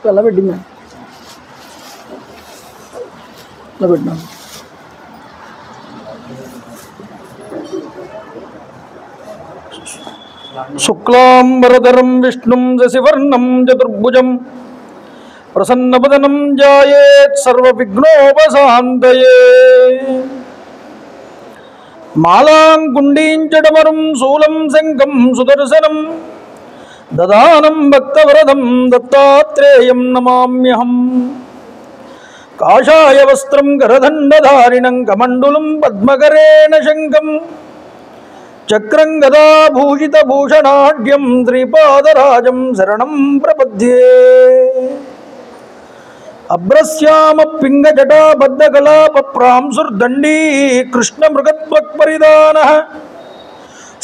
అలా పెట్టిందా అలా పెట్టినా శుక్లాంబరధరం విష్ణుం శశివర్ణం చతుర్భుజం ప్రసన్నవదనం ధ్యాయేత్ సర్వవిఘ్నోపశాంతయే మాలాం కుండీంచడమరుం శూలం శంఖం సుదర్శనం దదానం భక్తవరదం దత్తాత్రేయం నమామ్యహం కాషాయ వస్త్రం కరదండధారిణం కమండలం పద్మకరేణ శంఖం చక్రం గదాభూషితభూషణాఢ్యం శ్రీపాదరాజం శరణం ప్రపద్యే అభ్రశ్యామ పింగజటాబద్ధకలాపప్రాంసుర్దండీ కృష్ణమృగత్వక్పరిదానః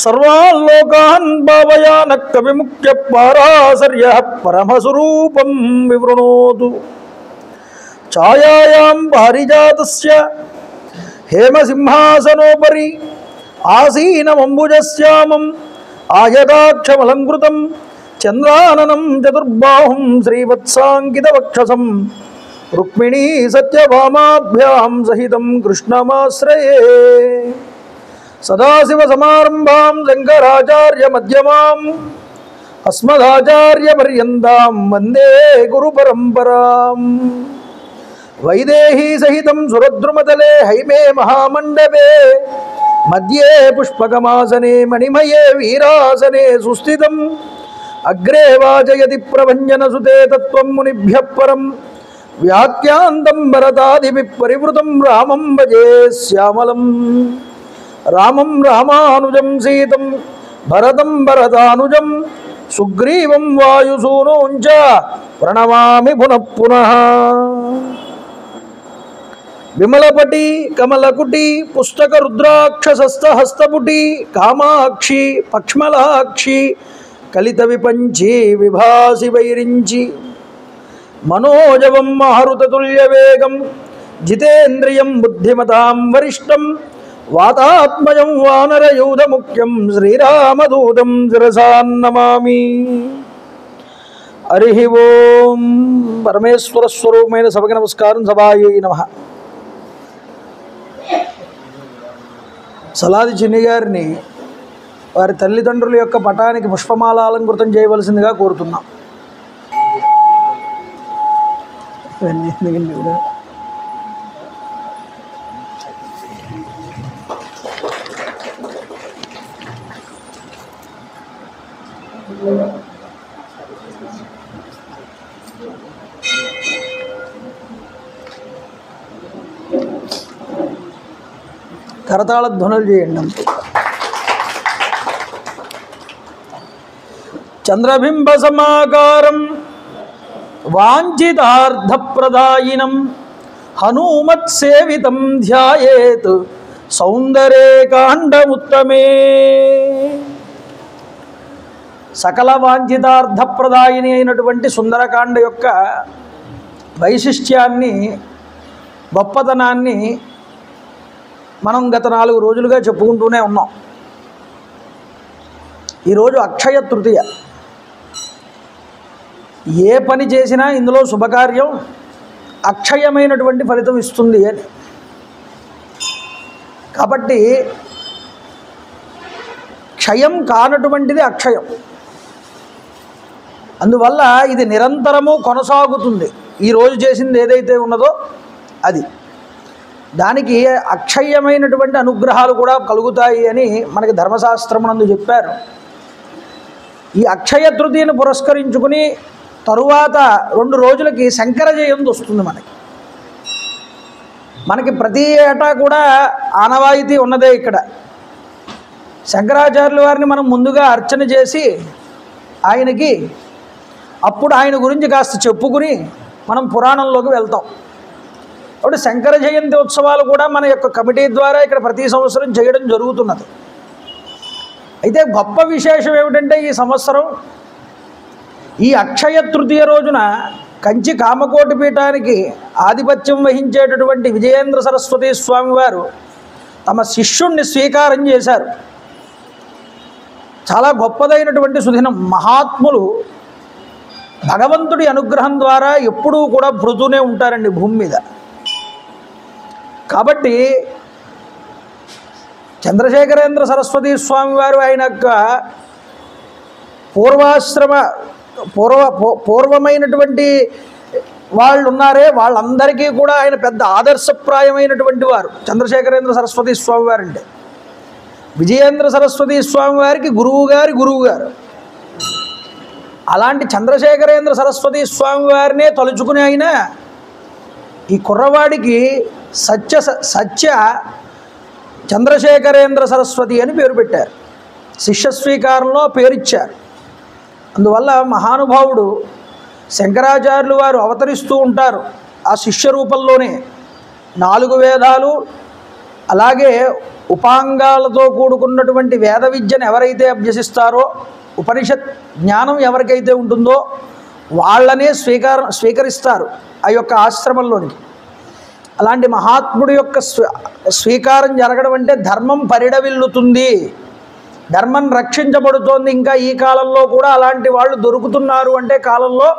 సర్వాల్లోకాన్ భావయానః విముఖ్య పారాశర్యః పరమస్వరూపం వివృణోతు ఛాయాయాం పారిజాతస్య హేమసింహాసనోపరి ఆసీనమంబుజశ్యామం ఆయతాక్షమలంకృతం చంద్రాననం చతుర్బాహుం శ్రీవత్సాంకితవక్షసం రుక్మిణీ సత్యభామాభ్యాం సహితం కృష్ణమాశ్రయే సదాశివసమారంభాం శంకరాచార్యమధ్యమాం అస్మదాచార్యపర్యంతాం వందే గురుపరంపరాం వైదేహీ సహితం సురద్రుమతలే హైమే మహామండపే మధ్యే పుష్పకమాసనే మణిమయే వీరాసనే సుస్థితం అగ్రే వాచయతి ప్రభంజనసుతే తత్వం మునిభ్యః పరం వ్యాఖ్యాంతం భరతాదిభిః పరివృతం రామం భజే శ్యామలం రామం రామానుజం సీతం భరతం భరతానుజం సుగ్రీవం వాయుసూనోంచ ప్రణమామి పునః పునః విమలపటి కమలకుటి పుస్తక రుద్రాక్షసస్తహస్తపుటి కామాక్షి పక్ష్మలాక్షి కలిత విపంచి విభాసి వైరించి మనోజవం మహరుతతుల్యవేగం జితేంద్రియం బుద్ధిమతాం వరిష్టం వాతాత్మజం వానరయూధముఖ్యం శ్రీరామదూతం శిరసాన్నమామి. హరి ఓం. పరమేశ్వర స్వరూపమైన సభకి నమస్కారం. సభాయై నమః. సలాది చిన్ని గారిని వారి తల్లిదండ్రుల యొక్క పటానికి పుష్పమాలాలంకృతం చేయవలసిందిగా కోరుతున్నాం. కరతాళ ధ్వనులు చేయండి. చంద్రబింబ సమాకారం వాంఛితార్థప్రదాయినం హనుమత్ సేవితం ధ్యాయేత్ సౌందర్యకాండముత్తమే. సకల వాంఛితార్థప్రదాయిని అయినటువంటి సుందరకాండ యొక్క వైశిష్ట్యాన్ని, గొప్పతనాన్ని మనం గత 4 రోజులుగా చెప్పుకుంటూనే ఉన్నాం. ఈరోజు అక్షయ తృతీయ. ఏ పని చేసినా ఇందులో శుభకార్యం అక్షయమైనటువంటి ఫలితం ఇస్తుంది అని. కాబట్టి క్షయం కానటువంటిది అక్షయం. అందువల్ల ఇది నిరంతరము కొనసాగుతుంది. ఈరోజు చేసింది ఏదైతే ఉన్నదో అది, దానికి అక్షయమైనటువంటి అనుగ్రహాలు కూడా కలుగుతాయి అని మనకి ధర్మశాస్త్రమునందు చెప్పారు. ఈ అక్షయ తృతీయను పురస్కరించుకుని తరువాత 2 రోజులకి శంకర జయంతి వస్తుంది. మనకి ప్రతి ఏటా కూడా ఆనవాయితీ ఉన్నదే. ఇక్కడ శంకరాచార్యుల వారిని మనం ముందుగా అర్చన చేసి ఆయనకి అప్పుడు ఆయన గురించి కాస్త చెప్పుకుని మనం పురాణంలోకి వెళ్తాం. కాబట్టి శంకర జయంతి ఉత్సవాలు కూడా మన యొక్క కమిటీ ద్వారా ఇక్కడ ప్రతి సంవత్సరం చేయడం జరుగుతున్నది. అయితే గొప్ప విశేషం ఏమిటంటే ఈ సంవత్సరం ఈ అక్షయ తృతీయ రోజున కంచి కామకోటి పీఠానికి ఆధిపత్యం వహించేటటువంటి విజయేంద్ర సరస్వతి స్వామివారు తమ శిష్యుణ్ణి స్వీకారం చేశారు. చాలా గొప్పదైనటువంటి సుదినం. మహాత్ములు భగవంతుడి అనుగ్రహం ద్వారా ఎప్పుడూ కూడా భృతూనే ఉంటారండి భూమి మీద. కాబట్టి చంద్రశేఖరేంద్ర సరస్వతి స్వామివారు ఆయన యొక్క పూర్వమైనటువంటి వాళ్ళు ఉన్నారే వాళ్ళందరికీ కూడా ఆయన పెద్ద ఆదర్శప్రాయమైనటువంటి వారు. చంద్రశేఖరేంద్ర సరస్వతి స్వామివారు అంటే విజయేంద్ర సరస్వతి స్వామివారికి గురువుగారు. అలాంటి చంద్రశేఖరేంద్ర సరస్వతి స్వామివారినే తలుచుకుని ఆయన ఈ కుర్రవాడికి సత్య చంద్రశేఖరేంద్ర సరస్వతి అని పేరు పెట్టారు. శిష్య స్వీకారంలో పేరిచ్చారు. అందువల్ల మహానుభావుడు శంకరాచార్యులు వారు అవతరిస్తూ ఉంటారు ఆ శిష్య రూపంలోనే. 4 వేదాలు అలాగే ఉపాంగాలతో కూడుకున్నటువంటి వేద విద్యను ఎవరైతే అభ్యసిస్తారో, ఉపనిషత్ జ్ఞానం ఎవరికైతే ఉంటుందో వాళ్ళనే స్వీకరిస్తారు ఆ యొక్క ఆశ్రమంలోనికి. అలాంటి మహాత్ముడి యొక్క స్వీకారం జరగడం అంటే ధర్మం పరిడవిల్లుతుంది, ధర్మం రక్షించబడుతోంది. ఇంకా ఈ కాలంలో కూడా అలాంటి వాళ్ళు దొరుకుతున్నారు అంటే కాలంలో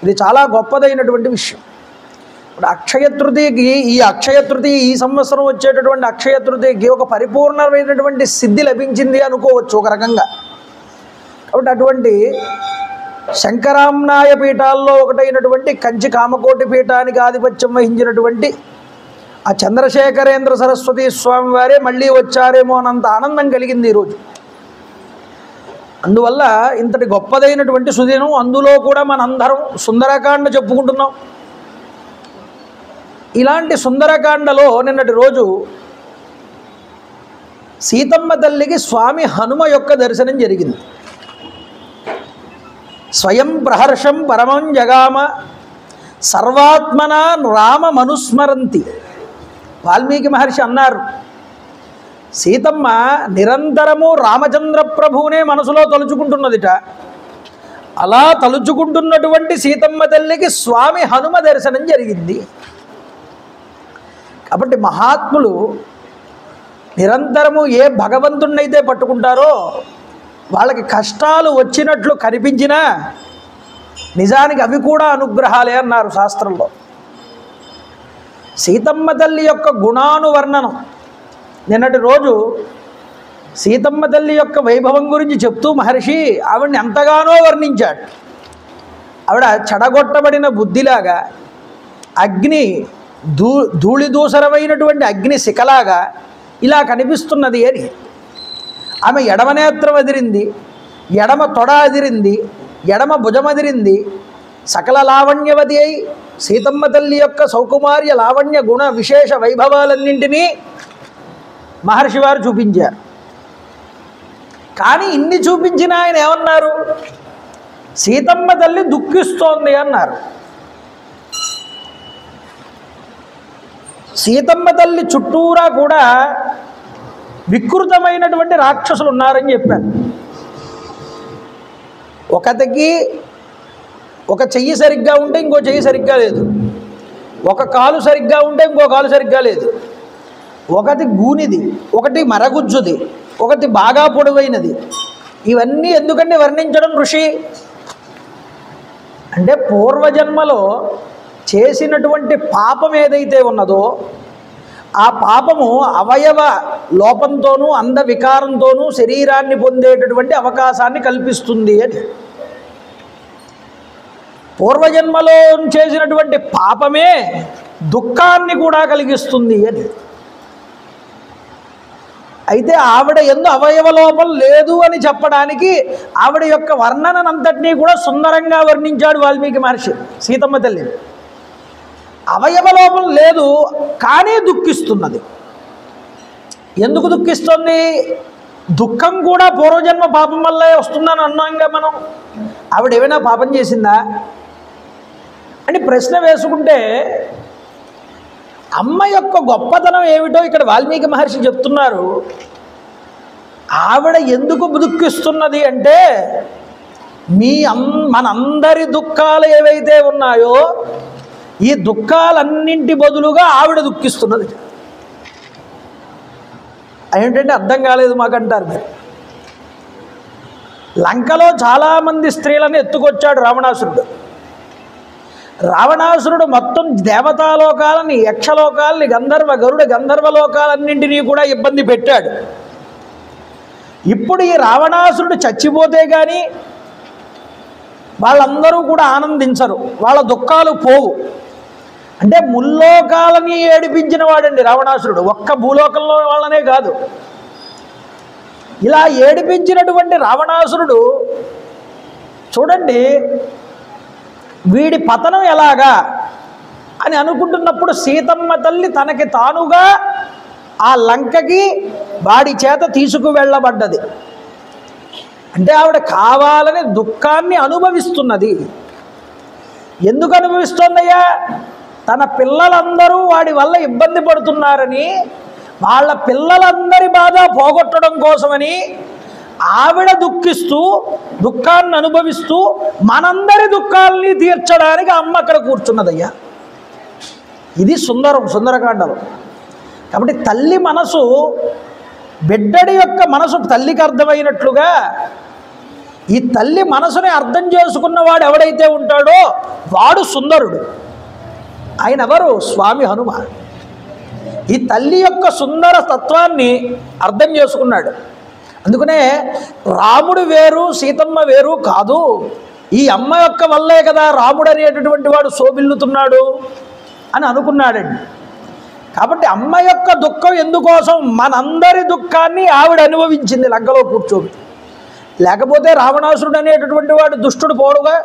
ఇది చాలా గొప్పదైనటువంటి విషయం. ఇప్పుడు అక్షయ తృతీయ ఈ సంవత్సరం వచ్చేటటువంటి అక్షయ తృతీయకి ఒక పరిపూర్ణమైనటువంటి సిద్ధి లభించింది అనుకోవచ్చు ఒక రకంగా. కాబట్టి అటువంటి శంకరాంనాయ పీఠాల్లో ఒకటైనటువంటి కంచి కామకోటి పీఠానికి ఆధిపత్యం వహించినటువంటి ఆ చంద్రశేఖరేంద్ర సరస్వతి స్వామి వారే మళ్ళీ వచ్చారేమో అన్నంత ఆనందం కలిగింది ఈరోజు. అందువల్ల ఇంతటి గొప్పదైనటువంటి సుదినం. అందులో కూడా మనందరం సుందరకాండ చెప్పుకుంటున్నాం. ఇలాంటి సుందరకాండలో నిన్నటి రోజు సీతమ్మ తల్లికి స్వామి హనుమ యొక్క దర్శనం జరిగింది. స్వయం ప్రహర్షం పరమం జగామ సర్వాత్మన రామమనుస్మరంతి. వాల్మీకి మహర్షి అన్నారు, సీతమ్మ నిరంతరము రామచంద్ర ప్రభువునే మనసులో తలుచుకుంటున్నదిట. అలా తలుచుకుంటున్నటువంటి సీతమ్మ తల్లికి స్వామి హనుమ దర్శనం జరిగింది. కాబట్టి మహాత్ములు నిరంతరము ఏ భగవంతుణ్ణైతే పట్టుకుంటారో వాళ్ళకి కష్టాలు వచ్చినట్లు కనిపించినా నిజానికి అవి కూడా అనుగ్రహాలే అన్నారు శాస్త్రంలో. సీతమ్మ తల్లి యొక్క గుణానువర్ణనం. నిన్నటి రోజు సీతమ్మ తల్లి యొక్క వైభవం గురించి చెప్తూ మహర్షి ఆవిడ్ని ఎంతగానో వర్ణించాడు. ఆవిడ చెడగొట్టబడిన బుద్ధిలాగా, అగ్ని ధూళిదూసరమైనటువంటి అగ్ని శిఖలాగా ఇలా కనిపిస్తున్నది అని. ఆమె ఎడమ నేత్రం అదిరింది, ఎడమ తొడ అదిరింది, ఎడమ భుజం అదిరింది. సకల లావణ్యవతి అయి సీతమ్మ తల్లి యొక్క సౌకుమార్య లావణ్య గుణ విశేష వైభవాలన్నింటినీ మహర్షి వారు చూపించారు. కానీ ఇన్ని చూపించిన ఆయన ఏమన్నారు? సీతమ్మ తల్లి దుఃఖిస్తోంది అన్నారు. సీతమ్మ తల్లి చుట్టూరా కూడా వికృతమైనటువంటి రాక్షసులు ఉన్నారని చెప్పాను. ఒకటికి ఒక చెయ్యి సరిగ్గా ఉంటే ఇంకో చెయ్యి సరిగ్గా లేదు, ఒక కాలు సరిగ్గా ఉంటే ఇంకో కాలు సరిగ్గా లేదు, ఒకటి గూనిది, ఒకటి మరగుజ్జుది, ఒకటి బాగా పొడవైనది. ఇవన్నీ ఎందుకంటే వర్ణించడం ఋషి అంటే పూర్వజన్మలో చేసినటువంటి పాపం ఏదైతే ఉన్నదో ఆ పాపము అవయవ లోపంతోనూ అంధవికారంతోనూ శరీరాన్ని పొందేటటువంటి అవకాశాన్ని కల్పిస్తుంది అని. పూర్వజన్మలో చేసినటువంటి పాపమే దుఃఖాన్ని కూడా కలిగిస్తుంది అని. అయితే ఆవిడ ఎందు అవయవ లోపం లేదు అని చెప్పడానికి ఆవిడ యొక్క వర్ణనంతటినీ కూడా సుందరంగా వర్ణించాడు వాల్మీకి మహర్షి సీతమ్మ తల్లిని. అవయవ లోపం లేదు కానీ దుఃఖిస్తున్నది. ఎందుకు దుఃఖిస్తుంది? దుఃఖం కూడా పూర్వజన్మ పాపం వల్లే వస్తుందని అన్నాంగా మనం. ఆవిడ ఏమైనా పాపం చేసిందా అని ప్రశ్న వేసుకుంటే అమ్మ యొక్క గొప్పతనం ఏమిటో ఇక్కడ వాల్మీకి మహర్షి చెప్తున్నారు. ఆవిడ ఎందుకు దుఃఖిస్తున్నది అంటే మనందరి దుఃఖాలు ఏవైతే ఉన్నాయో ఈ దుఃఖాలన్నింటి బదులుగా ఆవిడ దుఃఖిస్తున్నది. ఏంటంటే అర్థం కాలేదు మాకంటారు మీరు. లంకలో చాలామంది స్త్రీలను ఎత్తుకొచ్చాడు రావణాసురుడు. రావణాసురుడు మొత్తం దేవతాలోకాలని, యక్షలోకాలని, గరుడ గంధర్వలోకాలన్నింటినీ కూడా ఇబ్బంది పెట్టాడు. ఇప్పుడు ఈ రావణాసురుడు చచ్చిపోతే కానీ వాళ్ళందరూ కూడా ఆనందించరు, వాళ్ళ దుఃఖాలు పోవు. అంటే ముల్లోకాలని ఏడిపించిన వాడండి రావణాసురుడు, ఒక్క భూలోకంలో వాళ్ళనే కాదు. ఇలా ఏడిపించినటువంటి రావణాసురుడు చూడండి, వీడి పతనం ఎలాగా అని అనుకుంటున్నప్పుడు సీతమ్మ తల్లి తనకి తానుగా ఆ లంకకి వాడి చేత తీసుకువెళ్ళబడ్డది. అంటే ఆవిడ కావాలని దుఃఖాన్ని అనుభవిస్తున్నది. ఎందుకు అనుభవిస్తోందయ్యా? తన పిల్లలందరూ వాడి వల్ల ఇబ్బంది పడుతున్నారని, వాళ్ళ పిల్లలందరి బాధ పోగొట్టడం కోసమని ఆవిడ దుఃఖిస్తూ దుఃఖాన్ని అనుభవిస్తూ మనందరి దుఃఖాలని తీర్చడానికి అమ్మ అక్కడ కూర్చున్నదయ్యా. ఇది సుందరకాండలో. కాబట్టి తల్లి మనసు, బిడ్డడి యొక్క మనసు తల్లికి అర్థమైనట్లుగా ఈ తల్లి మనసుని అర్థం చేసుకున్నవాడు ఎవడైతే ఉంటాడో వాడు సుందరుడు. ఆయన ఎవరు? స్వామి హనుమ. ఈ తల్లి యొక్క సుందర తత్వాన్ని అర్థం చేసుకున్నాడు. అందుకనే రాముడు వేరు సీతమ్మ వేరు కాదు, ఈ అమ్మ యొక్క వల్లే కదా రాముడు అనేటటువంటి వాడు శోభిల్లుతున్నాడు అని అనుకున్నాడండి. కాబట్టి అమ్మ యొక్క దుఃఖం ఎందుకోసం? మనందరి దుఃఖాన్ని ఆవిడ అనుభవించింది లంకలో కూర్చొని. లేకపోతే రావణాసురుడు అనేటటువంటి వాడు దుష్టుడు పోడుగా.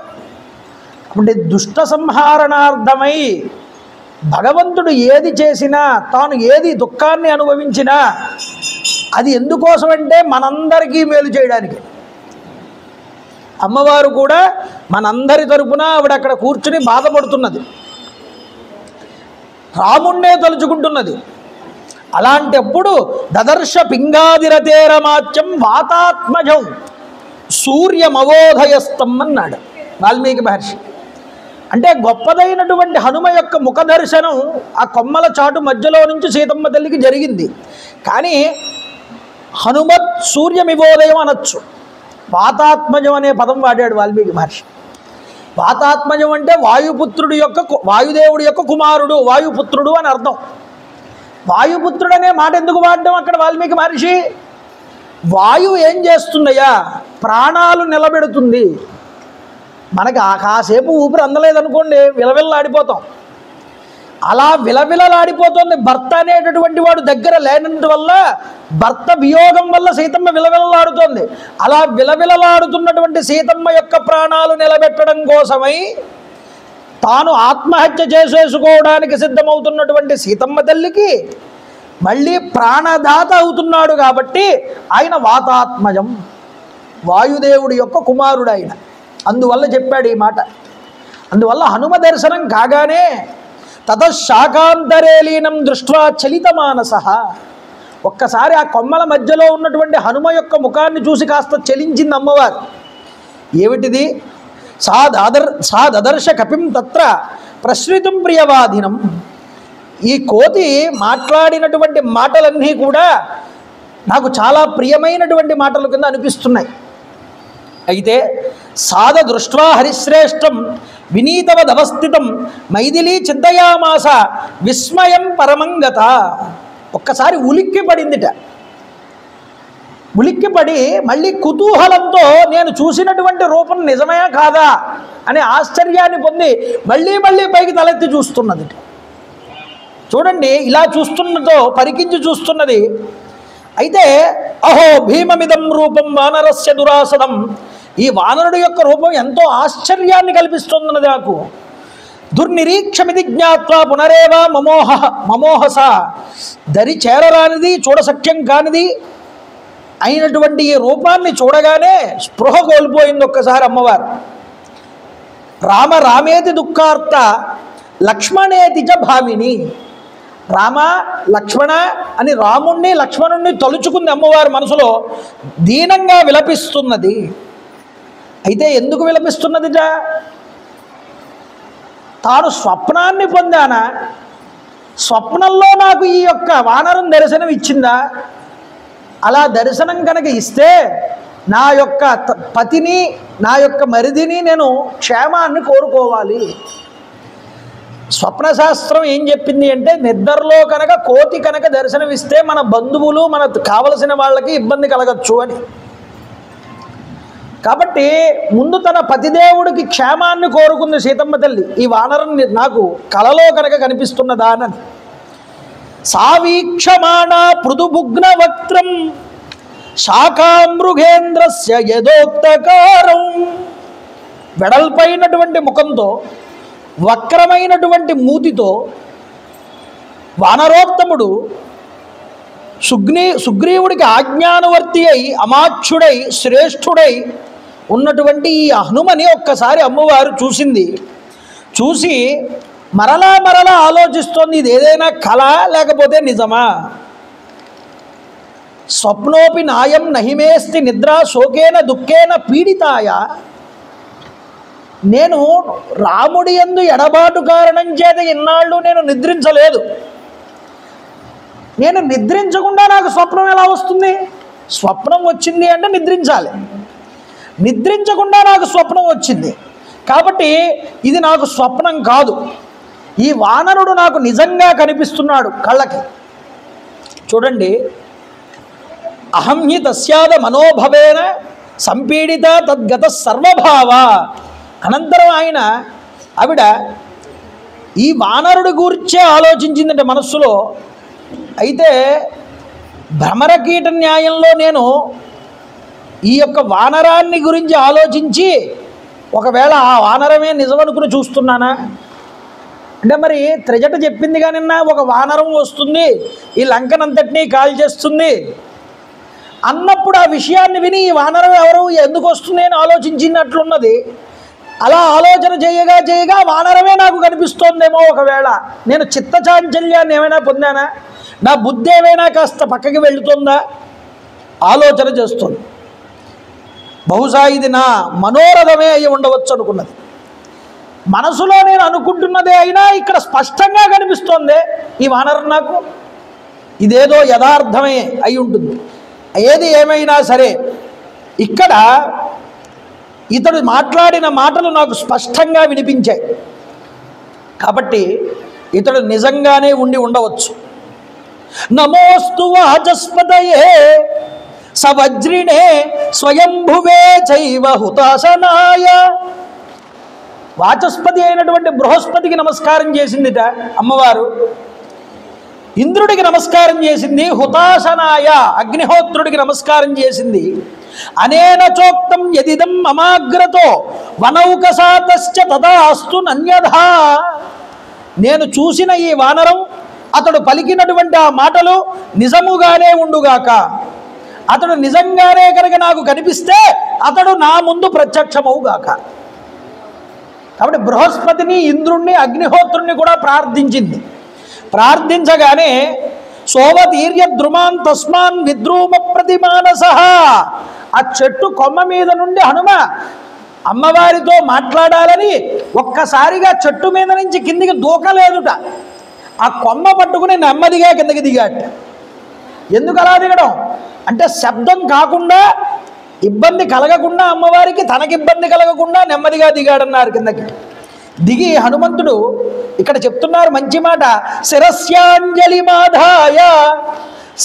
కాబట్టి దుష్ట సంహారణార్థమై భగవంతుడు ఏది చేసినా, తాను ఏది దుఃఖాన్ని అనుభవించినా అది ఎందుకోసమంటే మనందరికీ మేలు చేయడానికి. అమ్మవారు కూడా మనందరి తరపున ఆవిడ అక్కడ కూర్చుని బాధపడుతున్నది, రాముణ్ణే తలుచుకుంటున్నది. అలాంటప్పుడు దదర్శ పింగాదిరతేరమాత్యం వాతాత్మజం సూర్యమవోధయస్తం అన్నాడు వాల్మీకి మహర్షి. అంటే గొప్పదైనటువంటి హనుమ యొక్క ముఖ దర్శనం ఆ కొమ్మల చాటు మధ్యలో నుంచి సీతమ్మ తల్లికి జరిగింది. కానీ హనుమత్ సూర్యమివోదయం అనొచ్చు. వాతాత్మజం అనే పదం వాడాడు వాల్మీకి మహర్షి. వాతాత్మజం అంటే వాయుపుత్రుడు యొక్క, వాయుదేవుడి యొక్క కుమారుడు, వాయుపుత్రుడు అని అర్థం. వాయుపుత్రుడు అనే మాట ఎందుకు వాడడం అక్కడ వాల్మీకి మహర్షి? వాయువు ఏం చేస్తుందయ్యా? ప్రాణాలు నిలబెడుతుంది. మనకి కాసేపు ఊపిరి అందలేదనుకోండి విలవిల్లాడిపోతాం. అలా విలవిలలాడిపోతుంది. భర్త అనేటటువంటి వాడు దగ్గర లేనందువల్ల, భర్త వియోగం వల్ల సీతమ్మ విలవిలలాడుతోంది. అలా విలవిలలాడుతున్నటువంటి సీతమ్మ యొక్క ప్రాణాలు నిలబెట్టడం కోసమై తాను ఆత్మహత్య చేసేసుకోవడానికి సిద్ధమవుతున్నటువంటి సీతమ్మ తల్లికి మళ్ళీ ప్రాణదాత అవుతున్నాడు. కాబట్టి ఆయన వాతాత్మజం, వాయుదేవుడి యొక్క కుమారుడు ఆయన. అందువల్ల చెప్పాడు ఈ మాట. అందువల్ల హనుమ దర్శనం కాగానే తతశాకాంతరే లీనం దృష్ట్వా చలితమానస, ఒక్కసారి ఆ కొమ్మల మధ్యలో ఉన్నటువంటి హనుమ యొక్క ముఖాన్ని చూసి కాస్త చలించింది అమ్మవారు. ఏమిటిది? సా దదర్శ కపిం తత్ర ప్రశ్రితం ప్రియవాదినం. ఈ కోతి మాట్లాడినటువంటి మాటలన్నీ కూడా నాకు చాలా ప్రియమైనటువంటి మాటల కింద అనిపిస్తున్నాయి. అయితే సాద దృష్ట్వా హరిశ్రేష్టం వినీతవదవస్థితం మైథిలీ చింతయామాస విస్మయం పరమంగత. ఒక్కసారి ఉలిక్కి పడిందిట. ఉలిక్కిపడి మళ్ళీ కుతూహలంతో నేను చూసినటువంటి రూపం నిజమే కాదా అనే ఆశ్చర్యాన్ని పొంది మళ్ళీ మళ్ళీ పైకి తలెత్తి చూస్తున్నది. చూడండి, ఇలా చూస్తున్నదో పరికించి చూస్తున్నది. అయితే అహో భీమమిదం రూపం వానరస్య దురాసనం, ఈ వానరుడు యొక్క రూపం ఎంతో ఆశ్చర్యాన్ని కల్పిస్తున్నది నాకు. దుర్నిరీక్షమిది జ్ఞాత్వా పునరేవ మమోహస, దరి చేరరానిది, చూడసఖ్యం కానిది అయినటువంటి ఈ రూపాన్ని చూడగానే స్పృహ కోల్పోయింది ఒక్కసారి అమ్మవారు. రామ రామేతి దుఃఖార్త లక్ష్మణేతి చ భామిని. రామ లక్ష్మణ అని రాముణ్ణి లక్ష్మణుణ్ణి తలుచుకుంది అమ్మవారి మనసులో, దీనంగా విలపిస్తున్నది. అయితే ఎందుకు విలపిస్తున్నదిట? తాను స్వప్నాన్ని పొందానా, స్వప్నంలో నాకు ఈ యొక్క వానరం దర్శనం ఇచ్చిందా? అలా దర్శనం కనుక ఇస్తే నా యొక్క పతిని నా యొక్క మరిదిని నేను క్షేమాన్ని కోరుకోవాలి. స్వప్నశాస్త్రం ఏం చెప్పింది అంటే, నిద్రలో కనుక కోతి కనుక దర్శనమిస్తే మన బంధువులు మనకు కావలసిన వాళ్ళకి ఇబ్బంది కలగచ్చు అని. కాబట్టి ముందు తన పతిదేవుడికి క్షేమాన్ని కోరుకుంది సీతమ్మ తల్లి, ఈ వానరం నాకు కలలో కనుక కనిపిస్తున్నదానని. సావీక్షమాణ పృథుభుగ్న వక్త్రం శాఖామృగేంద్రస్య యథోక్తకారం. వెడల్పైనటువంటి ముఖంతో వక్రమైనటువంటి మూతితో వానరోత్తముడు సుగ్రీవుడికి ఆజ్ఞానువర్తి అయి అమాచ్యుడై శ్రేష్ఠుడై ఉన్నటువంటి ఈ హనుమని ఒక్కసారి అమ్మవారు చూసింది. చూసి మరలా మరలా ఆలోచిస్తోంది, ఇది ఏదైనా కళ లేకపోతే నిజమా? స్వప్నోపి నాయం నహిమేస్తి నిద్రా శోకేన దుఃఖేన పీడితాయ. నేను రాముడి యందు ఎడబాటు కారణం చేత ఇన్నాళ్ళు నేను నిద్రించలేదు. నేను నిద్రించకుండా నాకు స్వప్నం ఎలా వస్తుంది? స్వప్నం వచ్చింది అంటే నిద్రించాలి, నిద్రించకుండా నాకు స్వప్నం వచ్చింది కాబట్టి ఇది నాకు స్వప్నం కాదు, ఈ వానరుడు నాకు నిజంగా కనిపిస్తున్నాడు కళ్ళకి. చూడండి, అహం హి తస్యాద మనోభవేన సంపీడిత తద్గత సర్వభావ. అనంతరం ఆవిడ ఈ వానరుడి గురించే ఆలోచించిందంటే మనస్సులో. అయితే భ్రమరకీట న్యాయంలో నేను ఈ యొక్క వానరాన్ని గురించి ఆలోచించి ఒకవేళ ఆ వానరమే నిజమనుకుని చూస్తున్నానా అంటే, మరి త్రిజట చెప్పింది కానీ ఒక వానరం వస్తుంది ఈ లంకనంతటినీ కాల్ చేస్తుంది అన్నప్పుడు ఆ విషయాన్ని విని ఈ వానరం ఎవరు ఎందుకు వస్తుంది అని ఆలోచించినట్లున్నది. అలా ఆలోచన చేయగా చేయగా వానరమే నాకు కనిపిస్తోందేమో. ఒకవేళ నేను చిత్తచాంచల్యాన్ని ఏమైనా పొందానా, నా బుద్ధి ఏమైనా కాస్త పక్కకి వెళుతుందా ఆలోచన చేస్తుంది. బహుశా ఇది నా మనోరథమే అయి ఉండవచ్చు అనుకున్నది. మనసులో నేను అనుకుంటున్నదే అయినా ఇక్కడ స్పష్టంగా కనిపిస్తోంది ఈ వానరం నాకు, ఇదేదో యథార్థమే అయి ఉంటుంది. ఏది ఏమైనా సరే ఇక్కడ ఇతడు మాట్లాడిన మాటలు నాకు స్పష్టంగా వినిపించాయి కాబట్టి ఇతడు నిజంగానే ఉండి ఉండవచ్చు. నమోస్తు వాచస్పతయే సవజ్రిణే స్వయంభువే చైవ హుతాసనాయ. వాచస్పతి అయినటువంటి బృహస్పతికి నమస్కారం చేసిందిట అమ్మవారు, ఇంద్రుడికి నమస్కారం చేసింది, హుతాసనాయ అగ్నిహోత్రుడికి నమస్కారం చేసింది. అనేన చోక్తం యదిదం మమాగ్రతో వనౌకసాతశ్చ తదా అస్తు నన్యథా. నేను చూసిన ఈ వానరం అతడు పలికినటువంటి ఆ మాటలు నిజముగానే ఉండుగాక. అతడు నిజంగానే కనుక నాకు కనిపిస్తే అతడు నా ముందు ప్రత్యక్షమవుగాక. కాబట్టి బృహస్పతిని ఇంద్రుణ్ణి అగ్నిహోత్రుణ్ణి కూడా ప్రార్థించింది. ప్రార్థించగానే సోవతీర్య ద్రుమాన్ తస్మాన్ విద్రూమ ప్రతిమానస. ఆ చెట్టు కొమ్మ మీద నుండి హనుమ అమ్మవారితో మాట్లాడాలని ఒక్కసారిగా చెట్టు మీద నుంచి కిందికి దూకలేదుట, ఆ కొమ్మ పట్టుకుని నెమ్మదిగా కిందకి దిగాట. ఎందుకు అలా దిగడం అంటే, శబ్దం కాకుండా ఇబ్బంది కలగకుండా అమ్మవారికి తనకి ఇబ్బంది కలగకుండా నెమ్మదిగా దిగాడన్నారు కిందకి. దిగి హనుమంతుడు ఇక్కడ చెప్తున్నారు మంచి మాట, శిరస్యాంజలి మాధాయ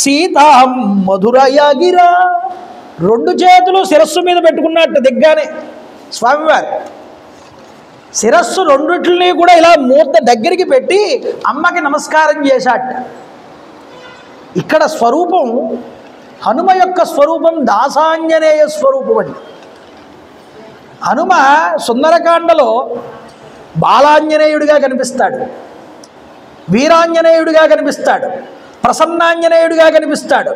సీతాం మధురయాగిరా. రెండు చేతులు శిరస్సు మీద పెట్టుకున్నట్టు దిగ్గానే స్వామివారు శిరస్సు రెండిటిని కూడా ఇలా మూర్త దగ్గరికి పెట్టి అమ్మకి నమస్కారం చేశాట. ఇక్కడ స్వరూపం హనుమ యొక్క స్వరూపం దాసాంజనేయ స్వరూపం అండి. హనుమ సుందరకాండలో బాలాంజనేయుడిగా కనిపిస్తాడు, వీరాంజనేయుడిగా కనిపిస్తాడు, ప్రసన్నాంజనేయుడిగా కనిపిస్తాడు,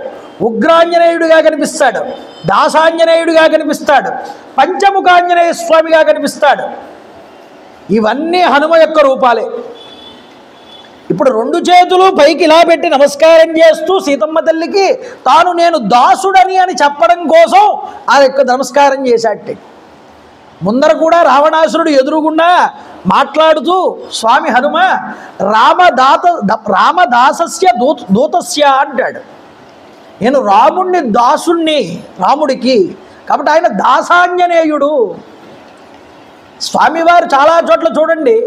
ఉగ్రాంజనేయుడిగా కనిపిస్తాడు, దాసాంజనేయుడిగా కనిపిస్తాడు, పంచముఖాంజనేయ స్వామిగా కనిపిస్తాడు. ఇవన్నీ హనుమ యొక్క రూపాలే. ఇప్పుడు రెండు చేతులు పైకి ఇలా పెట్టి నమస్కారం చేస్తూ సీతమ్మ తల్లికి తాను నేను దాసుడని అని చెప్పడం కోసం ఆ యొక్క నమస్కారం చేశాడు. ముందర కూడా రావణాసురుడు ఎదురుగుండా మాట్లాడుతూ స్వామి హనుమ రామదాసస్య దూతస్య అంటాడు. నేను రాముణ్ణి దాసుణ్ణి రాముడికి, కాబట్టి ఆయన దాసాంజనేయుడు. స్వామివారు చాలా చోట్ల చూడండి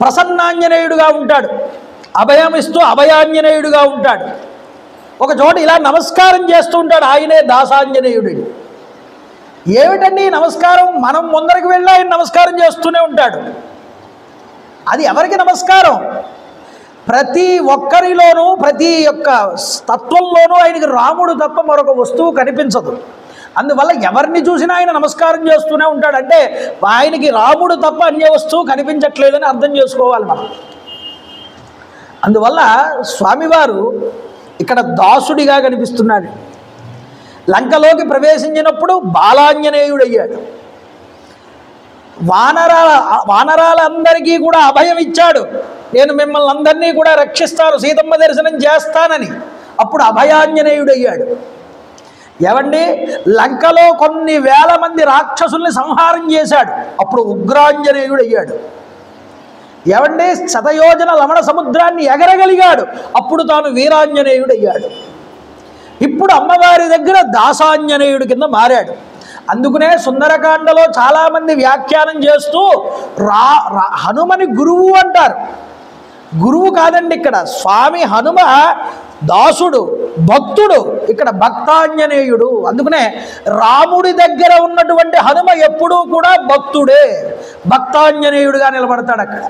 ప్రసన్నాంజనేయుడుగా ఉంటాడు, అభయమిస్తూ అభయాంజనేయుడుగా ఉంటాడు. ఒక చోట ఇలా నమస్కారం చేస్తూ ఉంటాడు, ఆయనే దాసాంజనేయుడు. ఏమిటండి నమస్కారం? మనం ముందరికి వెళ్ళి ఆయన నమస్కారం చేస్తూనే ఉంటాడు. అది ఎవరికి నమస్కారం? ప్రతి ఒక్కరిలోనూ ప్రతి ఒక్క తత్వంలోనూ ఆయనకి రాముడు తప్ప మరొక వస్తువు కనిపించదు. అందువల్ల ఎవరిని చూసినా ఆయన నమస్కారం చేస్తూనే ఉంటాడు. అంటే ఆయనకి రాముడు తప్ప అన్య వస్తువు కనిపించట్లేదని అర్థం చేసుకోవాలి మనం. అందువల్ల స్వామివారు ఇక్కడ దాసుడిగా కనిపిస్తున్నాడు. లంకలోకి ప్రవేశించినప్పుడు బాలాంజనేయుడు అయ్యాడు. వానరాలందరికీ కూడా అభయం ఇచ్చాడు, నేను మిమ్మల్ని అందరినీ కూడా రక్షిస్తాను, సీతమ్మ దర్శనం చేస్తానని. అప్పుడు అభయాంజనేయుడు అయ్యాడు. ఏమండి, లంకలో కొన్ని వేల మంది రాక్షసుల్ని సంహారం చేశాడు, అప్పుడు ఉగ్రాంజనేయుడు అయ్యాడు. ఏమండి, శతయోజన లవణ సముద్రాన్ని ఎగరగలిగాడు, అప్పుడు తాను వీరాంజనేయుడు అయ్యాడు. ఇప్పుడు అమ్మవారి దగ్గర దాసాంజనేయుడి కింద మారాడు. అందుకనే సుందరకాండలో చాలామంది వ్యాఖ్యానం చేస్తూ హనుమని గురువు అంటారు. గురువు కాదండి, ఇక్కడ స్వామి హనుమ దాసుడు, భక్తుడు, ఇక్కడ భక్తాంజనేయుడు. అందుకనే రాముడి దగ్గర ఉన్నటువంటి హనుమ ఎప్పుడూ కూడా భక్తుడే, భక్తాంజనేయుడుగా నిలబడతాడు. అక్కడ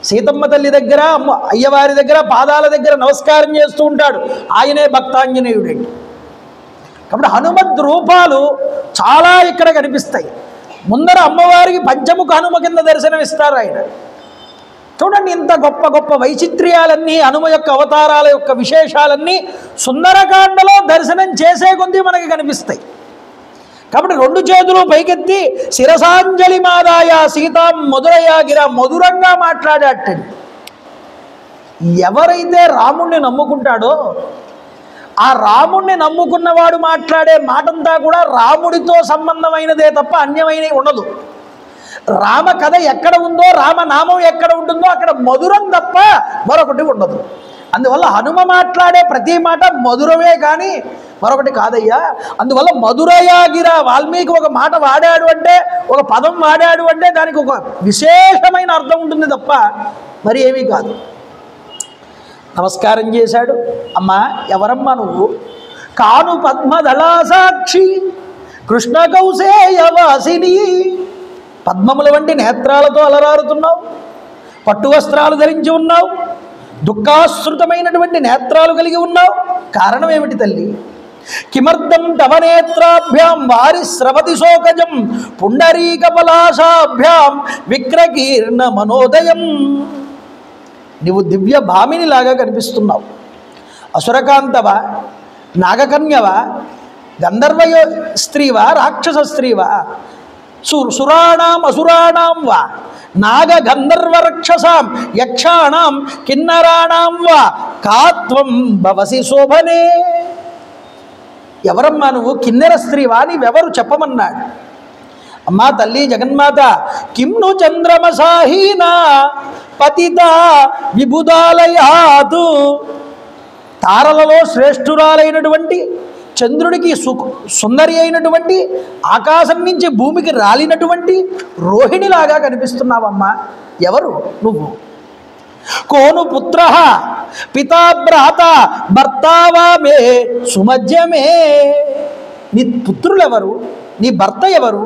సీతమ్మ తల్లి దగ్గర అయ్యవారి దగ్గర పాదాల దగ్గర నమస్కారం చేస్తూ ఉంటాడు, ఆయనే భక్తాంజనేయుడు. కాబట్టి హనుమద్ రూపాలు చాలా ఇక్కడ కనిపిస్తాయి. ముందర అమ్మవారికి పంచముఖ హనుమ కింద దర్శనమిస్తారు ఆయన. చూడండి, ఇంత గొప్ప గొప్ప వైచిత్ర్యాలన్నీ, హనుమ యొక్క అవతారాల యొక్క విశేషాలన్నీ సుందరకాండలో దర్శనం చేసే కొద్దీ మనకి కనిపిస్తాయి. కాబట్టి రెండు చేతులు పైకెత్తి శిరసాంజలి మాదాయ సీతాం మధురయాగిర మధురంగా మాట్లాడాటండి. ఎవరైతే రాముణ్ణి నమ్ముకుంటాడో ఆ రాముణ్ణి నమ్ముకున్నవాడు మాట్లాడే మాటంతా కూడా రాముడితో సంబంధమైనదే తప్ప అన్యమైనవి ఉండదు. రామ కథ ఎక్కడ ఉందో, రామనామం ఎక్కడ ఉంటుందో అక్కడ మధురం తప్ప మరొకటి ఉండదు. అందువల్ల హనుమ మాట్లాడే ప్రతి మాట మధురమే కానీ మరొకటి కాదయ్యా. అందువల్ల మధురయాగిర వాల్మీకి ఒక మాట వాడాడు అంటే, ఒక పదం వాడాడు అంటే దానికి ఒక విశేషమైన అర్థం ఉంటుంది తప్ప మరి ఏమీ కాదు. నమస్కారం చేశాడు. అమ్మా, ఎవరమ్మా నువ్వు? కాను పద్మదళా సాక్షి కృష్ణ కౌసేయవాసిని. పద్మముల వంటి నేత్రాలతో అలరారుతున్నావు, పట్టు వస్త్రాలు ధరించి ఉన్నావు, దుఃఖాశ్రుతమైనటువంటి నేత్రాలు కలిగి ఉన్నావు. కారణం ఏమిటి తల్లి? కిమర్థం తవ నేత్రాభ్యాం వారి స్రవతి శోకజం పుండరీక పలాశాభ్యాం విక్రకీర్ణ మనోదయం. నీవు దివ్య భామినిలాగా కనిపిస్తున్నావు. అసురకాంతవా, నాగకన్యవా, గంధర్వ స్త్రీవా, రాక్షస స్త్రీవా, సురాణాం అసురాణాం వా, నాగ గంధర్వ రక్షసాం యక్షాణాం కిన్నరాణాం వా కాత్వం భవసి శోభనే. ఎవరమ్మా నువ్వు? కిన్నెర స్త్రీవా? నీవెవరు చెప్పమన్నాడు. అమ్మా తల్లి జగన్మాత, కిమ్ను చంద్రమసాహీనా పతిత విబుధాలయాతు. తారలలో శ్రేష్ఠురాలైనటువంటి చంద్రుడికి సుందరి అయినటువంటి ఆకాశం నుంచి భూమికి రాలినటువంటి రోహిణిలాగా కనిపిస్తున్నావమ్మా. ఎవరు నువ్వు? కోను పుత్ర పితాభ్రాత భర్తావా మే సుమధ్యమే. నీ పుత్రులెవరు? నీ భర్త ఎవరు?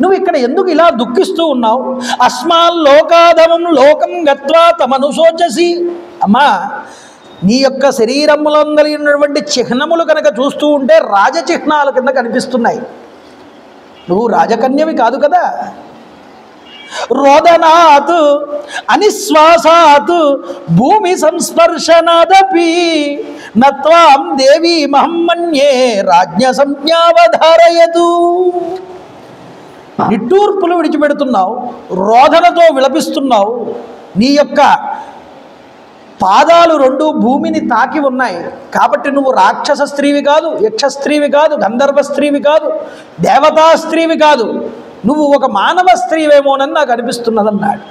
నువ్వు ఇక్కడ ఎందుకు ఇలా దుఃఖిస్తూ ఉన్నావు? అస్మాల్లోకాదమం లోకం గత్వా తమనుశోచసి. అమ్మా, నీ యొక్క శరీరములందరినటువంటి చిహ్నములు కనుక చూస్తూ ఉంటే రాజచిహ్నాల కింద కనిపిస్తున్నాయి. నువ్వు రాజకన్యవి కాదు కదా. రోదనాత్ అనిశ్వాసాత్ భూమి సంస్పర్శనాదపి నత్వాం దేవీ మహమ్మన్యే రాజ్ఞ సంజ్ఞావధారయదు. నిట్టూర్పులు విడిచిపెడుతున్నావు, రోదనతో విలపిస్తున్నావు, నీ యొక్క పాదాలు రెండు భూమిని తాకి ఉన్నాయి కాబట్టి నువ్వు రాక్షస స్త్రీవి కాదు, యక్ష స్త్రీవి కాదు, గంధర్వ స్త్రీవి కాదు, దేవతా స్త్రీవి కాదు, నువ్వు ఒక మానవ స్త్రీవేమోనని నాకు అనిపిస్తున్నదన్నాడు.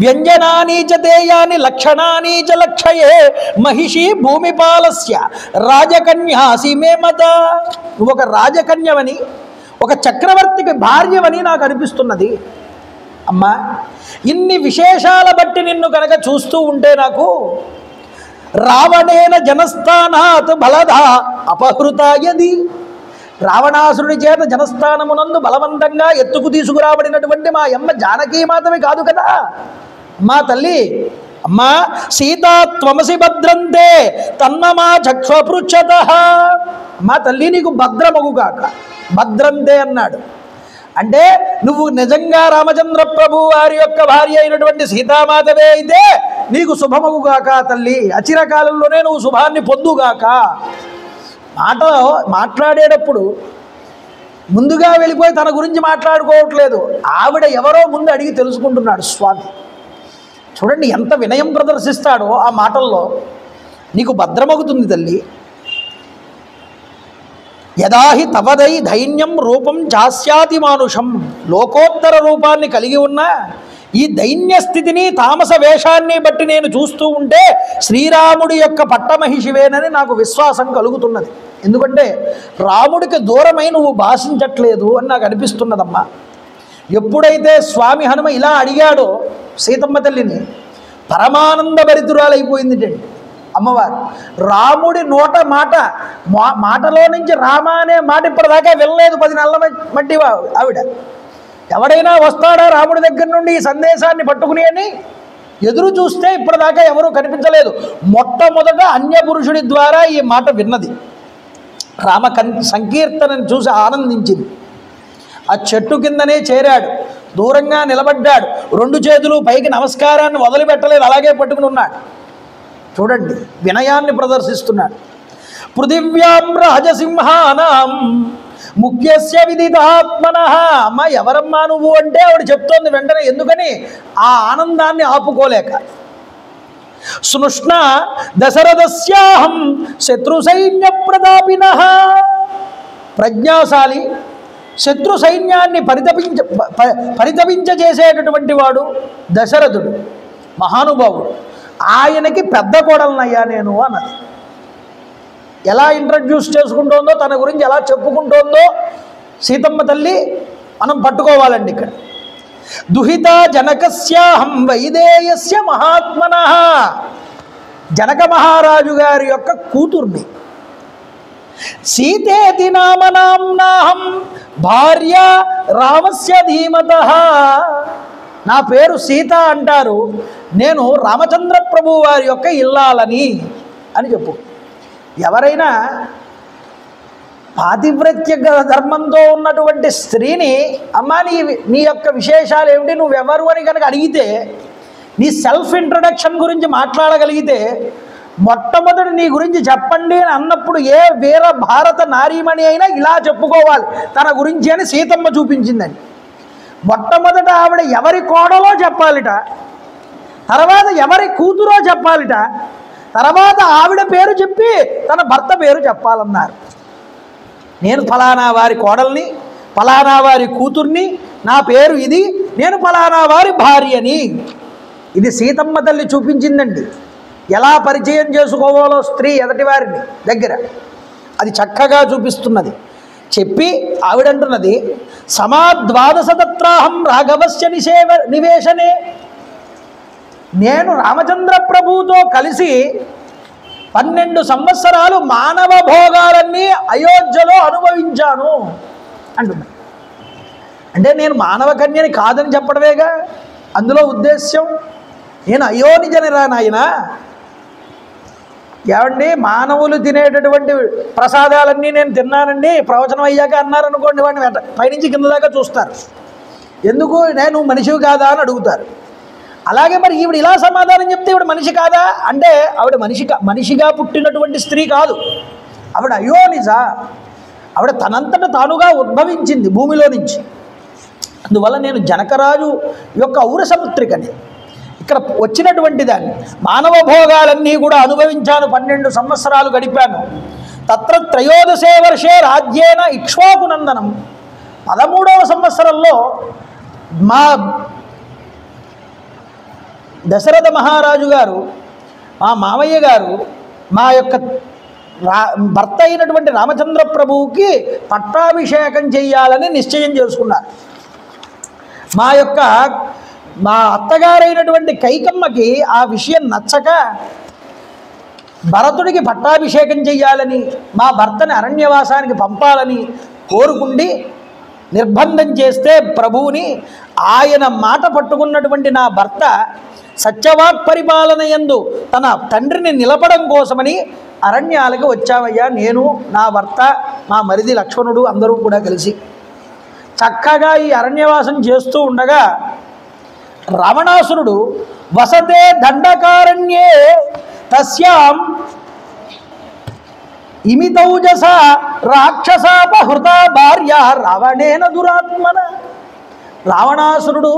వ్యంజనాని చ దేయాని లక్షణాని చ లక్షయే మహిషి భూమిపాలస్య రాజకన్యాసి మే మత. నువ్వు ఒక రాజకన్యవని, ఒక చక్రవర్తికి భార్యవని నాకు అనిపిస్తున్నది. అమ్మా, ఇన్ని విశేషాల బట్టి నిన్ను కనుక చూస్తూ ఉంటే నాకు రావణేన జనస్థానాత్ బలదా అపహృతాయది. రావణాసురుడి చేత జనస్థానమునందు బలవంతంగా ఎత్తుకు తీసుకురాబడినటువంటి మా అమ్మ జానకీమాతవి కాదు కదా. అమ్మా తల్లి, అమ్మా సీతా త్వమసి భద్రంతే తన్మమా చక్ష్వపృచ్ఛత. అమ్మా తల్లి, నీకు భద్రమగుగాక. భద్రంతే అన్నాడు అంటే నువ్వు నిజంగా రామచంద్ర ప్రభు వారి యొక్క భార్య అయినటువంటి సీతామాతవే అయితే నీకు శుభమగుగాక తల్లి, అచిరకాలంలోనే నువ్వు శుభాన్ని పొందుగాక. మాట్లాడేటప్పుడు ముందుగా వెళ్ళిపోయి తన గురించి మాట్లాడుకోవట్లేదు, ఆవిడ ఎవరో ముందు అడిగి తెలుసుకుంటున్నాడు స్వామి. చూడండి ఎంత వినయం ప్రదర్శిస్తాడో ఆ మాటల్లో. నీకు భద్రమగుతుంది తల్లి. యదాహి తవదై దైన్యం రూపం చాస్యాతి మానుషం. లోకోత్తర రూపాన్ని కలిగి ఉన్న ఈ దైన్య స్థితిని, తామస వేషాన్ని బట్టి నేను చూస్తూ ఉంటే శ్రీరాముడి యొక్క పట్టమహిషివేనని నాకు విశ్వాసం కలుగుతున్నది. ఎందుకంటే రాముడికి దూరమై నువ్వు భాషించట్లేదు అని నాకు అనిపిస్తున్నదమ్మా. ఎప్పుడైతే స్వామి హనుమ ఇలా అడిగాడో సీతమ్మ తల్లిని, పరమానంద భరితురాలైపోయింది అమ్మవారు. రాముడి నోట మాటలో నుంచి రామ అనే మాట ఇప్పటిదాకా వెళ్ళలేదు 10 నెలల మట్టి ఆవిడ. ఎవడైనా వస్తాడా రాముడి దగ్గర నుండి ఈ సందేశాన్ని పట్టుకుని అని ఎదురు చూస్తే ఇప్పటిదాకా ఎవరూ కనిపించలేదు. మొట్టమొదట అన్యపురుషుడి ద్వారా ఈ మాట విన్నది. రామ సంకీర్తనని చూసి ఆనందించింది. ఆ చెట్టు కిందనే చేరాడు, దూరంగా నిలబడ్డాడు, 2 చేతులు పైకి నమస్కారాన్ని వదిలిపెట్టలేదు, అలాగే పట్టుకుని ఉన్నాడు. చూడండి వినయాన్ని ప్రదర్శిస్తున్నాడు. పృథివ్యాం రాజసింహానాం ముఖ్యస్య విదితాత్మనః. అమ్మ ఎవరమ్మా నువ్వు అంటే ఆవిడ చెప్తోంది వెంటనే. ఎందుకని? ఆ ఆనందాన్ని ఆపుకోలేక. స్నుష్ణ దశరథస్యాహం శత్రు సైన్య ప్రతాపినః. ప్రజ్ఞాశాలి, శత్రు సైన్యాన్ని పరితపించేసేటటువంటి వాడు దశరథుడు, మహానుభావుడు. ఆయనకి పెద్ద కోడలనయ్యా నేను అన్నది. ఎలా ఇంట్రడ్యూస్ చేసుకుంటోందో, తన గురించి ఎలా చెప్పుకుంటోందో సీతమ్మ తల్లి మనం పట్టుకోవాలండి ఇక్కడ. దుహిత జనకస్యాహం వైదేయస్య మహాత్మనః. జనక మహారాజు గారి యొక్క కూతుర్ని. సీతేతి నామనాంనాహం భార్య రామస్య ధీమతః. నా పేరు సీత అంటారు, నేను రామచంద్ర ప్రభు వారి యొక్క ఇల్లాలని అని చెప్పు. ఎవరైనా పాతివ్రత్య ధర్మంతో ఉన్నటువంటి స్త్రీని, అమ్మా నీ యొక్క విశేషాలు ఏమిటి, నువ్వెవరు అని కనుక అడిగితే, నీ సెల్ఫ్ ఇంట్రడక్షన్ గురించి మాట్లాడగలిగితే, మొట్టమొదటి నీ గురించి చెప్పండి అని అన్నప్పుడు ఏ వీర భారత నారీమణి అయినా ఇలా చెప్పుకోవాలి తన గురించి అని సీతమ్మ చూపించిందండి. మొట్టమొదట ఆవిడ ఎవరి కోడలో చెప్పాలిట, తర్వాత ఎవరి కూతురో చెప్పాలిట, తర్వాత ఆవిడ పేరు చెప్పి తన భర్త పేరు చెప్పాలన్నారు. నేను ఫలానా వారి కోడల్ని, ఫలానా వారి కూతుర్ని, నా పేరు ఇది, నేను ఫలానా వారి భార్యని. ఇది సీతమ్మ తల్లి చూపించిందండి. ఎలా పరిచయం చేసుకోవాలో స్త్రీ ఎదటి వారిని దగ్గర అది చక్కగా చూపిస్తున్నది. చెప్పి ఆవిడంటున్నది, సమాద్వాదశతత్రాహం రాఘవస్య నివేశనే. నేను రామచంద్ర ప్రభువుతో కలిసి 12 సంవత్సరాలు మానవ భోగాలన్నీ అయోధ్యలో అనుభవించాను అంటున్నా. అంటే నేను మానవ కన్యని కాదని చెప్పడమేగా అందులో ఉద్దేశ్యం. నేను అయోనిజనిరా నాయన. ఏమండి, మానవులు తినేటటువంటి ప్రసాదాలన్నీ నేను తిన్నానండి ప్రవచనం అయ్యాక అన్నారనుకోండి, వాడిని పైనుంచి కింద దాకా చూస్తారు. ఎందుకు? నేను మనిషివి కాదా అని అడుగుతారు. అలాగే మరి ఈవిడ ఇలా సమాధానం చెప్తే ఈవిడ మనిషి కాదా అంటే ఆవిడ మనిషిగా పుట్టినటువంటి స్త్రీ కాదు, ఆవిడ అయోనిజ, ఆవిడ తనంతట తానుగా ఉద్భవించింది భూమిలో నుంచి. అందువల్ల నేను జనకరాజు యొక్క ఔరసపుత్రికని, ఇక్కడ వచ్చినటువంటి దాన్ని మానవ భోగాలన్నీ కూడా అనుభవించాను, 12 సంవత్సరాలు గడిపాను. తత్ర 13 వర్షే రాజ్యేన ఇక్ష్వాకునందనం. 13వ సంవత్సరంలో మా దశరథ మహారాజు గారు, మా మామయ్య గారు, మా యొక్క భర్త అయినటువంటి రామచంద్ర ప్రభువుకి పట్టాభిషేకం చేయాలని నిశ్చయం చేసుకున్నారు. మా అత్తగారైనటువంటి కైకమ్మకి ఆ విషయం నచ్చక భరతుడికి పట్టాభిషేకం చెయ్యాలని, మా భర్తని అరణ్యవాసానికి పంపాలని కోరుకుండి నిర్బంధం చేస్తే ప్రభువుని, ఆయన మాట పట్టుకున్నటువంటి నా భర్త సత్యవాక్ పరిపాలన యందు తన తండ్రిని నిలపడం కోసమని అరణ్యాలకు వచ్చామయ్యా. నేను, నా భర్త, మా మరిది లక్ష్మణుడు అందరూ కూడా కలిసి చక్కగా ఈ అరణ్యవాసం చేస్తూ ఉండగా రావణాసురుడు వసతే దండకారణ్యే తస్యాం ఇమితౌజస రాక్షసాపహృత భార్య రావణేన దురాత్మన. రావణాసురుడు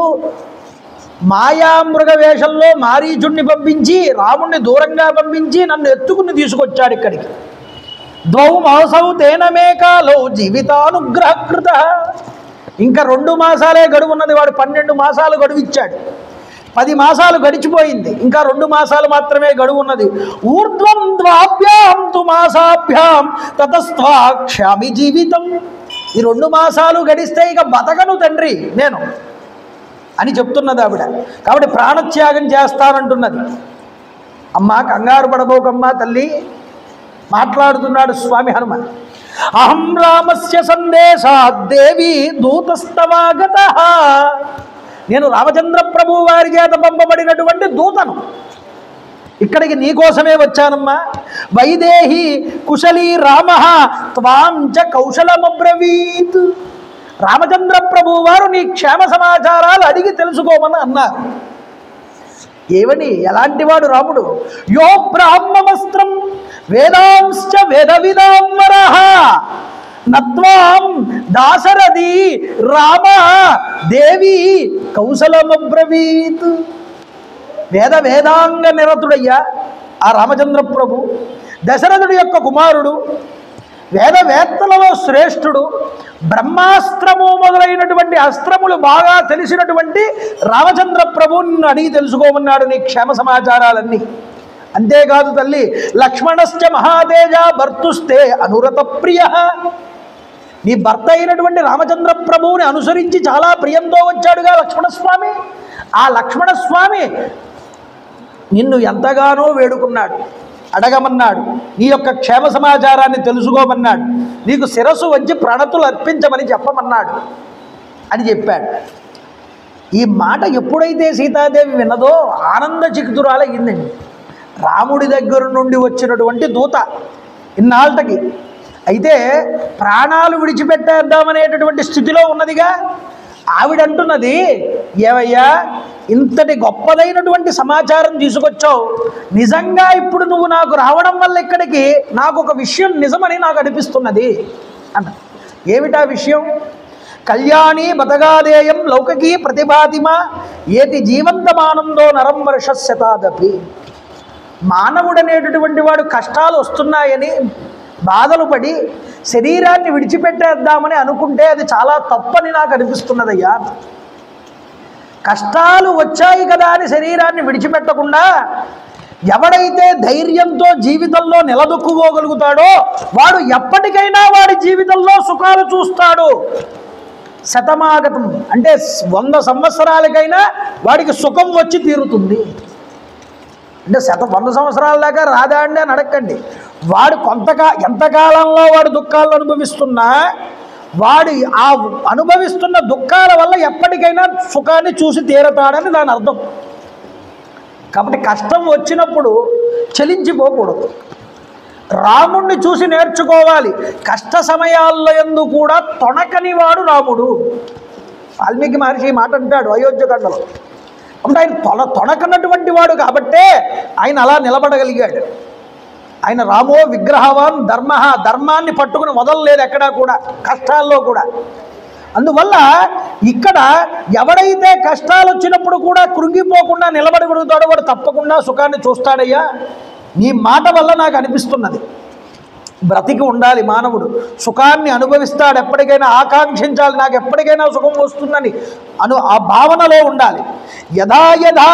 మాయామృగ వేషంలో మారీచుణ్ణి పంపించి, రాముణ్ణి దూరంగా పంపించి నన్ను ఎత్తుకుని తీసుకొచ్చాడు ఇక్కడికి. ద్వౌ మాసౌ తేనమే కాలో జీవితానుగ్రహకృత. ఇంకా 2 మాసాలే గడువు ఉన్నది, వాడు 12 మాసాలు గడువు ఇచ్చాడు. 10 మాసాలు గడిచిపోయింది, ఇంకా 2 మాసాలు మాత్రమే గడువు ఉన్నది. ఊర్ధ్వం ద్వాభ్యాం తు మాసాభ్యాం తతస్త్వాక్ష్యామి జీవితం. ఈ 2 మాసాలు గడిస్తే ఇక బతకను తండ్రి నేను అని చెప్తున్నది ఆవిడ. కాబట్టి ప్రాణత్యాగం చేస్తానంటున్నది. అమ్మ కంగారు పడబోకమ్మా తల్లి, మాట్లాడుతున్నాడు స్వామి హనుమ. అహం రామస్య సందేశాత్ దేవి దూతస్తవాగత. నేను రామచంద్ర ప్రభు వారి చేత పంపబడినటువంటి దూతను, ఇక్కడికి నీకోసమే వచ్చానమ్మా. వైదేహి కుశలీ రామ త్వాం చ కౌశలమబ్రవీత్. రామచంద్ర ప్రభు వారు నీ క్షేమ సమాచారాలు అడిగి తెలుసుకోమని అన్నారు. ఏమని, ఎలాంటివాడు రాముడు? యో బ్రాహ్మవస్త్రం వేదాంశ్చ వేదవిదాంబరః నత్వాం దాశరథి రామ దేవి కౌశలమబ్రవీత్. వేదాంగ నిరతుడయ్యా ఆ రామచంద్ర ప్రభు, దశరథుడి యొక్క కుమారుడు, వేదవేత్తలలో శ్రేష్ఠుడు, బ్రహ్మాస్త్రము మొదలైనటువంటి అస్త్రములు బాగా తెలిసినటువంటి రామచంద్ర ప్రభు నిన్ను అడిగి తెలుసుకోమన్నాడు నీ క్షేమ సమాచారాలన్నీ. అంతేకాదు తల్లి, లక్ష్మణశ్చ మహాతేజ భర్తుస్తే అనురత ప్రియ. నీ భర్త అయినటువంటి రామచంద్ర ప్రభువుని అనుసరించి చాలా ప్రియంతో వచ్చాడుగా లక్ష్మణస్వామి. ఆ లక్ష్మణస్వామి నిన్ను ఎంతగానో వేడుకున్నాడు, అడగమన్నాడు, నీ యొక్క క్షేమ సమాచారాన్ని తెలుసుకోమన్నాడు, నీకు శిరస్సు వంచి ప్రణతులు అర్పించమని చెప్పమన్నాడు అని చెప్పాడు. ఈ మాట ఎప్పుడైతే సీతాదేవి విన్నదో ఆనంద చికితురాలయ్యిందండి. రాముడి దగ్గర నుండి వచ్చినటువంటి దూత ఇన్నాళ్ళకి అయితే ప్రాణాలు విడిచిపెట్టేద్దామనేటటువంటి స్థితిలో ఉన్నదిగా. ఆవిడంటున్నది, ఏవయ్యా ఇంతటి గొప్పదైనటువంటి సమాచారం తీసుకొచ్చావు, నిజంగా ఇప్పుడు నువ్వు నాకు రావడం వల్ల ఇక్కడికి నాకు ఒక విషయం నిజమని నాకు అనిపిస్తున్నది అన్న. ఏమిటా విషయం? కళ్యాణి బతగాదేయం లౌకికీ ప్రతిభాతిమ ఏతి జీవంతమానందో నరం వర్షశతాదపి. మానవుడనేటటువంటి వాడు కష్టాలు వస్తున్నాయని బాధలు పడి శరీరాన్ని విడిచిపెట్టేద్దామని అనుకుంటే అది చాలా తప్పని నాకు అనిపిస్తున్నదయ్యా. కష్టాలు వచ్చాయి కదా అని శరీరాన్ని విడిచిపెట్టకుండా ఎవడైతే ధైర్యంతో జీవితంలో నిలదొక్కుకోగలుగుతాడో వాడు ఎప్పటికైనా వాడి జీవితంలో సుఖాలు చూస్తాడు. శతమాగతం అంటే 100 సంవత్సరాలకైనా వాడికి సుఖం వచ్చి తీరుతుంది. అంటే 100 సంవత్సరాల దాకా రాదా అండి అని అడగండి. వాడు ఎంతకాలంలో వాడు దుఃఖాలను అనుభవిస్తున్నా వాడు ఆ అనుభవిస్తున్న దుఃఖాల వల్ల ఎప్పటికైనా సుఖాన్ని చూసి తీరతాడని దాని అర్థం. కాబట్టి కష్టం వచ్చినప్పుడు చలించిపోకూడదు, రాముణ్ణి చూసి నేర్చుకోవాలి. కష్ట సమయాల్లో యందు కూడా తొణకని వాడు రాముడు. వాల్మీకి మహర్షి మాట అంటాడు అయోధ్యకాండలో, అప్పుడు ఆయన తొణకన్నటువంటి వాడు కాబట్టే ఆయన అలా నిలబడగలిగాడు. ఆయన రామో విగ్రహవాన్ ధర్మ, ధర్మాన్ని పట్టుకుని వదలలేదు ఎక్కడా కూడా, కష్టాల్లో కూడా. అందువల్ల ఇక్కడ ఎవడైతే కష్టాలు వచ్చినప్పుడు కూడా కృంగిపోకుండా నిలబడగలుగుతాడో వాడు తప్పకుండా సుఖాన్ని చూస్తాడయ్యా. నీ మాట వల్ల నాకు అనిపిస్తున్నది, బ్రతికి ఉండాలి మానవుడు, సుఖాన్ని అనుభవిస్తాడు, ఎప్పటికైనా ఆకాంక్షించాలి, నాకు ఎప్పటికైనా సుఖం వస్తుందని ఆ భావనలో ఉండాలి. యథా యథా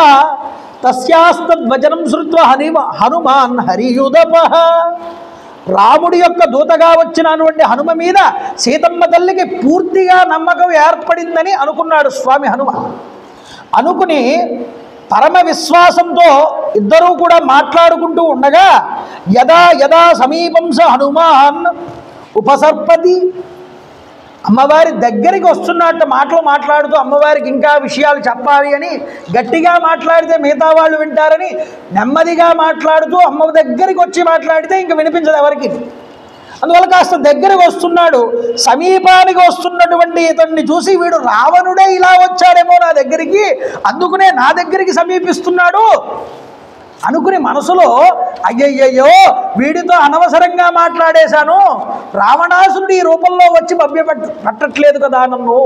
తస్యాస్తద్వచనం శ్రుత్వ హనుమాన్ హరియుదపః. రాముడి యొక్క దూతగా వచ్చినటువంటి హనుమ మీద సీతమ్మ తల్లికి పూర్తిగా నమ్మకం ఏర్పడిందని అనుకున్నాడు స్వామి హనుమ. అనుకుని పరమ విశ్వాసంతో ఇద్దరూ కూడా మాట్లాడుకుంటూ ఉండగా యదా యదా సమీపంస హనుమాన్ ఉపసర్పతి, అమ్మవారి దగ్గరికి వస్తున్నట్టు మాటలు మాట్లాడుతూ అమ్మవారికి ఇంకా విషయాలు చెప్పాలి అని గట్టిగా మాట్లాడితే మిగతా వాళ్ళు వింటారని నెమ్మదిగా మాట్లాడుతూ అమ్మ దగ్గరికి వచ్చి మాట్లాడితే ఇంక వినిపించదు ఎవరికి. అందువల్ల కాస్త దగ్గరికి వస్తున్నాడు. సమీపానికి వస్తున్నటువంటి ఇతన్ని చూసి వీడు రావణుడే ఇలా వచ్చాడేమో నా దగ్గరికి, అందుకునే నా దగ్గరికి సమీపిస్తున్నాడు అనుకుని మనసులో అయ్యయ్యో వీడితో అనవసరంగా మాట్లాడేశాను, రావణాసురుడు ఈ రూపంలో వచ్చి పట్టట్లేదు కదా నన్ను.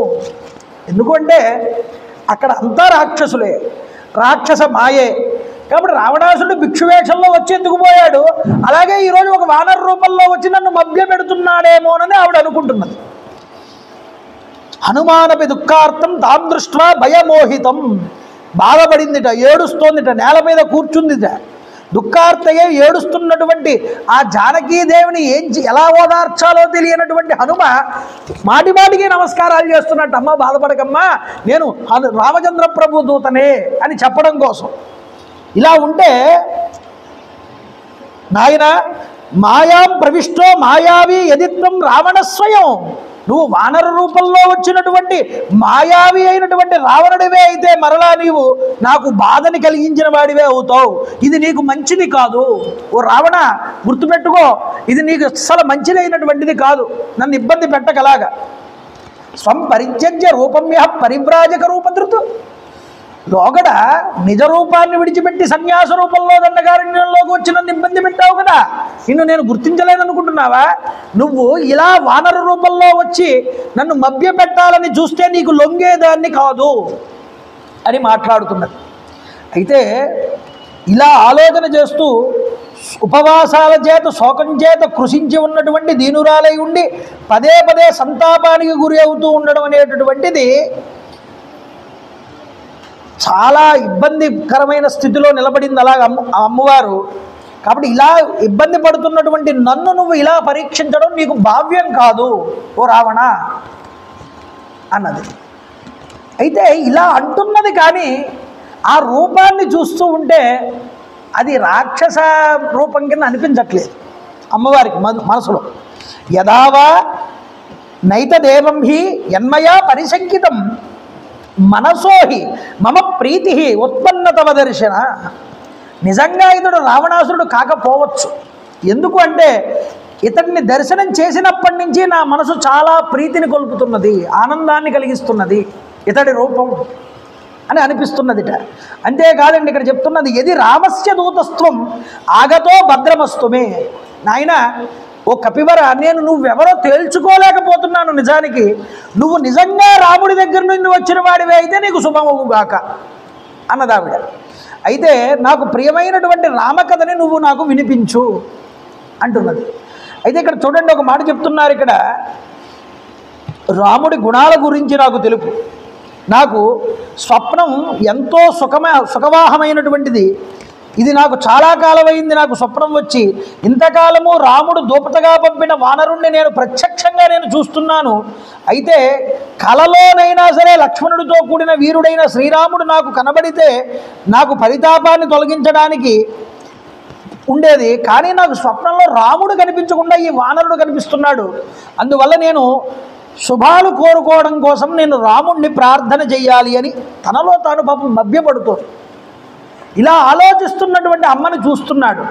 ఎందుకంటే అక్కడ అంతా రాక్షసులే, రాక్షస మాయే. కాబట్టి రావణాసురుడు భిక్షువేషంలో వచ్చి ఎందుకు పోయాడు, అలాగే ఈరోజు ఒక వానర రూపంలో వచ్చి నన్ను మభ్య పెడుతున్నాడేమోనని ఆవిడ అనుకుంటున్నది. హనుమానపి దుఃఖార్థం తాం దృష్ట్వా భయమోహితం, బాధపడిందిట, ఏడుస్తోందిట, నేల మీద కూర్చుందిట. దుఃఖార్తయ్యే ఏడుస్తున్నటువంటి ఆ జానకీదేవిని ఎలా ఓదార్చాలో తెలియనటువంటి హనుమ మాటి మాటికి నమస్కారాలు చేస్తున్నట్టు, అమ్మ బాధపడకమ్మా, నేను రామచంద్ర ప్రభు దూతనే అని చెప్పడం కోసం. ఇలా ఉంటే నాయన మాయాం ప్రవిష్టో మాయావి యదిత్వం రావణస్వయం, నువ్వు వానర రూపంలో వచ్చినటువంటి మాయావి అయినటువంటి రావణుడివే అయితే మరలా నీవు నాకు బాధని కలిగించిన వాడివే అవుతావు. ఇది నీకు మంచిది కాదు ఓ రావణ, గుర్తుపెట్టుకో, ఇది నీకు అస్సలు మంచిదైనటువంటిది కాదు, నన్ను ఇబ్బంది పెట్టకలాగా. స్వం పరిత్యజ్య రూపమ్య పరివ్రాజక రూపధృతు, లోగడ నిజ రూపాన్ని విడిచిపెట్టి సన్యాస రూపంలో దండకారణ్యంలోకి వచ్చి నన్ను ఇబ్బంది పెట్టావు కదా, నిన్ను నేను గుర్తించలేదనుకుంటున్నావా? నువ్వు ఇలా వానర రూపంలో వచ్చి నన్ను మభ్య పెట్టాలని చూస్తే నీకు లొంగేదాన్ని కాదు అని మాట్లాడుతున్నది. అయితే ఇలా ఆలోచన చేస్తూ ఉపవాసాల చేత శోకం చేత కృషించి ఉన్నటువంటి దీనురాలై ఉండి పదే పదే సంతాపానికి గురి అవుతూ ఉండడం అనేటటువంటిది చాలా ఇబ్బందికరమైన స్థితిలో నిలబడింది అలాగ అమ్మవారు. కాబట్టి ఇలా ఇబ్బంది పడుతున్నటువంటి నన్ను నువ్వు ఇలా పరీక్షించడం నీకు భావ్యం కాదు ఓ రావణ అన్నది. అయితే ఇలా అంటున్నది కానీ ఆ రూపాన్ని చూస్తూ ఉంటే అది రాక్షస రూపం కింద అనిపించట్లేదు అమ్మవారికి మనసులో. యదావా నైతదేవం హి యన్మయా పరిశంకితం మనసోహి మమ ప్రీతి ఉత్పన్నతవ దర్శన. నిజంగా ఇతడు రావణాసురుడు కాకపోవచ్చు, ఎందుకు అంటే ఇతడిని దర్శనం చేసినప్పటి నుంచి నా మనసు చాలా ప్రీతిని కొలుపుతున్నది, ఆనందాన్ని కలిగిస్తున్నది ఇతడి రూపం అని అనిపిస్తున్నదిట. అంతేకాదండి ఇక్కడ చెప్తున్నది ఎది రామస్య దూతస్త్వం ఆగతో భద్రమస్తుమే. నాయన ఓ కపివర, నేను నువ్వెవరో తేల్చుకోలేకపోతున్నాను, నిజానికి నువ్వు నిజంగా రాముడి దగ్గర నుండి వచ్చిన వాడివే అయితే నీకు శుభమవుగాక అన్నదావిడ. అయితే నాకు ప్రియమైనటువంటి రామకథని నువ్వు నాకు వినిపించు అంటున్నది. అయితే ఇక్కడ చూడండి, ఒక మాట చెప్తున్నారు ఇక్కడ, రాముడి గుణాల గురించి నాకు తెలుపు, నాకు స్వప్నం ఎంతో సుఖవాహమైనటువంటిది, ఇది నాకు చాలా కాలమైంది నాకు స్వప్నం వచ్చి, ఇంతకాలము రాముడు దూపతగా పంపిన వానరుణ్ణి నేను ప్రత్యక్షంగా నేను చూస్తున్నాను. అయితే కలలోనైనా సరే లక్ష్మణుడితో కూడిన వీరుడైన శ్రీరాముడు నాకు కనబడితే నాకు పరితాపాన్ని తొలగించడానికి ఉండేది, కానీ నాకు స్వప్నంలో రాముడు కనిపించకుండా ఈ వానరుడు కనిపిస్తున్నాడు. అందువల్ల నేను శుభాలు కోరుకోవడం కోసం నేను రాముణ్ణి ప్రార్థన చెయ్యాలి అని తనలో తాను పాపం మభ్యపడుతూ ఇలా ఆలోచిస్తున్నటువంటి అమ్మను చూస్తున్నాడు.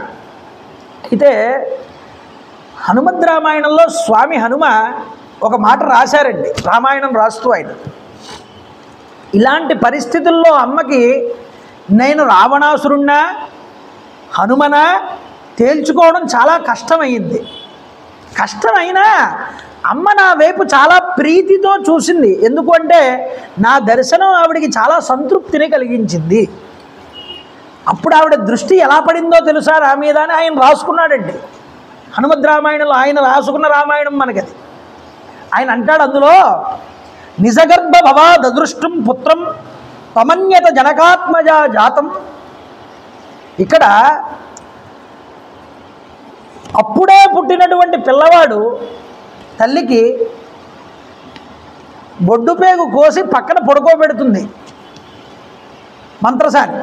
అయితే హనుమద్ రామాయణంలో స్వామి హనుమ ఒక మాట రాశారండి, రామాయణం రాస్తూ ఆయన ఇలాంటి పరిస్థితుల్లో అమ్మకి నేను రావణాసురుణ్ణా హనుమనా తేల్చుకోవడం చాలా కష్టమైంది. కష్టమైనా అమ్మ నా వైపు చాలా ప్రీతితో చూసింది. ఎందుకంటే నా దర్శనం ఆవిడికి చాలా సంతృప్తిని కలిగించింది. అప్పుడు ఆవిడ దృష్టి ఎలా పడిందో తెలుసా నా మీద అని ఆయన రాసుకున్నాడండి. హనుమద్ రామాయణంలో ఆయన రాసుకున్న రామాయణం మనకది. ఆయన అంటాడు అందులో, నిజగర్భ భవాదృష్టం పుత్రం పమన్యత జనకాత్మజ జాతం. ఇక్కడ అప్పుడే పుట్టినటువంటి పిల్లవాడు తల్లికి బొడ్డు పేగు కోసి పక్కన పడుకోబెడుతుంది మంత్రసాని.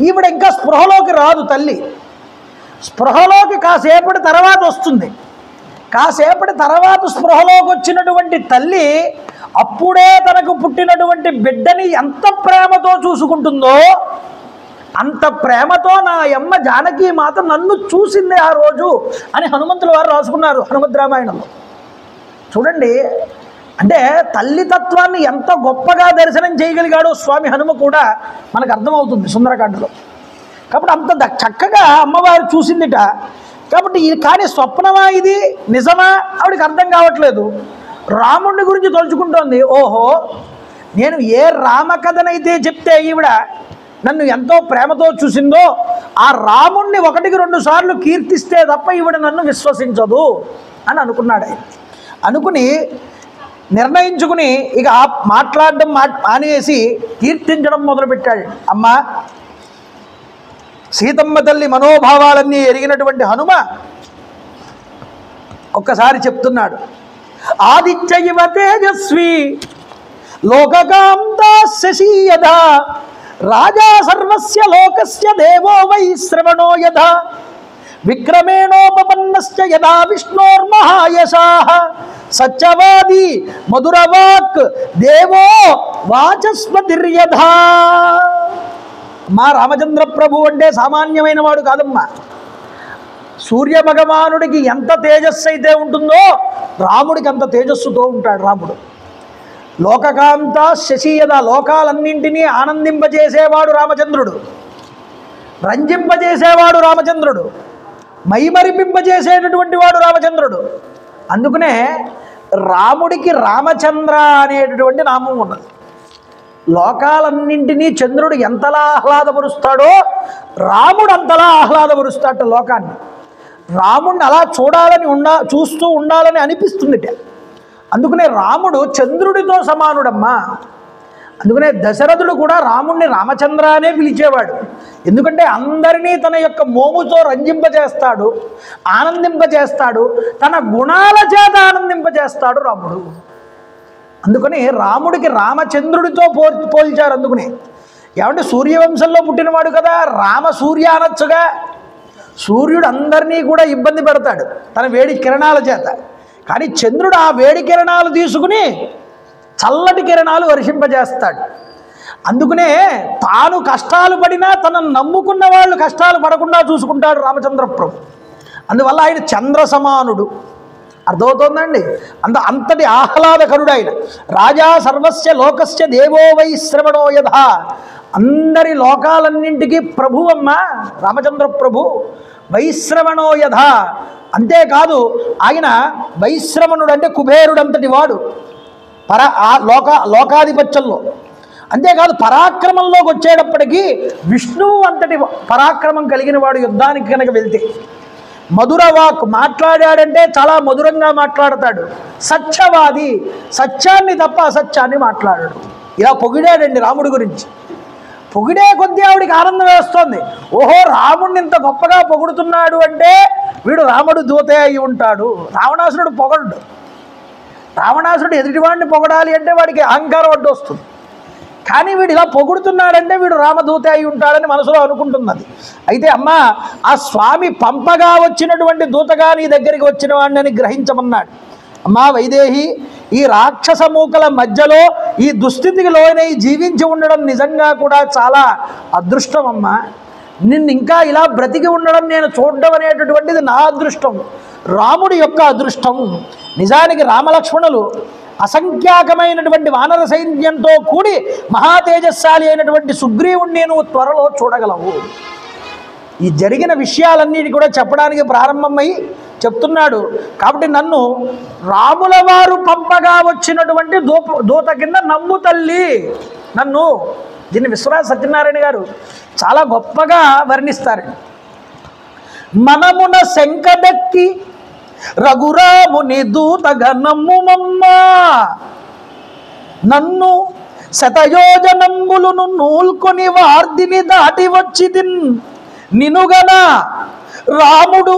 ఈవిడ ఇంకా స్పృహలోకి రాదు తల్లి. స్పృహలోకి కాసేపటి తర్వాత వస్తుంది. కాసేపటి తర్వాత స్పృహలోకి వచ్చినటువంటి తల్లి అప్పుడే తనకు పుట్టినటువంటి బిడ్డని ఎంత ప్రేమతో చూసుకుంటుందో అంత ప్రేమతో నా అమ్మ జానకి మాత నన్ను చూసింది ఆ రోజు అని హనుమంతుల వారు రాసుకున్నారు హనుమద్ రామాయణంలో. చూడండి, అంటే తల్లితత్వాన్ని ఎంత గొప్పగా దర్శనం చేయగలిగాడో స్వామి హనుమ కూడా మనకు అర్థమవుతుంది సుందరకాండలో. కాబట్టి అంత చక్కగా అమ్మవారు చూసిందిట. కాబట్టి ఇది కానీ స్వప్నమా ఇది నిజమా ఆవిడికి అర్థం కావట్లేదు. రాముడిని గురించి తలుచుకుంటోంది. ఓహో, నేను ఏ రామకథనైతే చెప్తే ఈవిడ నన్ను ఎంతో ప్రేమతో చూసిందో ఆ రాముణ్ణి 1-2 సార్లు కీర్తిస్తే తప్ప ఈవిడ నన్ను విశ్వసించదు అని అనుకున్నాడు. ఆయన అనుకుని నిర్ణయించుకుని ఇక మాట్లాడడం మానేసి కీర్తించడం మొదలుపెట్టాడు. అమ్మ, సీతమ్మ తల్లి మనోభావాలన్నీ ఎరిగినటువంటి హనుమ ఒక్కసారి చెప్తున్నాడు. ఆదిత్య ఇవ తేజస్వి లోకకాంతా శశీయదా రాజా సర్వస్య లోకస్య దేవో వై శ్రవణో యథా విక్రమేణోపపన్నస్య యదా విష్ణోర్మహాయశాః సత్యవాది మధురవాక్ దేవో వాచస్పతిర్యథా. మా రామచంద్ర ప్రభు అంటే సామాన్యమైన వాడు కాదమ్మా. సూర్య భగవానుడికి ఎంత తేజస్సు అయితే ఉంటుందో రాముడికి అంత తేజస్సుతో ఉంటాడు రాముడు. లోకకాంత శశీయద, లోకాలన్నింటినీ ఆనందింపజేసేవాడు రామచంద్రుడు, రంజింపజేసేవాడు రామచంద్రుడు, మైమరిపింపజేసేటటువంటి వాడు రామచంద్రుడు. అందుకనే రాముడికి రామచంద్ర అనేటటువంటి నామం ఉన్నది. లోకాలన్నింటినీ చంద్రుడు ఎంతలా ఆహ్లాదపరుస్తాడో రాముడు అంతలా ఆహ్లాదపరుస్తాడు లోకాన్ని. రాముడిని అలా చూస్తూ ఉండాలని అనిపిస్తుందిట. అందుకనే రాముడు చంద్రుడితో సమానుడమ్మా. అందుకనే దశరథుడు కూడా రాముడిని రామచంద్ర అనే పిలిచేవాడు. ఎందుకంటే అందరినీ తన యొక్క మోముతో రంజింపజేస్తాడు, ఆనందింపజేస్తాడు, తన గుణాల చేత ఆనందింపజేస్తాడు రాముడు. అందుకని రాముడికి రామచంద్రుడితో పోల్చారు. అందుకని ఏమంటే సూర్యవంశంలో పుట్టినవాడు కదా, రామ సూర్య అనొచ్చుగా. సూర్యుడు అందరినీ కూడా ఇబ్బంది పెడతాడు తన వేడి కిరణాల చేత. కానీ చంద్రుడు ఆ వేడి కిరణాలు తీసుకుని చల్లటి కిరణాలు వర్షింపజేస్తాడు. అందుకనే తాను కష్టాలు పడినా తనను నమ్ముకున్న వాళ్ళు కష్టాలు పడకుండా చూసుకుంటాడు రామచంద్ర ప్రభు. అందువల్ల ఆయన చంద్ర సమానుడు. అర్థమవుతోందండి? అంతటి ఆహ్లాదకరుడు ఆయన. రాజా సర్వస్య లోకస్య దేవో వై శ్రవణో యథా. అందరి లోకాలన్నింటికీ ప్రభువమ్మ రామచంద్ర ప్రభు. వైశ్రవణో యథా. అంతేకాదు ఆయన వైశ్రవణుడు అంటే కుబేరుడు అంతటి వాడు లోకాధిపత్యంలో. అంతేకాదు పరాక్రమంలోకి వచ్చేటప్పటికీ విష్ణువు అంతటి పరాక్రమం కలిగిన వాడు యుద్ధానికి కనుక వెళ్తే. మధురవాక్, మాట్లాడాడంటే చాలా మధురంగా మాట్లాడతాడు. సత్యవాది, సత్యాన్ని తప్ప అసత్యాన్ని మాట్లాడాడు. ఇలా పొగిడాడండి రాముడి గురించి. పొగిడే కొద్దీ ఆవిడికి ఆనందం వేస్తోంది. ఓహో, రాముడిని ఇంత గొప్పగా పొగుడుతున్నాడు అంటే వీడు రాముడు దూతే అయి ఉంటాడు. రావణాసురుడు పొగడు. రావణాసురుడు ఎదుటివాడిని పొగడాలి అంటే వాడికి అహంకారం అడ్డు వస్తుంది. కానీ వీడు ఇలా పొగుడుతున్నాడంటే వీడు రామదూతే అయి ఉంటాడని మనసులో అనుకుంటున్నది. అయితే అమ్మ, ఆ స్వామి పంపగా వచ్చినటువంటి దూతగా నీ దగ్గరికి వచ్చిన వాడిని గ్రహించమన్నాడు. అమ్మా వైదేహి, ఈ రాక్షస మూకల మధ్యలో ఈ దుస్థితికి లోనై జీవించి ఉండడం నిజంగా కూడా చాలా అదృష్టం అమ్మా. నిన్ను ఇంకా ఇలా బ్రతికి ఉండడం నేను చూడడం అనేటటువంటిది నా అదృష్టం, రాముడి యొక్క అదృష్టం. నిజానికి రామలక్ష్మణులు అసంఖ్యాకమైనటువంటి వానర సైన్యంతో కూడి మహాతేజస్శాలి అయినటువంటి సుగ్రీవుణ్ణి నువ్వు త్వరలో చూడగలవు. ఈ జరిగిన విషయాలన్నిటి కూడా చెప్పడానికి ప్రారంభమై చెప్తున్నాడు. కాబట్టి నన్ను రాముల వారు పంపగా వచ్చినటువంటి దూత కింద నమ్ము తల్లి నన్ను. దీన్ని విశ్వనాథ సత్యనారాయణ గారు చాలా గొప్పగా వర్ణిస్తారు. మనమున శంకదక్కి రఘురాముని దూతగా నమ్ముమమ్మ, నన్ను శతయోజనంబులను నూల్కొని వార్దిని దాటి వచ్చిదిన్ నినుగన రాముడు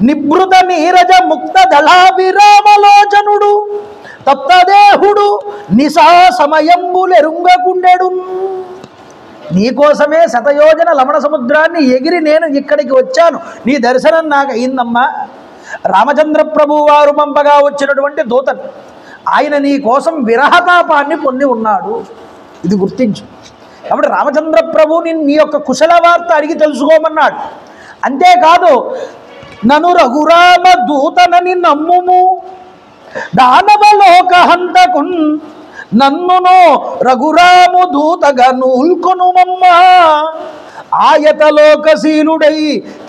నిబృత నీరజ ముక్త దళాభిరామలోచనుడు తప్తదేహుడు నిశా సమయంబులెరుంగకుండెడు. నీకోసమే శతయోజన లవణ సముద్రాన్ని ఎగిరి నేను ఇక్కడికి వచ్చాను. నీ దర్శనం నాకు అయిందమ్మా. రామచంద్ర ప్రభు వారు పంపగా వచ్చినటువంటి దూతను, ఆయన నీ కోసం విరహతాపాన్ని పొంది ఉన్నాడు. ఇది గుర్తించు. కాబట్టి రామచంద్ర ప్రభు నీ యొక్క కుశల వార్త అడిగి తెలుసుకోమన్నాడు. అంతేకాదు, నను రఘురామ దూతనని నమ్ముము, దానవలోకహంతకున్ నన్నును రఘురాము దూతగా నూల్కొనుమమ్మ, ఆయతలోకశీలుడై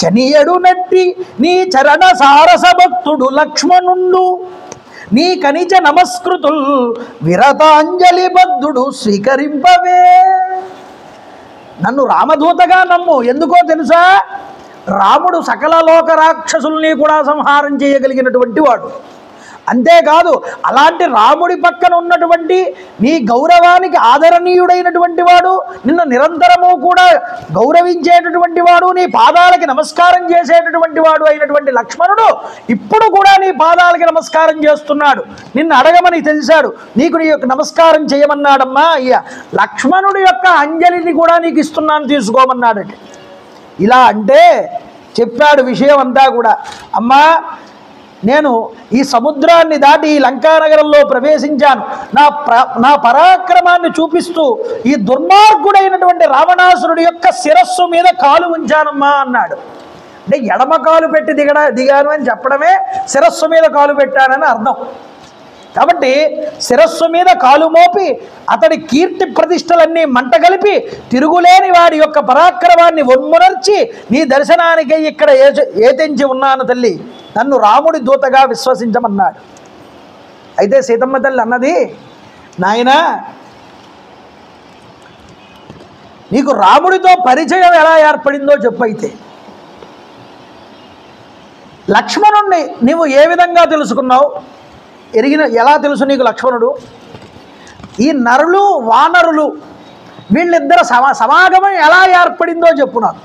చనియడు నట్టి నీ చరణ సారస భక్తుడు లక్ష్మణుండు, నీ కనిచ నమస్కృతుల్ విరతాంజలి బద్ధుడు స్వీకరింపవే. నన్ను రామదూతగా నమ్ము. ఎందుకో తెలుసా? రాముడు సకల లోక రాక్షసుల్ని కూడా సంహారం చేయగలిగినటువంటి వాడు. అంతేకాదు, అలాంటి రాముడి పక్కన ఉన్నటువంటి నీ గౌరవానికి ఆదరణీయుడైనటువంటి వాడు, నిన్ను నిరంతరము కూడా గౌరవించేటటువంటి వాడు, నీ పాదాలకి నమస్కారం చేసేటటువంటి వాడు అయినటువంటి లక్ష్మణుడు ఇప్పుడు కూడా నీ పాదాలకి నమస్కారం చేస్తున్నాడు. నిన్ను అడగమని తెలిసాడు, నీకు నీ యొక్క నమస్కారం చేయమన్నాడమ్మా. అయ్యా, లక్ష్మణుడి యొక్క అంజలిని కూడా నీకు ఇస్తున్నాను, తీసుకోమన్నాడట. ఇలా అంటే చెప్పాడు విషయం అంతా కూడా. అమ్మా, నేను ఈ సముద్రాన్ని దాటి ఈ లంకానగరంలో ప్రవేశించాను. నా పరాక్రమాన్ని చూపిస్తూ ఈ దుర్మార్గుడైనటువంటి రావణాసురుడి యొక్క శిరస్సు మీద కాలు ఉంచానమ్మా అన్నాడు. అంటే ఎడమ కాలు పెట్టి దిగాను అని చెప్పడమే శిరస్సు మీద కాలు పెట్టానని అర్థం. కాబట్టి శిరస్సు మీద కాలు మోపి అతడి కీర్తి ప్రతిష్టలన్నీ మంటగలిపి తిరుగులేని వాడి యొక్క పరాక్రమాన్ని ఒన్మునర్చి నీ దర్శనానికి ఇక్కడ ఏతెంచి ఉన్నాను తల్లి, నన్ను రాముడి దూతగా విశ్వసించమన్నాడు. అయితే సీతమ్మ తల్లి అన్నది, నాయనా, నీకు రాముడితో పరిచయం ఎలా ఏర్పడిందో చెప్పు. అయితే లక్ష్మణుణ్ణి నీవు ఏ విధంగా తెలుసుకున్నావు? ఎలా తెలుసు నీకు లక్ష్మణుడు? ఈ నరులు వానరులు వీళ్ళిద్దరు సమాగమం ఎలా ఏర్పడిందో చెప్పు నాకు.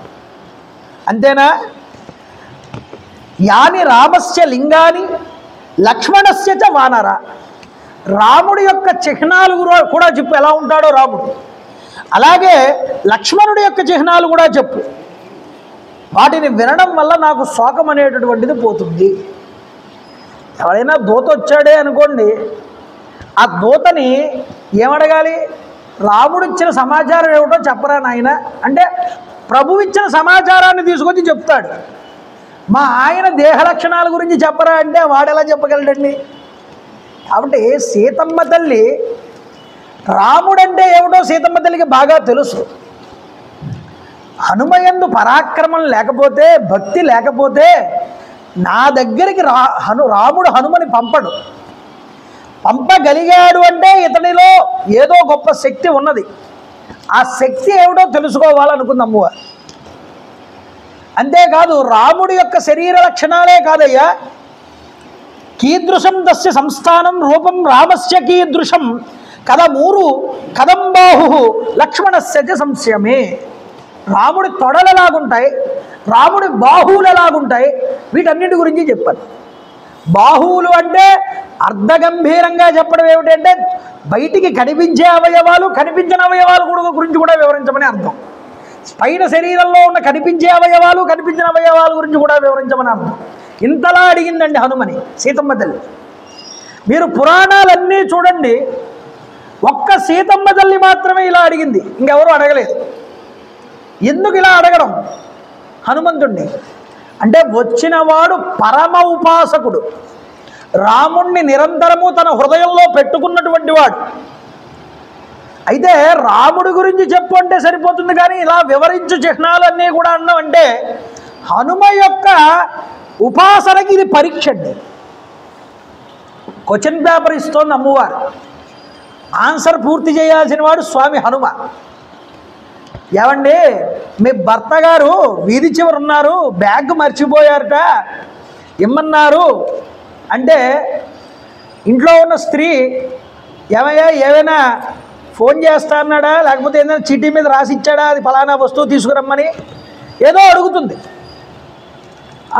అంతేనా? యాని రామస్య లింగాని లక్ష్మణస్య చ వానర. రాముడి యొక్క చిహ్నాలు కూడా చెప్పు, ఎలా ఉంటాడో రాముడు. అలాగే లక్ష్మణుడి యొక్క చిహ్నాలు కూడా చెప్పు. వాటిని వినడం వల్ల నాకు శోకం అనేటటువంటిది పోతుంది. ఎవరైనా దూత వచ్చాడే అనుకోండి, ఆ దూతని ఏమడగాలి? రాముడు ఇచ్చిన సమాచారం ఏమిటో చెప్పరా నాయన అంటే ప్రభు ఇచ్చిన సమాచారాన్ని తీసుకొచ్చి చెప్తాడు. మా ఆయన దేహ లక్షణాల గురించి చెప్పరా అంటే వాడెలా చెప్పగలడండి? కాబట్టి సీతమ్మ తల్లి రాముడంటే ఏమిటో సీతమ్మ తల్లికి బాగా తెలుసు. హనుమయందు పరాక్రమం లేకపోతే, భక్తి లేకపోతే నా దగ్గరికి రాముడు హనుమని పంపడు. పంపగలిగాడు అంటే ఇతనిలో ఏదో గొప్ప శక్తి ఉన్నది. ఆ శక్తి ఏమిటో తెలుసుకోవాలనుకుంది అమ్మవారు. అంతేకాదు, రాముడి యొక్క శరీర లక్షణాలే కాదయ్యా, కీదృశం తస్య సంస్థానం రూపం రామస్య కీదృశం కదమూరు కదంబాహు లక్ష్మణస్య చ సంశయమే. రాముడి తొడలు ఎలాగుంటాయి, రాముడి బాహువులు ఎలాగుంటాయి, వీటన్నిటి గురించి చెప్పాను. బాహువులు అంటే అర్ధగంభీరంగా చెప్పడం ఏమిటంటే బయటికి కనిపించే అవయవాలు, కనిపించిన అవయవాలు గురించి కూడా వివరించమని అర్థం. పైన శరీరంలో ఉన్న కనిపించే అవయవాలు, కనిపించిన అవయవాల గురించి కూడా వివరించమని అర్థం. ఇంతలా అడిగిందండి హనుమని సీతమ్మ తల్లి. మీరు పురాణాలన్నీ చూడండి, ఒక్క సీతమ్మ తల్లి మాత్రమే ఇలా అడిగింది, ఇంకెవరూ అడగలేదు. ఎందుకు ఇలా అడగడం హనుమంతుడిని అంటే, వచ్చినవాడు పరమ ఉపాసకుడు, రాముణ్ణి నిరంతరము తన హృదయంలో పెట్టుకున్నటువంటి వాడు. అయితే రాముడి గురించి చెప్పు అంటే సరిపోతుంది, కానీ ఇలా వివరించు చిహ్నాలన్నీ కూడా అన్నాం అంటే హనుమ యొక్క ఉపాసనకి ఇది పరీక్ష అండి. క్వశ్చన్ పేపర్ ఇస్తోంది అమ్మవారు, ఆన్సర్ పూర్తి చేయాల్సిన వాడు స్వామి హనుమ. ఏమండి మీ భర్త గారు వీధి చివరు ఉన్నారు, బ్యాగ్ మర్చిపోయారట, ఇమ్మన్నారు అంటే ఇంట్లో ఉన్న స్త్రీ ఏమయ్యా ఏమైనా ఫోన్ చేస్తా అన్నాడా, లేకపోతే ఏదైనా చీటీ మీద రాసి ఇచ్చాడా అది ఫలానా వస్తువు తీసుకురమ్మని ఏదో అడుగుతుంది.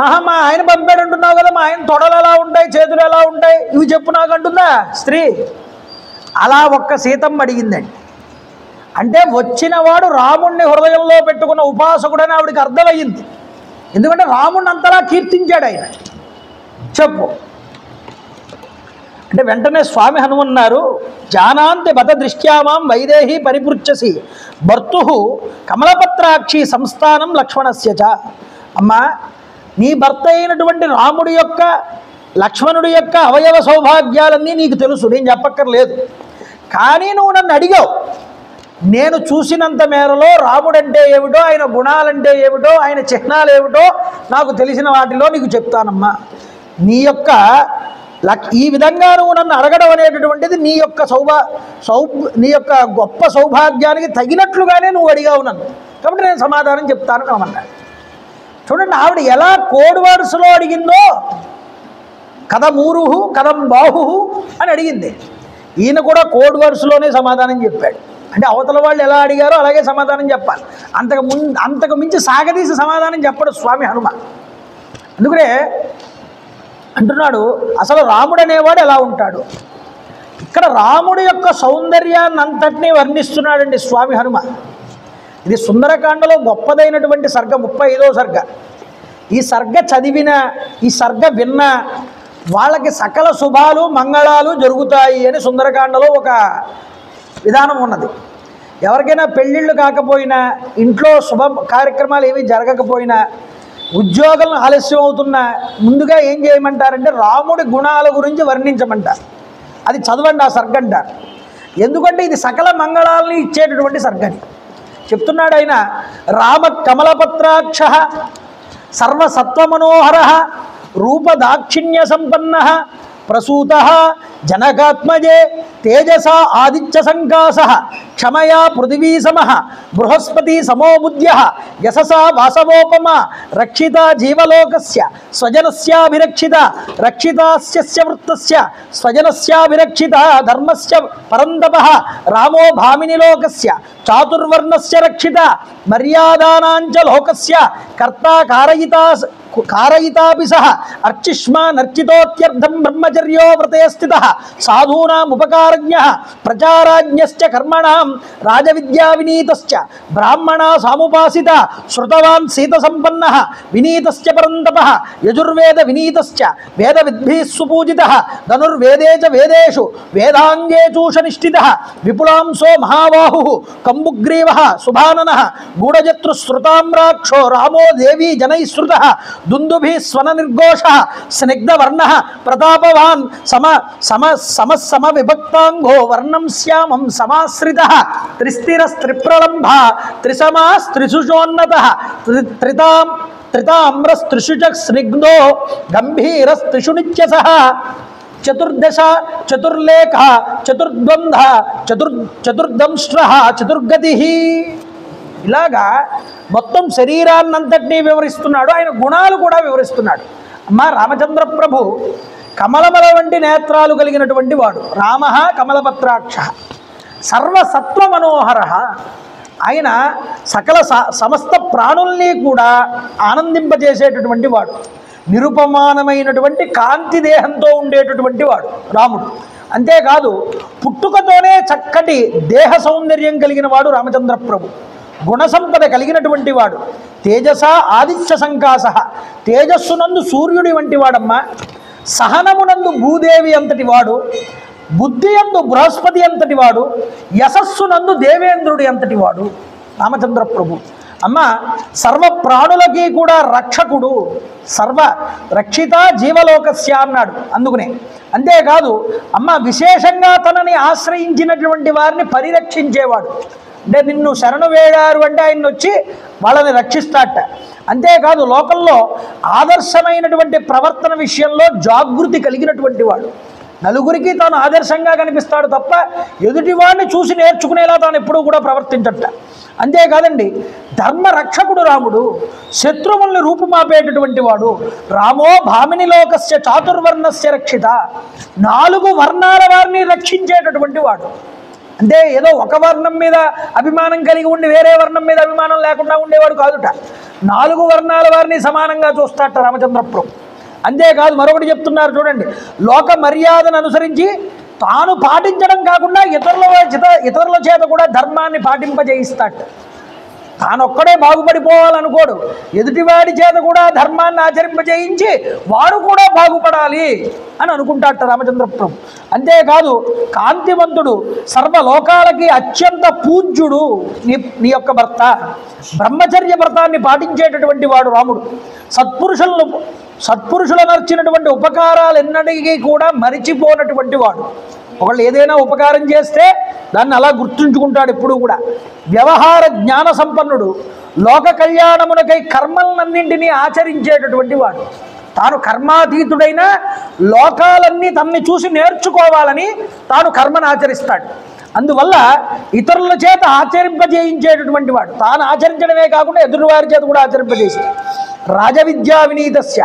ఆహా మా ఆయన పంపాడు అంటున్నావు కదా, మా ఆయన తొడలు ఎలా ఉంటాయి, చేతులు ఎలా ఉంటాయి, ఇవి చెప్పు నాకు అంటుందా స్త్రీ. అలా ఒక్క సీతమ్మ అడిగిందండి. అంటే వచ్చినవాడు రాముణ్ణి హృదయంలో పెట్టుకున్న ఉపాసకుడని ఆవిడికి అర్థమయ్యింది. ఎందుకంటే రాముణ్ణి అంతలా కీర్తించాడు ఆయన. చెప్పు అంటే వెంటనే స్వామి హనుమన్నారు, జానాంతి బత దృష్ట్యామాం వైదేహి పరిపృచ్ఛసి భర్తు కమలపత్రాక్షి సంస్థానం లక్ష్మణస్య చ. అమ్మా నీ భర్త అయినటువంటి రాముడి యొక్క లక్ష్మణుడి యొక్క అవయవ సౌభాగ్యాలన్నీ నీకు తెలుసు, నేను చెప్పక్కర్లేదు. కానీ నువ్వు నన్ను అడిగావు, నేను చూసినంత మేరలో రాముడంటే ఏమిటో, ఆయన గుణాలంటే ఏమిటో, ఆయన చిహ్నాలు ఏమిటో నాకు తెలిసిన వాటిలో నీకు చెప్తానమ్మా. నీ యొక్క ఈ విధంగా నువ్వు నన్ను అడగడం అనేటటువంటిది నీ యొక్క గొప్ప సౌభాగ్యానికి తగినట్లుగానే నువ్వు అడిగావు నన్ను, కాబట్టి నేను సమాధానం చెప్తాను అన్నాడు. చూడండి ఆవిడ ఎలా కోడ్ వర్డ్స్లో అడిగిందో, కథమూరుహు కథం బాహు అని అడిగింది. ఈయన కూడా కోడ్ వర్డ్స్లోనే సమాధానం చెప్పాడు. అంటే అవతల వాళ్ళు ఎలా అడిగారో అలాగే సమాధానం చెప్పాలి, అంతకు మించి సాగదీసి సమాధానం చెప్పడు స్వామి హనుమ. అందుకనే అంటున్నాడు అసలు రాముడు అనేవాడు ఎలా ఉంటాడు. ఇక్కడ రాముడి యొక్క సౌందర్యాన్ని అంతటినీ వర్ణిస్తున్నాడండి స్వామి హనుమ. ఇది సుందరకాండలో గొప్పదైనటువంటి సర్గ, 35వ సర్గ. ఈ సర్గ చదివిన, ఈ సర్గ విన్న వాళ్ళకి సకల శుభాలు మంగళాలు జరుగుతాయి అని సుందరకాండలో ఒక విధానం ఉన్నది. ఎవరికైనా పెళ్ళిళ్ళు కాకపోయినా, ఇంట్లో శుభ కార్యక్రమాలు ఏమీ జరగకపోయినా, ఉద్యోగం ఆలస్యం అవుతున్నా ముందుగా ఏం చేయమంటారంటే రాముడి గుణాల గురించి వర్ణించమంటారు. అది చదవండి ఆ సర్గ అంటారు. ఎందుకంటే ఇది సకల మంగళాలని ఇచ్చేటటువంటి సర్గని చెప్తున్నాడు ఆయన. రామ కమలపత్రాక్ష సర్వసత్వమనోహర రూపదాక్షిణ్య సంపన్న ప్రసూత జనకాత్మజే తేజసా ఆదిత్య సంకాస క్షమయా పృథివీ సమ బృహస్పతి సమో బుద్ధ్య యశసా వాసవోపమ రక్షిత జీవలోకస్య స్వజనస్యాభిరక్షిత రక్షితాస్య వృత్తస్య స్వజనస్యాభిరక్షిత ధర్మస్య పరంతప రామో భామిని లోకస్య చాతుర్వర్ణస్య రక్షిత మర్యాదానాంచ లోకస్య కర్తా కారయితాపి సహ అర్చిష్మానర్చితోత్యర్థం బ్రహ్మచర్యో వ్రతే స్థితః సాధూనాముపకారజ్ఞః ప్రచారాజ్ఞశ్చ కర్మణాం రాజవిద్యా వినీతశ్చ బ్రాహ్మణా సాముపాసిత శృతవాన్ సీత సంపన్నః వినీతశ్చ పరంతపః యజుర్వేద వినీతశ్చ వేద విద్భిః సుపూజితః ధనుర్వేదే చ వేదేషు వేదాంగే చూషనిష్ఠితః విపులాంసో మహాబాహుః కంబుగ్రీవః సుభాననః గూఢజత్రుశ్రుతామ్రాక్షో రామో దేవీ జనైః శ్రుతః దుందుభి స్వన నిర్ఘోష స్నిగ్ధవర్ణ ప్రతాపవాన్ సమ విభక్తాంగో వర్ణం శ్యామం సమాశ్రిత త్రిస్థిరస్త్రిప్రలంభ త్రిసమాస్త్రిశుషోన్నత త్రితామ్రస్త్రిషు చ స్నిగ్ధో గంభీరస్త్రిషు నిత్యస చతుర్దశ చతుర్లేఖ చతుర్ద్వంద్వ చతుర్దంష్ట్ర చతుర్గతి. ఇలాగా మొత్తం శరీరాన్నంతటినీ వివరిస్తున్నాడు, ఆయన గుణాలు కూడా వివరిస్తున్నాడు. అమ్మా రామచంద్ర ప్రభు కమలమల వంటి నేత్రాలు కలిగినటువంటి వాడు. రామ కమలపత్రాక్ష సర్వసత్వ మనోహర. ఆయన సకల సమస్త ప్రాణుల్ని కూడా ఆనందింపజేసేటటువంటి వాడు. నిరుపమానమైనటువంటి కాంతి దేహంతో ఉండేటటువంటి వాడు రాముడు. అంతేకాదు పుట్టుకతోనే చక్కటి దేహ సౌందర్యం కలిగిన వాడు రామచంద్ర ప్రభు. గుణసంపద కలిగినటువంటి వాడు. తేజస ఆదిత్య సంకాస తేజస్సునందు సూర్యుడి వంటి వాడమ్మా. సహనమునందు భూదేవి అంతటి వాడు. బుద్ధి యందు బృహస్పతి అంతటి వాడు. యశస్సునందు దేవేంద్రుడి అంతటి వాడు రామచంద్ర ప్రభు. అమ్మ సర్వ ప్రాణులకి కూడా రక్షకుడు, సర్వ రక్షిత జీవలోకస్య అన్నాడు. అందుకనే అంతేకాదు అమ్మ విశేషంగా తనని ఆశ్రయించినటువంటి వారిని పరిరక్షించేవాడు. అంటే నిన్ను శరణు వేడారు అంటే ఆయన వచ్చి వాళ్ళని రక్షిస్తాట. అంతేకాదు లోకంలో ఆదర్శమైనటువంటి ప్రవర్తన విషయంలో జాగృతి కలిగినటువంటి వాడు. నలుగురికి తాను ఆదర్శంగా కనిపిస్తాడు తప్ప ఎదుటివాడిని చూసి నేర్చుకునేలా తాను ఎప్పుడూ కూడా ప్రవర్తించట. అంతేకాదండి, ధర్మరక్షకుడు రాముడు, శత్రువుల్ని రూపుమాపేటటువంటి వాడు. రామో భామిని లోకస్య చాతుర్వర్ణస్య రక్షిత, 4 వర్ణాల వారిని రక్షించేటటువంటి వాడు. అంటే ఏదో ఒక వర్ణం మీద అభిమానం కలిగి ఉండి వేరే వర్ణం మీద అభిమానం లేకుండా ఉండేవాడు కాదుట. 4 వర్ణాల వారిని సమానంగా చూస్తాట రామచంద్రప్రభు. అంతేకాదు మరొకటి చెప్తున్నారు చూడండి, లోక మర్యాదను అనుసరించి తాను పాటించడం కాకుండా ఇతరుల చేత కూడా ధర్మాన్ని పాటింపజేయిస్తాట. తానొక్కడే బాగుపడిపోవాలనుకోడు, ఎదుటివాడి చేత కూడా ధర్మాన్ని ఆచరింపజేయించి వాడు కూడా బాగుపడాలి అని అనుకుంటాట రామచంద్రప్రభు. అంతేకాదు కాంతివంతుడు, సర్వలోకాలకి అత్యంత పూజ్యుడు నీ యొక్క భర్త. బ్రహ్మచర్య వ్రతాన్ని పాటించేటటువంటి వాడు రాముడు. సత్పురుషులు నర్చినటువంటి ఉపకారాలు ఎన్నటికీ కూడా మరిచిపోనటువంటి వాడు. ఒకళ్ళు ఏదైనా ఉపకారం చేస్తే దాన్ని అలా గుర్తుంచుకుంటాడు ఎప్పుడూ కూడా. వ్యవహార జ్ఞాన సంపన్నుడు, లోక కళ్యాణమునకై కర్మలన్నింటినీ ఆచరించేటటువంటి వాడు. తాను కర్మాతీతుడైన లోకాలన్నీ తనని చూసి నేర్చుకోవాలని తాను కర్మను ఆచరిస్తాడు. అందువల్ల ఇతరుల చేత ఆచరింపజేయించేటటువంటి వాడు. తాను ఆచరించడమే కాకుండా ఎదురువారి చేత కూడా ఆచరింపజేస్తాడు. రాజవిద్యా వినీతస్య,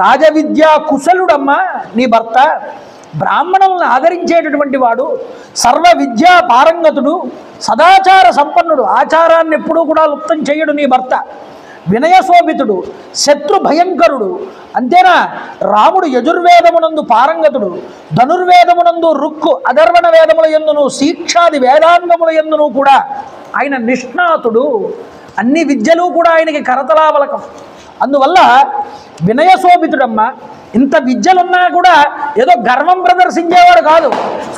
రాజవిద్యా కుశలుడమ్మ నీ భర్త. బ్రాహ్మణులను ఆదరించేటటువంటి వాడు, సర్వ విద్యా పారంగతుడు, సదాచార సంపన్నుడు, ఆచారాన్ని ఎప్పుడూ కూడా లుప్తం చేయడు నీ భర్త. వినయశోభితుడు, శత్రు భయంకరుడు. అంతేనా, రాముడు యజుర్వేదమునందు పారంగతుడు, ధనుర్వేదమునందు రుక్కు, అధర్వణ వేదముల యందును శిక్షాది వేదాంగముల యందును కూడా ఆయన నిష్ణాతుడు. అన్ని విద్యలు కూడా ఆయనకి కరతలావలకం. అందువల్ల వినయశోభితుడమ్మ. ఇంత విద్యలున్నా కూడా ఏదో గర్వం ప్రదర్శించేవాడు కాదు,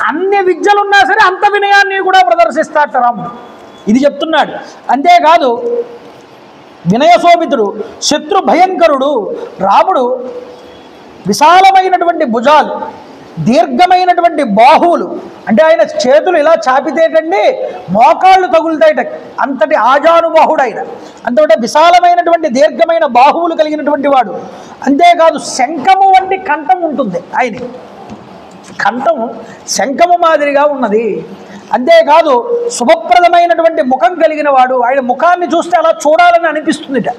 అన్ని విద్యలున్నా సరే అంత వినయాన్ని కూడా ప్రదర్శిస్తాట రాముడు. ఇది చెప్తున్నాడు. అంతేకాదు వినయశోభితుడు, శత్రు భయంకరుడు. రాముడు విశాలమైనటువంటి భుజాలు, దీర్ఘమైనటువంటి బాహువులు. అంటే ఆయన చేతులు ఇలా చాపితేటండి మోకాళ్ళు తగులుతాయిట, అంతటి ఆజానుబాహుడు ఆయన. అంతటి విశాలమైనటువంటి దీర్ఘమైన బాహువులు కలిగినటువంటి వాడు. అంతేకాదు శంఖము వంటి కంఠం ఉంటుంది ఆయన. కంఠం శంఖము మాదిరిగా ఉన్నది. అంతేకాదు శుభప్రదమైనటువంటి ముఖం కలిగిన వాడు. ఆయన ముఖాన్ని చూస్తే అలా చూడాలని అనిపిస్తుందిట,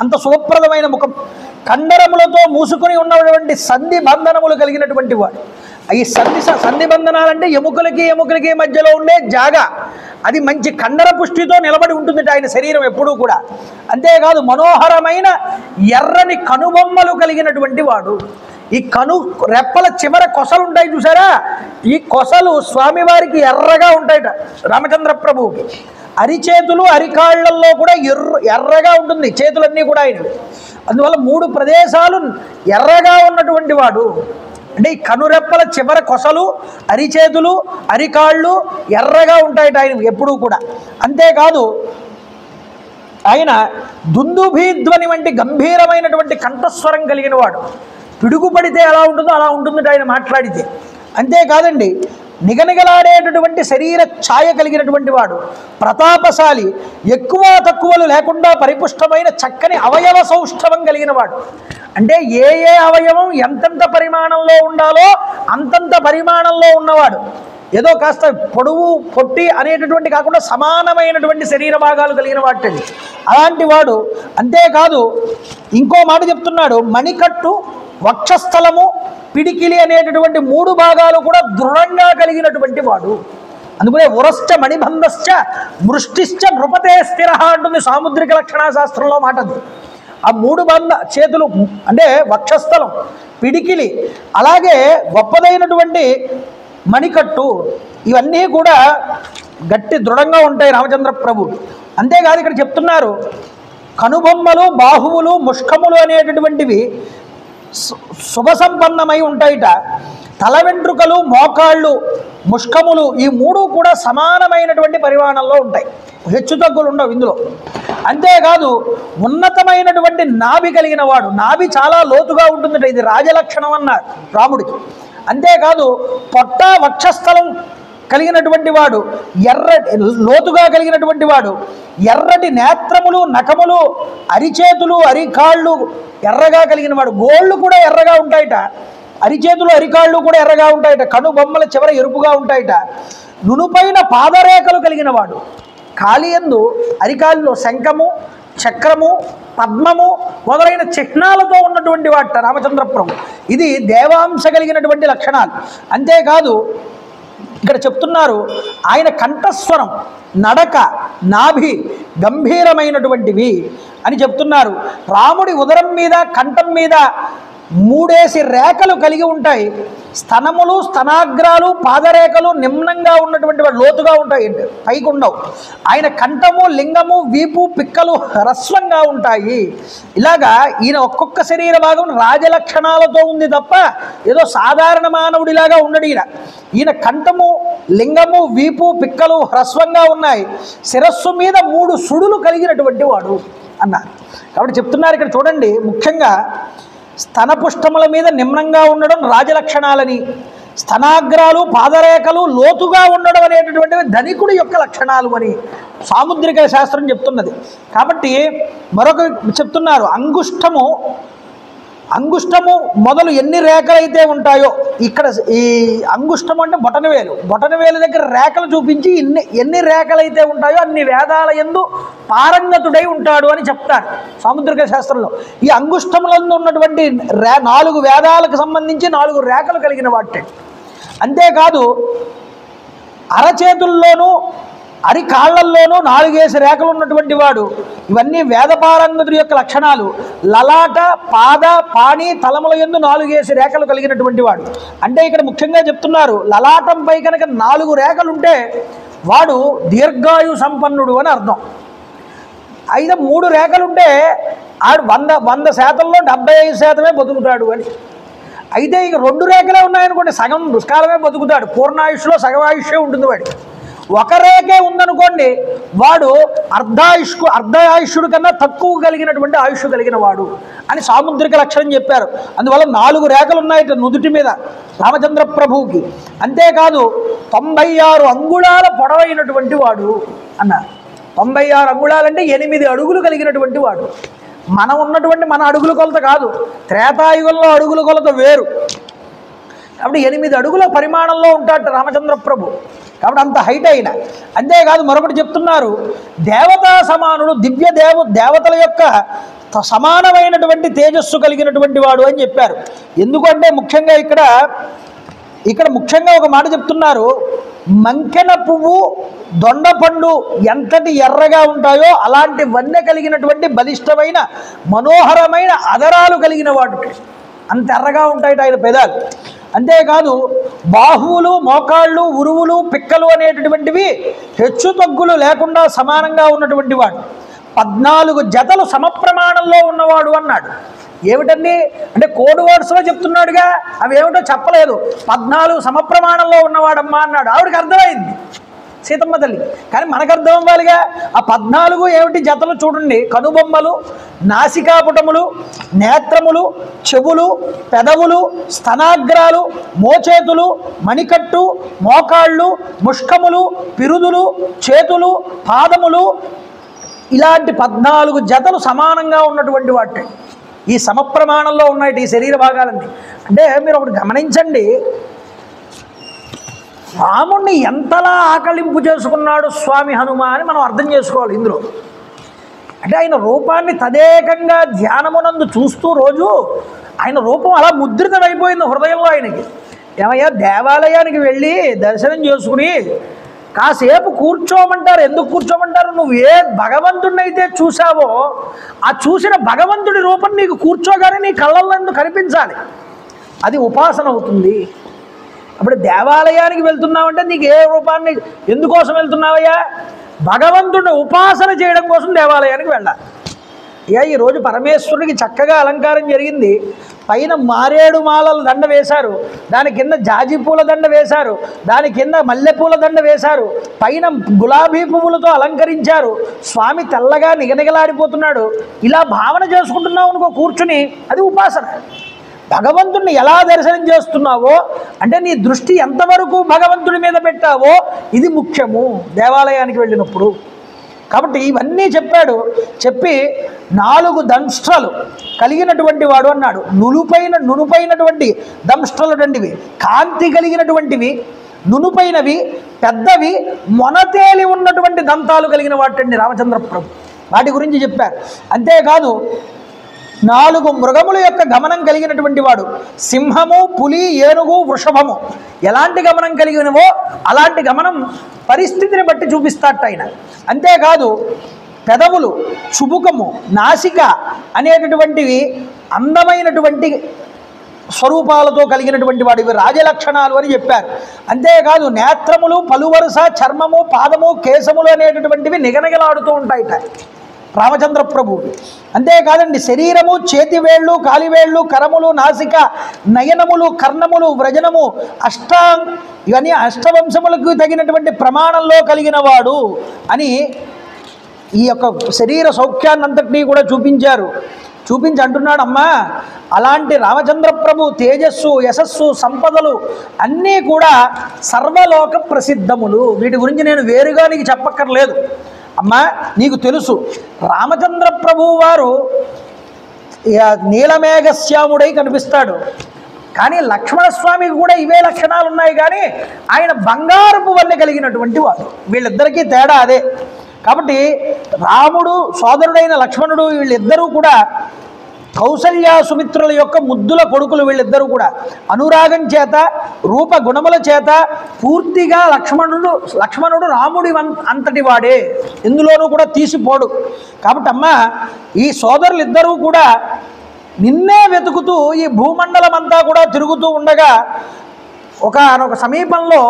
అంత శుభప్రదమైన ముఖం. కండరములతో మూసుకొని ఉన్నటువంటి సంధి బంధనములు కలిగినటువంటి వాడు. ఈ సంధి బంధనాలంటే ఎముకలకి మధ్యలో ఉండే జాగా, అది మంచి కండర పుష్టితో నిలబడి ఉంటుంది ఆయన శరీరం ఎప్పుడూ కూడా. అంతేకాదు మనోహరమైన ఎర్రని కనుబొమ్మలు కలిగినటువంటి వాడు. ఈ రెప్పల చివర కొసలు ఉంటాయి చూసారా, ఈ కొసలు స్వామివారికి ఎర్రగా ఉంటాయట రామచంద్ర ప్రభువుకి. అరిచేతులు అరికాళ్లలో కూడా ఎర్రగా ఉంటుంది చేతులన్నీ కూడా ఆయనవి. అందువల్ల 3 ప్రదేశాలు ఎర్రగా ఉన్నటువంటి వాడు. అంటే ఈ కనురెప్పల చివర కొసలు, అరిచేతులు, అరికాళ్ళు ఎర్రగా ఉంటాయట ఆయన ఎప్పుడూ కూడా. అంతేకాదు ఆయన దుందుభీధ్వని వంటి గంభీరమైనటువంటి కంఠస్వరం కలిగిన వాడు. పిడుగుపడితే ఎలా ఉంటుందో అలా ఉంటుంది ఆయన మాట్లాడితే. అంతేకాదండి నిగనిగలాడేటటువంటి శరీర ఛాయ కలిగినటువంటి వాడు. ప్రతాపశాలి, ఎక్కువ తక్కువలు లేకుండా పరిపుష్టమైన చక్కని అవయవ సౌష్ఠవం కలిగిన వాడు. అంటే ఏ అవయవం ఎంతెంత పరిమాణంలో ఉండాలో అంతంత పరిమాణంలో ఉన్నవాడు. ఏదో కాస్త పొడువు పొట్టి అనేటటువంటి కాకుండా సమానమైనటువంటి శరీర భాగాలు కలిగిన వాటిని అలాంటి వాడు. అంతేకాదు ఇంకో మాట చెప్తున్నాడు, మణికట్టు, వక్షస్థలము, పిడికిలి అనేటటువంటి 3 భాగాలు కూడా దృఢంగా కలిగినటువంటి వాడు. అందుకనే ఉరశ్చ మణిబంధశ్చ మృష్టిశ్చ నృపతే స్థిర అంటుంది సాముద్రిక లక్షణా శాస్త్రంలో మాట. అది ఆ 3 బంధ చేతులు అంటే వక్షస్థలం, పిడికిలి, అలాగే గొప్పదైనటువంటి మణికట్టు, ఇవన్నీ కూడా గట్టి దృఢంగా ఉంటాయి రామచంద్ర ప్రభు. అంతేకాదు ఇక్కడ చెప్తున్నారు కనుబొమ్మలు, బాహువులు, ముష్కములు అనేటటువంటివి శుభ సంపన్నమై ఉంటాయిట. తల వెంట్రుకలు, మోకాళ్ళు, ముష్కములు ఈ మూడు కూడా సమానమైనటువంటి పరిమాణంలో ఉంటాయి, హెచ్చు తగ్గులు ఉండవు ఇందులో. అంతేకాదు ఉన్నతమైనటువంటి నాభి కలిగిన వాడు, నాభి చాలా లోతుగా ఉంటుందట, ఇది రాజలక్షణం అన్నారు రాముడికి. అంతేకాదు పొట్ట వక్షస్థలం కలిగినటువంటి వాడు, లోతుగా కలిగినటువంటి వాడు, ఎర్రటి నేత్రములు, నఖములు, అరిచేతులు, అరికాళ్ళు ఎర్రగా కలిగిన వాడు, గోళ్ళు కూడా ఎర్రగా ఉంటాయట, అరిచేతులు అరికాళ్ళు కూడా ఎర్రగా ఉంటాయట, కనుబొమ్మల చివర ఎరుపుగా ఉంటాయట, నునుపైన పాదరేఖలు కలిగిన వాడు, కాళియందు అరికాళ్ళలో శంఖము, చక్రము, పద్మము మొదలైన చిహ్నాలతో ఉన్నటువంటి వాట రామచంద్ర ప్రభు. ఇది దేవాంశ కలిగినటువంటి లక్షణాలు. అంతేకాదు ఇక్కడ చెప్తున్నారు ఆయన కంఠస్వరం, నడక, నాభి గంభీరమైనటువంటివి అని చెప్తున్నారు. రాముడి ఉదరం మీద, కంఠం మీద 3 రేఖలు కలిగి ఉంటాయి. స్తనములు, స్తనాగ్రాలు, పాదరేఖలు నిమ్నంగా ఉన్నటువంటి వాడు, లోతుగా ఉంటాయి, పైకి ఉండవు. ఆయన కంఠము, లింగము, వీపు, పిక్కలు హ్రస్వంగా ఉంటాయి. ఇలాగా ఈయన ఒక్కొక్క శరీర భాగం రాజలక్షణాలతో ఉంది తప్ప ఏదో సాధారణ మానవుడిలాగా ఉండడు ఈయన కంఠము, లింగము, వీపు, పిక్కలు హ్రస్వంగా ఉన్నాయి. శిరస్సు మీద 3 సుడులు కలిగినటువంటి వాడు అన్నారు. కాబట్టి చెప్తున్నారు ఇక్కడ చూడండి, ముఖ్యంగా స్తనపుష్టముల మీద నిమ్నంగా ఉండడం రాజలక్షణాలని, స్తనాగ్రాలు, పాదరేఖలు లోతుగా ఉండడం అనేటటువంటివి ధనికుడి యొక్క లక్షణాలు అని సాముద్రిక శాస్త్రం చెప్తున్నది. కాబట్టి మరొక చెప్తున్నారు, అంగుష్టము మొదలు ఎన్ని రేఖలైతే ఉంటాయో, ఇక్కడ ఈ అంగుష్టం అంటే బొటనవేలు దగ్గర రేఖలు చూపించి ఎన్ని రేఖలైతే ఉంటాయో అన్ని వేదాల యందు పారంగతుడై ఉంటాడు అని చెప్తారు సాముద్రిక శాస్త్రంలో. ఈ అంగుష్టములందు ఉన్నటువంటి 4 వేదాలకు సంబంధించి 4 రేఖలు కలిగిన వాటే. అంతేకాదు అరచేతుల్లోనూ అరికాళ్లల్లోనూ 4 రేఖలు ఉన్నటువంటి వాడు. ఇవన్నీ వేదపారంగతుడి యొక్క లక్షణాలు. లలాట, పాద, పాణి, తలముల యందు 4 రేఖలు కలిగినటువంటి వాడు. అంటే ఇక్కడ ముఖ్యంగా చెప్తున్నారు, లలాటంపై కనుక 4 రేఖలుంటే వాడు దీర్ఘాయు సంపన్నుడు అని అర్థం. అయితే 3 రేఖలుంటే ఆడు 100% 75% బతుకుతాడు అని. అయితే ఇక 2 రేఖలే ఉన్నాయనుకోండి, సగం దుష్కాలమే బతుకుతాడు, పూర్ణాయుష్లో సగం ఆయుష్యే ఉంటుంది వాడి. 1 రేఖే ఉందనుకోండి, వాడు అర్ధాయుష్యుడు కన్నా తక్కువ కలిగినటువంటి ఆయుష్ కలిగిన వాడు అని సాముద్రిక లక్షణం చెప్పారు. అందువల్ల 4 రేఖలు ఉన్నాయి నుదుటి మీద రామచంద్ర ప్రభువుకి. అంతేకాదు 96 అంగుళాల పొడవైనటువంటి వాడు అన్నారు. 96 అంగుళాలంటే 8 అడుగులు కలిగినటువంటి వాడు. మనం ఉన్నటువంటి మన అడుగుల కొలత కాదు, త్రేతాయుగంలో అడుగుల కొలత వేరు. కాబట్టి 8 అడుగుల పరిమాణంలో ఉంటాడు రామచంద్ర ప్రభు. కాబట్టి అంత హైట్ అయిన. అంతేకాదు మరొకటి చెప్తున్నారు, దేవతా సమానుడు, దేవతల యొక్క సమానమైనటువంటి తేజస్సు కలిగినటువంటి వాడు అని చెప్పారు. ఎందుకంటే ముఖ్యంగా ఇక్కడ ముఖ్యంగా ఒక మాట చెప్తున్నారు, మంకెన పువ్వు, దొండపండు ఎంతటి ఎర్రగా ఉంటాయో అలాంటి వన్నె కలిగినటువంటి బలిష్టమైన మనోహరమైన అదరాలు కలిగిన వాడు, అంత ఎర్రగా ఉంటాయి ఆయన పెదాలు. అంతేకాదు బాహువులు, మోకాళ్ళు, ఉరువులు, పిక్కలు అనేటటువంటివి హెచ్చు తగ్గులు లేకుండా సమానంగా ఉన్నటువంటి వాడు. 14 జతలు సమప్రమాణంలో ఉన్నవాడు అన్నాడు. ఏమిటండి అంటే కోడ్ వర్డ్స్లో చెప్తున్నాడుగా, అవి ఏమిటో చెప్పలేదు. 14 సమప్రమాణంలో ఉన్నవాడమ్మా అన్నాడు. ఆవిడకి అర్థమైంది సీతమ్మ తల్లి, కానీ మనకు అర్థం అవ్వాలిగా. ఆ 14 ఏమిటి జతలు చూడండి, కనుబొమ్మలు, నాసికాపుటములు, నేత్రములు, చెవులు, పెదవులు, స్తనాగ్రాలు, మోచేతులు, మణికట్టు, మోకాళ్ళు, ముష్కములు, పిరుదులు, చేతులు, పాదములు, ఇలాంటి 14 జతలు సమానంగా ఉన్నటువంటి వాటి ఈ సమప్రమాణంలో ఉన్నాయి ఈ శరీర భాగాలన్నీ. అంటే మీరు ఒకటి గమనించండి, రాముణ్ణి ఎంతలా ఆకలింపు చేసుకున్నాడు స్వామి హనుమ అని మనం అర్థం చేసుకోవాలి ఇందులో. అంటే ఆయన రూపాన్ని తదేకంగా ధ్యానమునందు చూస్తూ రోజు ఆయన రూపం అలా ముద్రితమైపోయింది హృదయంలో ఆయనకి. ఏమయ్యా, దేవాలయానికి వెళ్ళి దర్శనం చేసుకుని కాసేపు కూర్చోమంటారు. ఎందుకు కూర్చోమంటారు? నువ్వు ఏ భగవంతుడిని అయితే చూసావో ఆ చూసిన భగవంతుడి రూపం నీకు కూర్చోగానే నీ కళ్ళల్లో కనిపించాలి, అది ఉపాసన అవుతుంది. అప్పుడు దేవాలయానికి వెళ్తున్నావంటే నీకు ఏ రూపాన్ని ఎందుకోసం వెళ్తున్నావయ్యా? భగవంతుడిని ఉపాసన చేయడం కోసం దేవాలయానికి వెళ్ళాలి. ఈరోజు పరమేశ్వరుడికి చక్కగా అలంకారం జరిగింది. పైన మారేడు మాలల దండ వేశారు, దాని కింద జాజి పూల దండ వేశారు, దాని కింద మల్లెపూల దండ వేశారు, పైన గులాబీ పువ్వులతో అలంకరించారు, స్వామి తెల్లగా నిగనిగలాడిపోతున్నాడు. ఇలా భావన చేసుకుంటున్నావు అనుకో కూర్చుని, అది ఉపాసన. భగవంతుడిని ఎలా దర్శనం చేస్తున్నావో అంటే నీ దృష్టి ఎంతవరకు భగవంతుడి మీద పెట్టావో ఇది ముఖ్యము దేవాలయానికి వెళ్ళినప్పుడు. కాబట్టి ఇవన్నీ చెప్పాడు. చెప్పి 4 దంష్ట్రలు కలిగినటువంటి వాడు అన్నాడు. నునుపైనటువంటి దంష్ట్రలు రెండివి, కాంతి కలిగినటువంటివి, నునుపైనవి, పెద్దవి, మొనతేలి ఉన్నటువంటి దంతాలు కలిగిన వాటండి రామచంద్ర ప్రభు. వాటి గురించి చెప్పారు. అంతేకాదు 4 మృగముల యొక్క గమనం కలిగినటువంటి వాడు, సింహము, పులి, ఏనుగు, వృషభము ఎలాంటి గమనం కలిగినవో అలాంటి గమనం పరిస్థితిని బట్టి చూపిస్తాట ఆయన. అంతేకాదు పెదవులు, చుబుకము, నాసిక అనేటటువంటివి అందమైనటువంటి స్వరూపాలతో కలిగినటువంటి వాడు, ఇవి రాజలక్షణాలు అని చెప్పారు. అంతేకాదు నేత్రములు, పలువరుస, చర్మము, పాదము, కేశములు అనేటటువంటివి నిగనిగలాడుతూ ఉంటాయిట రామచంద్ర ప్రభు. అంతేకాదండి శరీరము, చేతివేళ్ళు, కాలివేళ్ళు, కరములు, నాసిక, నయనములు, కర్ణములు, వ్రజనము, ఇవన్నీ అష్టవంశములకు తగినటువంటి ప్రమాణంలో కలిగిన వాడు అని ఈ యొక్క శరీర సౌఖ్యాన్నంతటినీ కూడా చూపించి అంటున్నాడు, అమ్మా అలాంటి రామచంద్ర ప్రభు తేజస్సు, యశస్సు, సంపదలు అన్నీ కూడా సర్వలోక ప్రసిద్ధములు. వీటి గురించి నేను వేరుగా నీకు చెప్పక్కర్లేదు. అమ్మా నీకు తెలుసు రామచంద్ర ప్రభు వారు నీలమేఘశ్యాముడై కనిపిస్తాడు, కానీ లక్ష్మణస్వామికి కూడా ఇవే లక్షణాలు ఉన్నాయి, కానీ ఆయన బంగారపు వన్నె కలిగినటువంటి వాడు. వీళ్ళిద్దరికీ తేడా అదే. కాబట్టి రాముడు సోదరుడైన లక్ష్మణుడు వీళ్ళిద్దరూ కూడా కౌసల్య సుమిత్రుల యొక్క ముద్దుల కొడుకులు. వీళ్ళిద్దరూ కూడా అనురాగం చేత, రూప గుణముల చేత పూర్తిగా లక్ష్మణుడు రాముడి అంతటి వాడే, ఇందులోనూ కూడా తీసిపోడు. కాబట్టి అమ్మ ఈ సోదరులిద్దరూ కూడా నిన్నే వెతుకుతూ ఈ భూమండలం అంతా కూడా తిరుగుతూ ఉండగా ఒకనొక సమీపంలో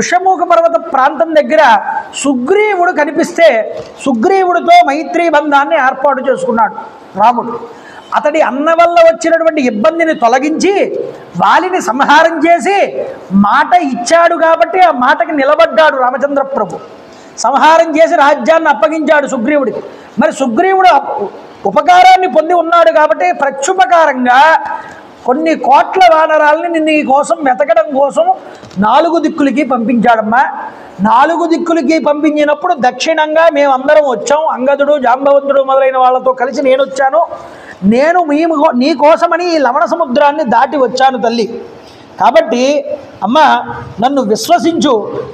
ఋషముఖ పర్వత ప్రాంతం దగ్గర సుగ్రీవుడు కనిపిస్తే సుగ్రీవుడితో మైత్రీ బంధాన్ని ఏర్పాటు చేసుకున్నాడు రాముడు. అతడి అన్న వల్ల వచ్చినటువంటి ఇబ్బందిని తొలగించి వాలిని సంహారం చేసి మాట ఇచ్చాడు కాబట్టి ఆ మాటకి నిలబడ్డాడు రామచంద్ర ప్రభు. సంహారం చేసి రాజ్యాన్ని అప్పగించాడు సుగ్రీవుడికి. మరి సుగ్రీవుడు ఉపకారాన్ని పొంది ఉన్నాడు కాబట్టి ప్రత్యుపకారంగా కొన్ని కోట్ల వానరాల్ని నిన్ను ఈ కోసం వెతకడం కోసం 4 దిక్కులకి పంపించాడమ్మా. 4 దిక్కులకి పంపించినప్పుడు దక్షిణంగా మేమందరం వచ్చాం, అంగదుడు, జాంబవంతుడు మొదలైన వాళ్ళతో కలిసి నేను వచ్చాను. నేను నీ కోసమని ఈ లవణ సముద్రాన్ని దాటి వచ్చాను తల్లి. కాబట్టి అమ్మ నన్ను విశ్వసించు,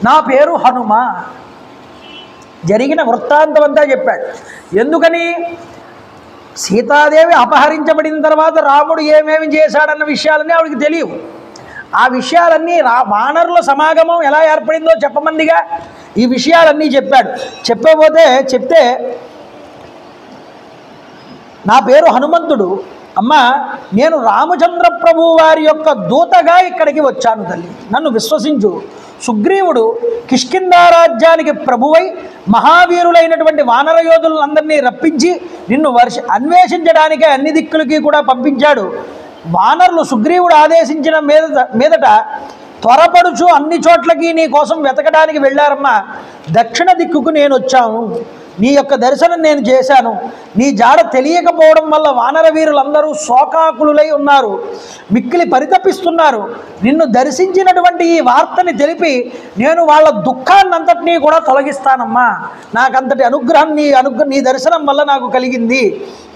నా పేరు హనుమ. జరిగిన వృత్తాంతం అంతా చెప్పాడు. ఎందుకని సీతాదేవి అపహరించబడిన తర్వాత రాముడు ఏమేమి చేశాడన్న విషయాలన్నీ ఆవిడికి తెలియవు. ఆ విషయాలన్నీ వానరుల సమాగమం ఎలా ఏర్పడిందో చెప్పమందిగా ఈ విషయాలన్నీ చెప్పాడు. చెప్తే నా పేరు హనుమంతుడు, అమ్మ నేను రామచంద్ర ప్రభు వారి యొక్క దూతగా ఇక్కడికి వచ్చాను తల్లి, నన్ను విశ్వసించు. సుగ్రీవుడు కిష్కింధారాజ్యానికి ప్రభువై మహావీరులైనటువంటి వానర యోధులందరినీ రప్పించి నిన్ను అన్వేషించడానికే అన్ని దిక్కులకి కూడా పంపించాడు. వానరులు సుగ్రీవుడు ఆదేశించిన మీదట త్వరపడుచు అన్ని చోట్లకి నీ కోసం వెతకడానికి వెళ్ళారమ్మా. దక్షిణ దిక్కుకు నేను వచ్చాను, నీ యొక్క దర్శనం నేను చేశాను. నీ జాడ తెలియకపోవడం వల్ల వానర వీరులందరూ శోకాకులులై ఉన్నారు, మిక్కిలి పరితపిస్తున్నారు. నిన్ను దర్శించినటువంటి ఈ వార్తని తెలిపి నేను వాళ్ళ దుఃఖాన్నంతటినీ కూడా తొలగిస్తానమ్మా. నాకంతటి అనుగ్రహం నీ దర్శనం వల్ల నాకు కలిగింది.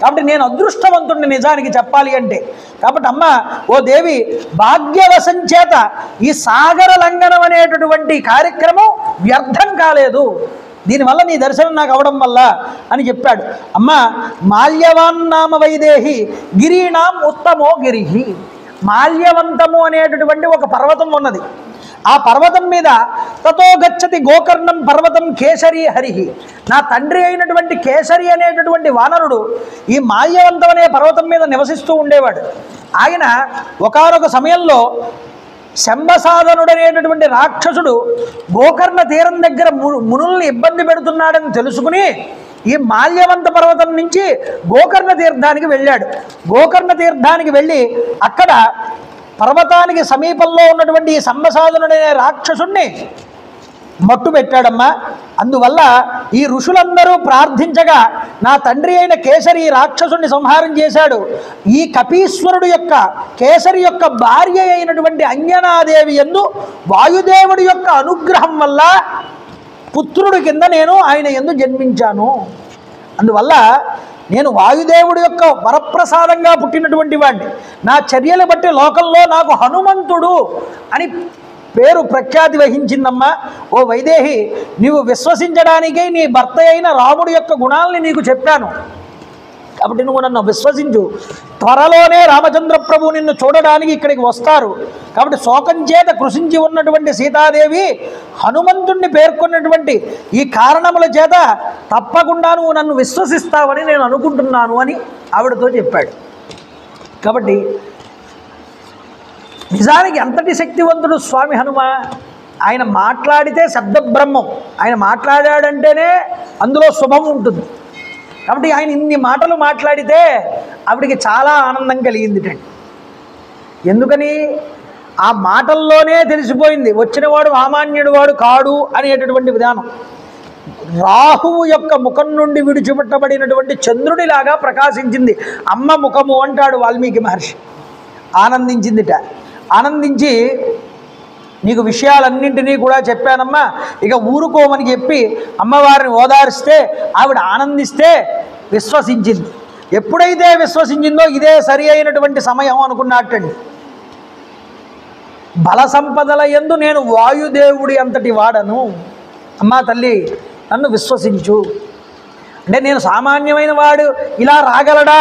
కాబట్టి నేను అదృష్టవంతుడిని నిజానికి చెప్పాలి అంటే. కాబట్టి అమ్మ ఓ దేవి, భాగ్యవశం చేత ఈ సాగర లంఘనం అనేటటువంటి కార్యక్రమం వ్యర్థం కాలేదు, దీనివల్ల నీ దర్శనం నాకు అవడం వల్ల అని చెప్పాడు. అమ్మ మాల్యవాన్ నామ వైదేహి గిరీణాం ఉత్తమో గిరిహి. మాల్యవంతము అనేటటువంటి ఒక పర్వతం ఉన్నది. ఆ పర్వతం మీద తతో గచ్చతి గోకర్ణం పర్వతం కేసరి హరిహి. నా తండ్రి అయినటువంటి కేసరి అనేటటువంటి వానరుడు ఈ మాల్యవంతం అనే పర్వతం మీద నివసిస్తూ ఉండేవాడు. ఆయన ఒకానొక సమయంలో శంభసాధనుడనేటటువంటి రాక్షసుడు గోకర్ణ తీరం దగ్గర మునుల్ని ఇబ్బంది పెడుతున్నాడని తెలుసుకుని ఈ మాల్యవంత పర్వతం నుంచి గోకర్ణ తీర్థానికి వెళ్ళాడు. గోకర్ణ తీర్థానికి వెళ్ళి అక్కడ పర్వతానికి సమీపంలో ఉన్నటువంటి ఈ సంబసాదునుడనే రాక్షసుణ్ణి మట్టు పెట్టాడమ్మా. అందువల్ల ఈ ఋషులందరూ ప్రార్థించగా నా తండ్రి అయిన కేసరి ఈ రాక్షసుని సంహారం చేశాడు. ఈ కపీశ్వరుడు యొక్క కేసరి యొక్క భార్య అయినటువంటి అంజనాదేవి యందు వాయుదేవుడి యొక్క అనుగ్రహం వల్ల పుత్రుడి కింద నేను ఆయన యందు జన్మించాను. అందువల్ల నేను వాయుదేవుడి యొక్క వరప్రసాదంగా పుట్టినటువంటి వాడిని. నా చర్యలు బట్టి లోకంలో నాకు హనుమంతుడు అని పేరు ప్రఖ్యాతి వహించిందమ్మా. ఓ వైదేహి, నీవు విశ్వసించడానికై నీ భర్త అయిన రాముడి యొక్క గుణాలని నీకు చెప్పాను కాబట్టి నువ్వు నన్ను విశ్వసించు. త్వరలోనే రామచంద్ర ప్రభు నిన్ను చూడడానికి ఇక్కడికి వస్తారు కాబట్టి శోకం చేత కృషించి ఉన్నటువంటి సీతాదేవి హనుమంతుణ్ణి పేర్కొన్నటువంటి ఈ కారణముల చేత తప్పకుండా నువ్వు నన్ను విశ్వసిస్తావని నేను అనుకుంటున్నాను అని ఆవిడతో చెప్పాడు. కాబట్టి నిజానికి ఎంతటి శక్తివంతుడు స్వామి హనుమ. ఆయన మాట్లాడితే శబ్దబ్రహ్మం. ఆయన మాట్లాడాడంటేనే అందులో శుభం ఉంటుంది. కాబట్టి ఆయన ఇన్ని మాటలు మాట్లాడితే ఆవిడికి చాలా ఆనందం కలిగిందిటండి. ఎందుకని? ఆ మాటల్లోనే తెలిసిపోయింది వచ్చినవాడు సామాన్యుడు వాడు కాడు అనేటటువంటి విధానం. రాహువు యొక్క ముఖం నుండి విడిచిపెట్టబడినటువంటి చంద్రుడిలాగా ప్రకాశించింది అమ్మ ముఖము అంటాడు వాల్మీకి మహర్షి. ఆనందించిందిట. ఆనందించి నీకు విషయాలన్నింటినీ కూడా చెప్పానమ్మా, ఇక ఊరుకోమని చెప్పి అమ్మవారిని ఓదారిస్తే ఆవిడ ఆనందిస్తే విశ్వసించింది. ఎప్పుడైతే విశ్వసించిందో ఇదే సరి అయినటువంటి సమయం అనుకున్నట్టండి. బల సంపదల యందు నేను వాయుదేవుడి అంతటి వాడను, అమ్మా తల్లి నన్ను విశ్వసించు. అంటే నేను సామాన్యమైన వాడు ఇలా రాగలడా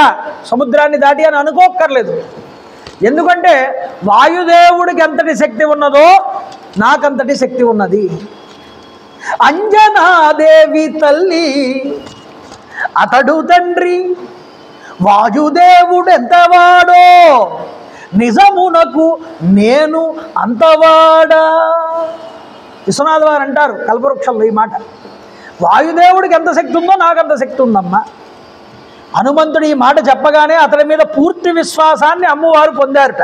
సముద్రాన్ని దాటి అని అనుకోక్కర్లేదు. ఎందుకంటే వాయుదేవుడికి ఎంతటి శక్తి ఉన్నదో నాకంతటి శక్తి ఉన్నది. అంజనాదేవి తల్లి అతడు తండ్రి వాయుదేవుడు ఎంతవాడో నిజమునకు నేను అంతవాడా. విశ్వనాథ వారు అంటారు కల్పవృక్షంలో ఈ మాట. వాయుదేవుడికి ఎంత శక్తి ఉందో నాకంత శక్తి ఉందమ్మా. హనుమంతుడు ఈ మాట చెప్పగానే అతడి మీద పూర్తి విశ్వాసాన్ని అమ్మవారు పొందారట.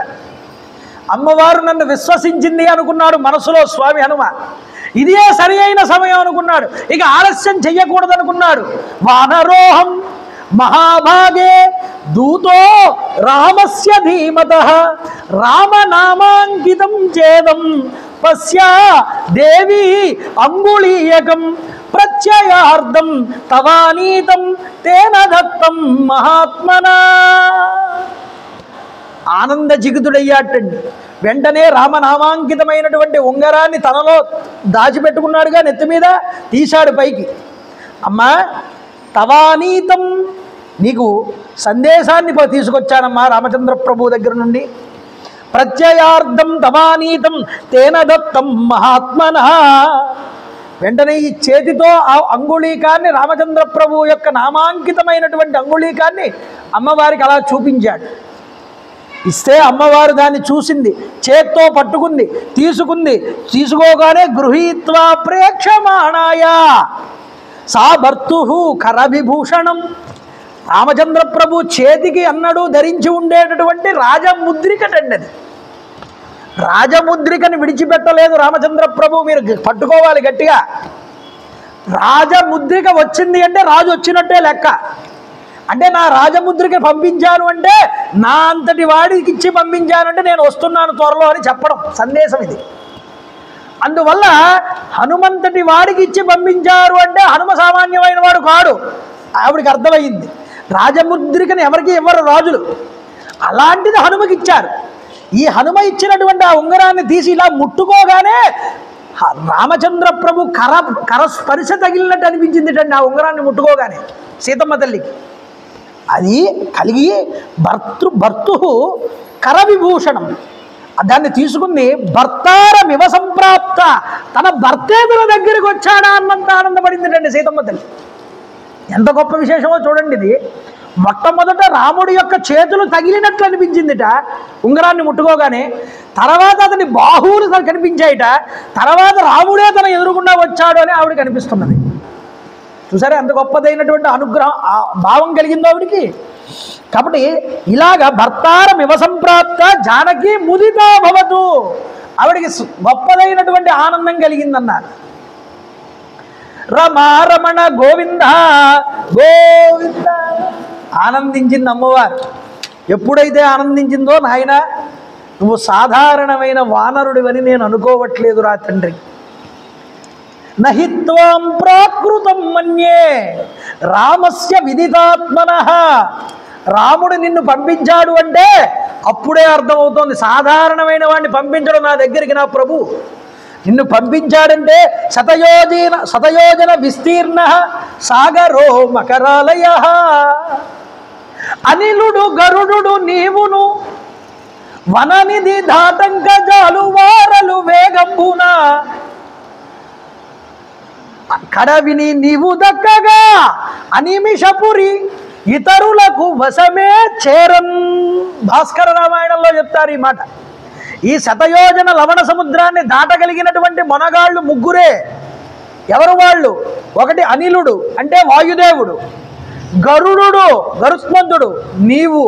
అమ్మవారు నన్ను విశ్వసించింది అనుకున్నాడు మనసులో స్వామి హనుమ. ఇదే సరి అయిన సమయం అనుకున్నాడు. ఇక ఆలస్యం చెయ్యకూడదు అనుకున్నాడు. వానరోహం మహాభాగే దూతో రామస్య ధీమతః రామనామాంకితం చేదం పశ్యా దేవి అంగుళీయకం ప్రత్యయార్థం తవానీతం తేన దత్తం మహాత్మనా. ఆనంద జిగుతుడయ్యాటండి. వెంటనే రామనామాంకితమైనటువంటి ఉంగరాన్ని తనలో దాచిపెట్టుకున్నాడుగా, నెత్తి మీద తీశాడు పైకి. అమ్మా తవానీతం, నీకు సందేశాన్ని తీసుకొచ్చానమ్మా రామచంద్ర ప్రభు దగ్గర నుండి. ప్రత్యయార్థం తవానీతం తేన దత్తం మహాత్మనా. వెంటనే ఈ చేతితో ఆ అంగుళీకాన్ని రామచంద్ర ప్రభు యొక్క నామాంకితమైనటువంటి అంగుళీకాన్ని అమ్మవారికి అలా చూపించాడు. ఇస్తే అమ్మవారు దాన్ని చూసింది, చేత్తో పట్టుకుంది, తీసుకుంది. తీసుకోగానే గృహీత్వా ప్రేక్షమాణాయ సా భర్తు కరవిభూషణం. రామచంద్ర ప్రభు చేతికి అన్నడు ధరించి ఉండేటటువంటి రాజముద్రికటండి అది. రాజముద్రికని విడిచిపెట్టలేదు రామచంద్ర ప్రభు. మీరు పట్టుకోవాలి గట్టిగా. రాజముద్రిక వచ్చింది అంటే రాజు వచ్చినట్టే లెక్క. అంటే నా రాజముద్రిక పంపించాను అంటే నా అంతటి వాడికి ఇచ్చి పంపించానంటే నేను వస్తున్నాను త్వరలో అని చెప్పడం సందేశం ఇది. అందువల్ల హనుమంతటి వాడికి ఇచ్చి పంపించారు అంటే హనుమ సామాన్యమైన వాడు కాడు. ఆవిడికి అర్థమైంది. రాజముద్రికని ఎవరికి ఇవ్వరు రాజులు, అలాంటిది హనుమకి ఇచ్చారు. ఈ హనుమ ఇచ్చినటువంటి ఆ ఉంగరాన్ని తీసి ఇలా ముట్టుకోగానే రామచంద్ర ప్రభు కర స్పర్శ తగిలినట్టు అనిపించింది ఆ ఉంగరాన్ని ముట్టుకోగానే సీతమ్మ తల్లికి. అది కలిగి భర్తు కరవిభూషణం. దాన్ని తీసుకుంది భర్తారమివ సంప్రాప్త. తన భర్తేదుల దగ్గరికి వచ్చాడా అన్నంత ఆనందపడింది సీతమ్మ తల్లి. ఎంత గొప్ప విశేషమో చూడండి. ఇది మొట్టమొదట రాముడి యొక్క చేతులు తగిలినట్లు అనిపించిందిట ఉంగరాన్ని ముట్టుకోగానే. తర్వాత అతని బాహువులు కనిపించాయిట. తర్వాత రాముడే తన ఎదురుగుండా వచ్చాడు అని ఆవిడకి అనిపిస్తున్నది. చూసారా ఎంత గొప్పదైనటువంటి అనుగ్రహం భావం కలిగిందో ఆవిడికి. కాబట్టి ఇలాగ భర్తారమివ సంప్రాప్త జానకి ముదితా భవతు, ఆవిడికి గొప్పదైనటువంటి ఆనందం కలిగిందన్నారు. రమారమణ గోవింద గోవింద ఆనందించింది అమ్మవారు. ఎప్పుడైతే ఆనందించిందో, నాయన నువ్వు సాధారణమైన వానరుడివని నేను అనుకోవట్లేదు రా తండ్రి. నహిత్వాం ప్రాకృతం మన్యే రామస్య విదితాత్మనః. రాముడు నిన్ను పంపించాడు అంటే అప్పుడే అర్థమవుతోంది, సాధారణమైన వాడిని పంపించడం నా దగ్గరికి నా ప్రభు. నిన్ను పంపించాడంటే శతయోజన విస్తీర్ణ సాగరో మకరాలయ. అనిలుడు గరుడు నీవును వననిధి దాటంక జాలు వారలు వేగంబున కడవిని నీవు దక్కగా అనిమిషపురి ఇతరులకు వశమే చేరన్. భాస్కర రామాయణంలో చెప్తారు ఈ మాట. ఈ శతయోజన లవణ సముద్రాన్ని దాటగలిగినటువంటి మొనగాళ్ళు ముగ్గురే. ఎవరు వాళ్ళు? ఒకటి అనిలుడు అంటే వాయుదేవుడు, గరుడు గరుత్మంతుడు, నీవు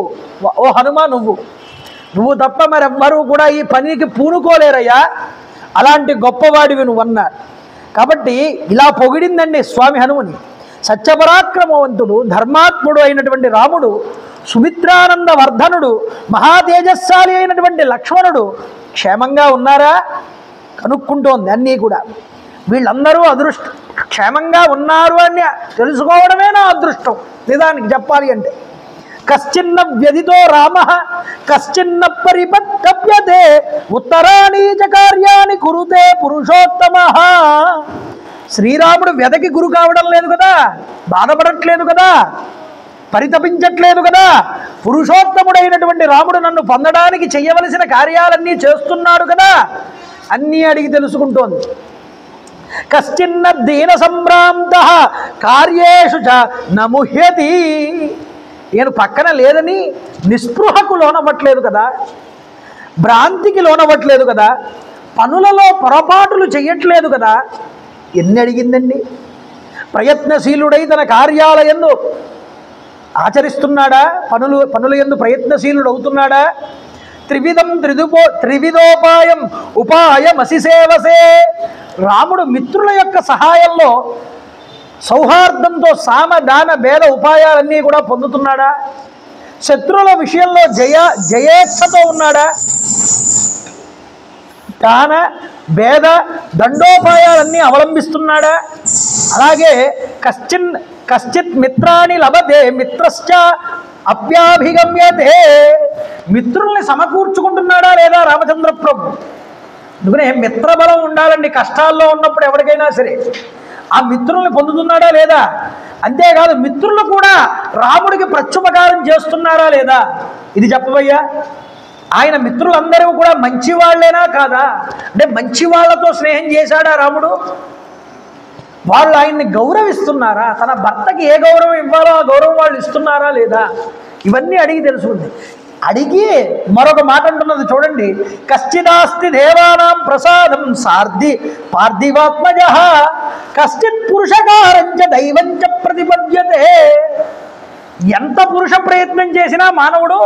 ఓ హనుమ, నువ్వు తప్ప మరెవ్వరూ కూడా ఈ పనికి పూనుకోలేరయ్యా, అలాంటి గొప్పవాడివి నువ్వన్నారు. కాబట్టి ఇలా పొగిడిందండి స్వామి హనుమని. సత్యపరాక్రమవంతుడు, ధర్మాత్ముడు అయినటువంటి రాముడు, సుమిత్రానంద వర్ధనుడు, మహాతేజస్శాలి అయినటువంటి లక్ష్మణుడు క్షేమంగా ఉన్నారా కనుక్కుంటోంది అన్నీ కూడా. వీళ్ళందరూ క్షేమంగా ఉన్నారు అని తెలుసుకోవడమే నా అదృష్టం నిజానికి చెప్పాలి అంటే. కశ్చిన్న వ్యధితో రామ కశ్చిన్న పరిపత్తప్యతే ఉత్తరాణి చ కార్యాన్ని కురుతే పురుషోత్తమ. శ్రీరాముడు వ్యధకి గురి కావడం లేదు కదా, బాధపడట్లేదు కదా, పరితపించట్లేదు కదా. పురుషోత్తముడైనటువంటి రాముడు నన్ను పొందడానికి చెయ్యవలసిన కార్యాలన్నీ చేస్తున్నాడు కదా, అన్నీ అడిగి తెలుసుకుంటోంది. కశ్చిన్న దీన సంభ్రాంత కార్యేషు చ నముహ్యతి. నేను పక్కన లేదని నిస్పృహకు లోనవ్వట్లేదు కదా, భ్రాంతికి లోనవ్వట్లేదు కదా, పనులలో పొరపాటులు చెయ్యట్లేదు కదా. ఎన్ని అడిగిందండి. ప్రయత్నశీలుడై తన కార్యాలయందు ఆచరిస్తున్నాడా, పనుల యందు ప్రయత్నశీలుడు అవుతున్నాడా. త్రివిధోపాయం ఉపాయమసి సేవసే. రాముడు మిత్రుల యొక్క సహాయంలో సౌహార్దంతో సామ దాన భేద ఉపాయాలన్నీ కూడా పొందుతున్నాడా. శత్రువుల విషయంలో జయేచ్ఛతో ఉన్నాడా. దాన భేద దండోపాయాలన్నీ అవలంబిస్తున్నాడా. అలాగే కశ్చిత్ మిత్రాన్ని లభతే మిత్రశ్చ అప్యాభిగమ్యతే. మిత్రుల్ని సమకూర్చుకుంటున్నాడా లేదా రామచంద్ర ప్రభు. అందుకనే మిత్రబలం ఉండాలండి కష్టాల్లో ఉన్నప్పుడు ఎవరికైనా సరే. ఆ మిత్రుల్ని పొందుతున్నాడా లేదా. అంతేకాదు మిత్రులు కూడా రాముడికి ప్రత్యుపకారం చేస్తున్నారా లేదా, ఇది చెప్పబయ్యా. ఆయన మిత్రులందరూ కూడా మంచివాళ్లేనా కాదా, అంటే మంచి వాళ్లతో స్నేహం చేశాడా రాముడు. వాళ్ళు ఆయన్ని గౌరవిస్తున్నారా, తన భర్తకి ఏ గౌరవం ఇవ్వాలో ఆ గౌరవం వాళ్ళు ఇస్తున్నారా లేదా, ఇవన్నీ అడిగి తెలుసుకుంది. అడిగి మరొక మాట అంటున్నది చూడండి. కశ్చిదాస్తి దేవానాం ప్రసాదం సార్ధి పార్థివాత్మజ కశ్చిత్ పురుషకారంచ దైవంచ ప్రతిపద్యతే. ఎంత పురుష ప్రయత్నం చేసినా మానవుడు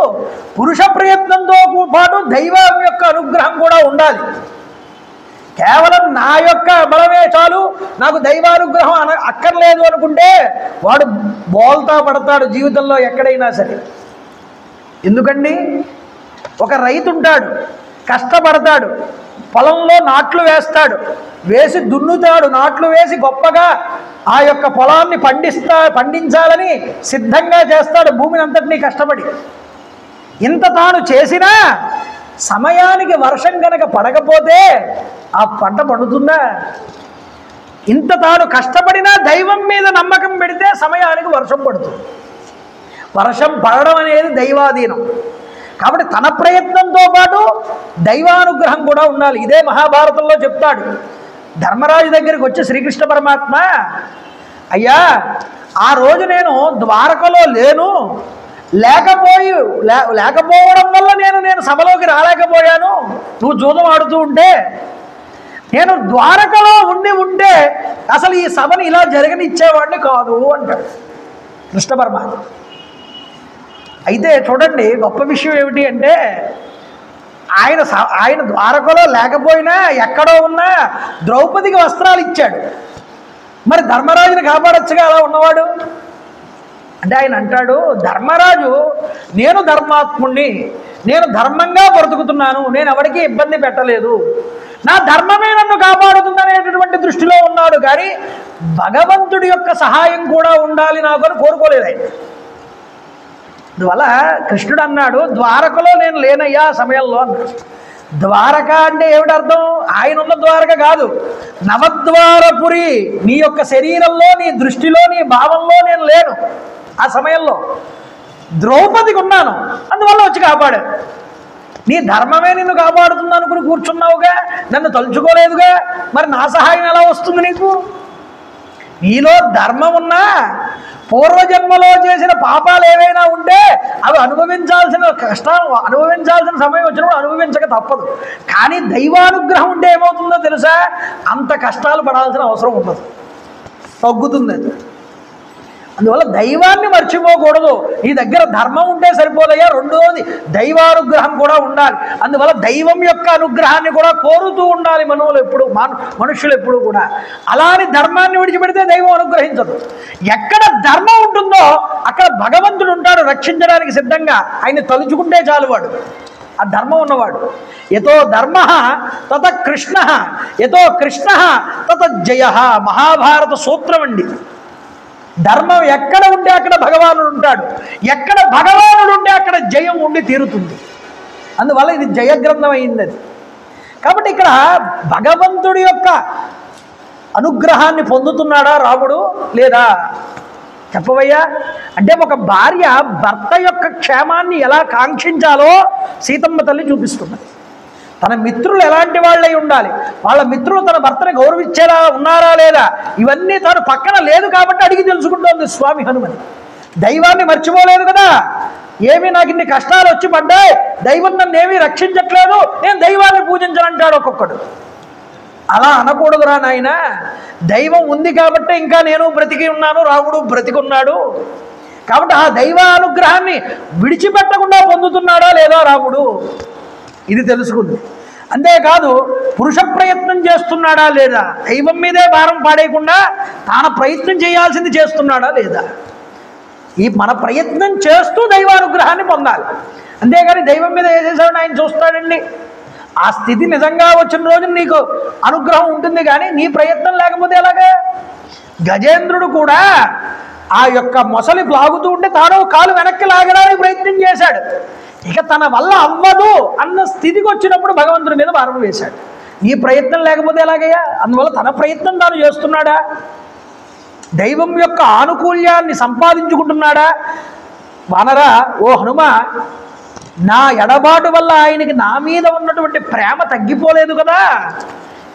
పురుష ప్రయత్నంతో పాటు దైవం యొక్క అనుగ్రహం కూడా ఉండాలి. కేవలం నా యొక్క బలమే చాలు, నాకు దైవానుగ్రహం అక్కర్లేదు అనుకుంటే వాడు బోల్తా పడతాడు జీవితంలో ఎక్కడైనా సరే. ఎందుకండి, ఒక రైతు ఉంటాడు, కష్టపడతాడు, పొలంలో నాట్లు వేస్తాడు, వేసి దున్నుతాడు, నాట్లు వేసి గొప్పగా ఆ యొక్క పొలాన్ని పండించాలని సిద్ధంగా చేస్తాడు భూమిని అంతటినీ కష్టపడి. ఇంత తాను చేసినా సమయానికి వర్షం కనుక పడకపోతే ఆ పంట పండుతుందా. ఇంత తాను కష్టపడినా దైవం మీద నమ్మకం పెడితే సమయానికి వర్షం పడుతుంది. వర్షం పడడం అనేది దైవాధీనం. కాబట్టి తన ప్రయత్నంతో పాటు దైవానుగ్రహం కూడా ఉండాలి. ఇదే మహాభారతంలో చెప్తాడు. ధర్మరాజు దగ్గరికి వచ్చి శ్రీకృష్ణ పరమాత్మ, అయ్యా ఆ రోజు నేను ద్వారకలో లేకపోవడం వల్ల నేను సభలోకి రాలేకపోయాను, నువ్వు జూదం ఆడుతూ ఉంటే నేను ద్వారకలో ఉంటే అసలు ఈ సభని ఇలా జరగనిచ్చేవాడిని కాదు అంటాడు కృష్ణ పరమాత్మ. అయితే చూడండి, గొప్ప విషయం ఏమిటి అంటే ఆయన ద్వారకలో లేకపోయినా ఎక్కడో ఉన్నా ద్రౌపదికి వస్త్రాలు ఇచ్చాడు. మరి ధర్మరాజుని కాపాడొచ్చుగా అలా ఉన్నవాడు. అంటే ఆయన అంటాడు, ధర్మరాజు నేను ధర్మాత్ముణ్ణి, నేను ధర్మంగా బ్రతుకుతున్నాను, నేను ఎవరికీ ఇబ్బంది పెట్టలేదు, నా ధర్మమే నన్ను కాపాడుతుందనేటటువంటి దృష్టిలో ఉన్నాడు. కానీ భగవంతుడి యొక్క సహాయం కూడా ఉండాలి నాకు అని కోరుకోలేదు ఆయన. అందువల్ల కృష్ణుడు అన్నాడు, ద్వారకలో నేను లేనయ్యా ఆ సమయంలో అన్నాడు. ద్వారక అంటే ఏమిటి అర్థం? ఆయన ఉన్న ద్వారక కాదు, నవద్వారపురి. నీ యొక్క శరీరంలో, నీ దృష్టిలో, నీ భావంలో నేను లేను ఆ సమయంలో. ద్రౌపదికి ఉన్నాను, అందువల్ల వచ్చి కాపాడాను. నీ ధర్మమే నిన్ను కాపాడుతుంది అనుకుని కూర్చున్నావుగా, నన్ను తలుచుకోలేదుగా, మరి నా సహాయం ఎలా వస్తుంది నీకు? నీలో ధర్మం ఉన్నా పూర్వజన్మలో చేసిన పాపాలు ఏవైనా ఉంటే అవి అనుభవించాల్సిన కష్టాలు, అనుభవించాల్సిన సమయం వచ్చినప్పుడు అనుభవించక తప్పదు. కానీ దైవానుగ్రహం ఉంటే ఏమవుతుందో తెలుసా? అంత కష్టాలు పడాల్సిన అవసరం ఉండదు, తగ్గుతుంది అది. అందువల్ల దైవాన్ని మర్చిపోకూడదు. నీ దగ్గర ధర్మం ఉంటే సరిపోదయ్యా, రెండోది దైవానుగ్రహం కూడా ఉండాలి. అందువల్ల దైవం యొక్క అనుగ్రహాన్ని కూడా కోరుతూ ఉండాలి మనుషులు ఎప్పుడు కూడా. అలాని ధర్మాన్ని విడిచిపెడితే దైవం అనుగ్రహించదు. ఎక్కడ ధర్మం ఉంటుందో అక్కడ భగవంతుడు ఉంటాడు రక్షించడానికి సిద్ధంగా. ఆయన తలుచుకుంటే చాలు వాడు, ఆ ధర్మం ఉన్నవాడు. యతో ధర్మ తత కృష్ణ, యతో కృష్ణ తత జయ. మహాభారత సూత్రం అండి. ధర్మం ఎక్కడ ఉంటే అక్కడ భగవానుడు ఉంటాడు, ఎక్కడ భగవానుడు ఉంటే అక్కడ జయం ఉండి తీరుతుంది. అందువల్ల ఇది జయగ్రంథం అయింది అది. కాబట్టి ఇక్కడ భగవంతుడి యొక్క అనుగ్రహాన్ని పొందుతున్నాడా రాముడు లేదా చెప్పవయ్యా అంటే, ఒక భార్య భర్త యొక్క క్షేమాన్ని ఎలా కాంక్షించాలో సీతమ్మ తల్లి చూపిస్తున్నది. తన మిత్రులు ఎలాంటి వాళ్ళై ఉండాలి, వాళ్ళ మిత్రులు తన భర్తని గౌరవించేలా ఉన్నారా లేదా, ఇవన్నీ తాను పక్కన లేదు కాబట్టి అడిగి తెలుసుకుంటోంది స్వామి హనుమని. దైవాన్ని మర్చిపోలేదు కదా. ఏమి నాకు ఇన్ని కష్టాలు వచ్చి పడ్డాయి, దైవం నన్ను ఏమీ రక్షించట్లేదు, నేను దైవాన్ని పూజించనంటాడు ఒక్కొక్కడు. అలా అనకూడదురా నాయన. దైవం ఉంది కాబట్టి ఇంకా నేను బ్రతికి ఉన్నాను, రాముడు బ్రతికున్నాడు. కాబట్టి ఆ దైవ అనుగ్రహాన్ని విడిచిపెట్టకుండా పొందుతున్నాడా లేదా రాముడు, ఇది తెలుసుకుంది. అంతేకాదు పురుష ప్రయత్నం చేస్తున్నాడా లేదా, దైవం మీదే భారం పాడేయకుండా తాను ప్రయత్నం చేయాల్సింది చేస్తున్నాడా లేదా. ఈ మన ప్రయత్నం చేస్తూ దైవానుగ్రహాన్ని పొందాలి. అంతేగాని దైవం మీద వేసేసాడని ఆయన చూస్తాడండి. ఆ స్థితి నిజంగా వచ్చిన రోజు నీకు అనుగ్రహం ఉంటుంది, కానీ నీ ప్రయత్నం లేకపోతే ఎలాగా? గజేంద్రుడు కూడా ఆ యొక్క మొసలి లాగుతూ ఉంటే తాను కాలు వెనక్కి లాగడానికి ప్రయత్నం చేశాడు. ఇక తన వల్ల అవ్వదు అన్న స్థితికి వచ్చినప్పుడు భగవంతుడి మీద భారం వేశాడు. నీ ప్రయత్నం లేకపోతే ఎలాగయ్యా? అందువల్ల తన ప్రయత్నం తాను చేస్తున్నాడా, దైవం యొక్క ఆనుకూల్యాన్ని సంపాదించుకుంటున్నాడా? వానరా ఓ హనుమ, నా ఎడబాటు వల్ల ఆయనకి నా మీద ఉన్నటువంటి ప్రేమ తగ్గిపోలేదు కదా.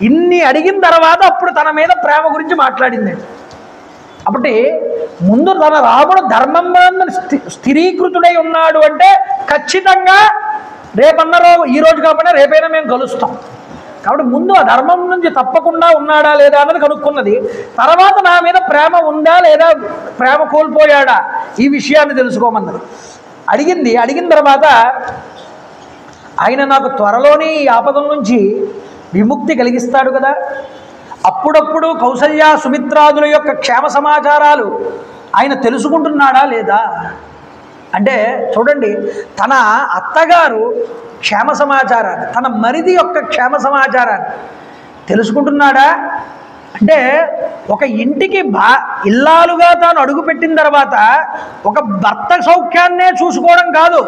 ఇన్ని అడిగిన తర్వాత అప్పుడు తన మీద ప్రేమ గురించి మాట్లాడిందండి. కాబట్టి ముందు తన రాముడు ధర్మం స్థిరీకృతుడై ఉన్నాడు అంటే ఖచ్చితంగా రేపన్నరో ఈ రోజు కాకుండా రేపైనా మేము కలుస్తాం. కాబట్టి ముందు ఆ ధర్మం నుంచి తప్పకుండా ఉన్నాడా లేదా అన్నది కనుక్కున్నది. తర్వాత నా మీద ప్రేమ ఉందా లేదా, ప్రేమ కోల్పోయాడా, ఈ విషయాన్ని తెలుసుకోమన్నది. అడిగిన తర్వాత ఆయన నాకు త్వరలోనే ఈ ఆపదల నుంచి విముక్తి కలిగిస్తాడు కదా. అప్పుడప్పుడు కౌసల్య సుమిత్రాదుల యొక్క క్షేమ సమాచారాలు ఆయన తెలుసుకుంటున్నాడా లేదా అంటే, చూడండి, తన అత్తగారు క్షేమ సమాచారాన్ని, తన మరిది యొక్క క్షేమ సమాచారాన్ని తెలుసుకుంటున్నాడా అంటే, ఒక ఇంటికి ఇల్లాలుగా తాను అడుగుపెట్టిన తర్వాత ఒక భర్త సౌఖ్యాన్నే చూసుకోవడం కాదు,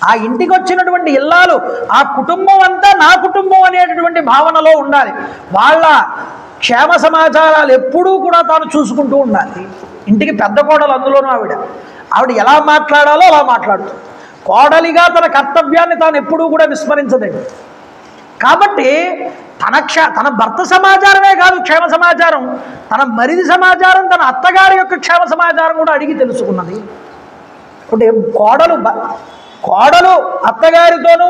ఆ ఇంటికి వచ్చినటువంటి ఇల్లాలు ఆ కుటుంబం అంతా నా కుటుంబం అనేటటువంటి భావనలో ఉండాలి. వాళ్ళ క్షేమ సమాచారాలు ఎప్పుడూ కూడా తాను చూసుకుంటూ ఉండాలి. ఇంటికి పెద్ద కోడలు, అందులోనూ ఆవిడ ఎలా మాట్లాడాలో అలా మాట్లాడుతుంది. కోడలిగా తన కర్తవ్యాన్ని తాను ఎప్పుడూ కూడా విస్మరించదండి. కాబట్టి తన భర్త సమాచారమే కాదు క్షేమ సమాచారం, తన మరిది సమాచారం, తన అత్తగారి యొక్క క్షేమ సమాచారం కూడా అడిగి తెలుసుకున్నది. అంటే కోడలు కోడలు అత్తగారితోనూ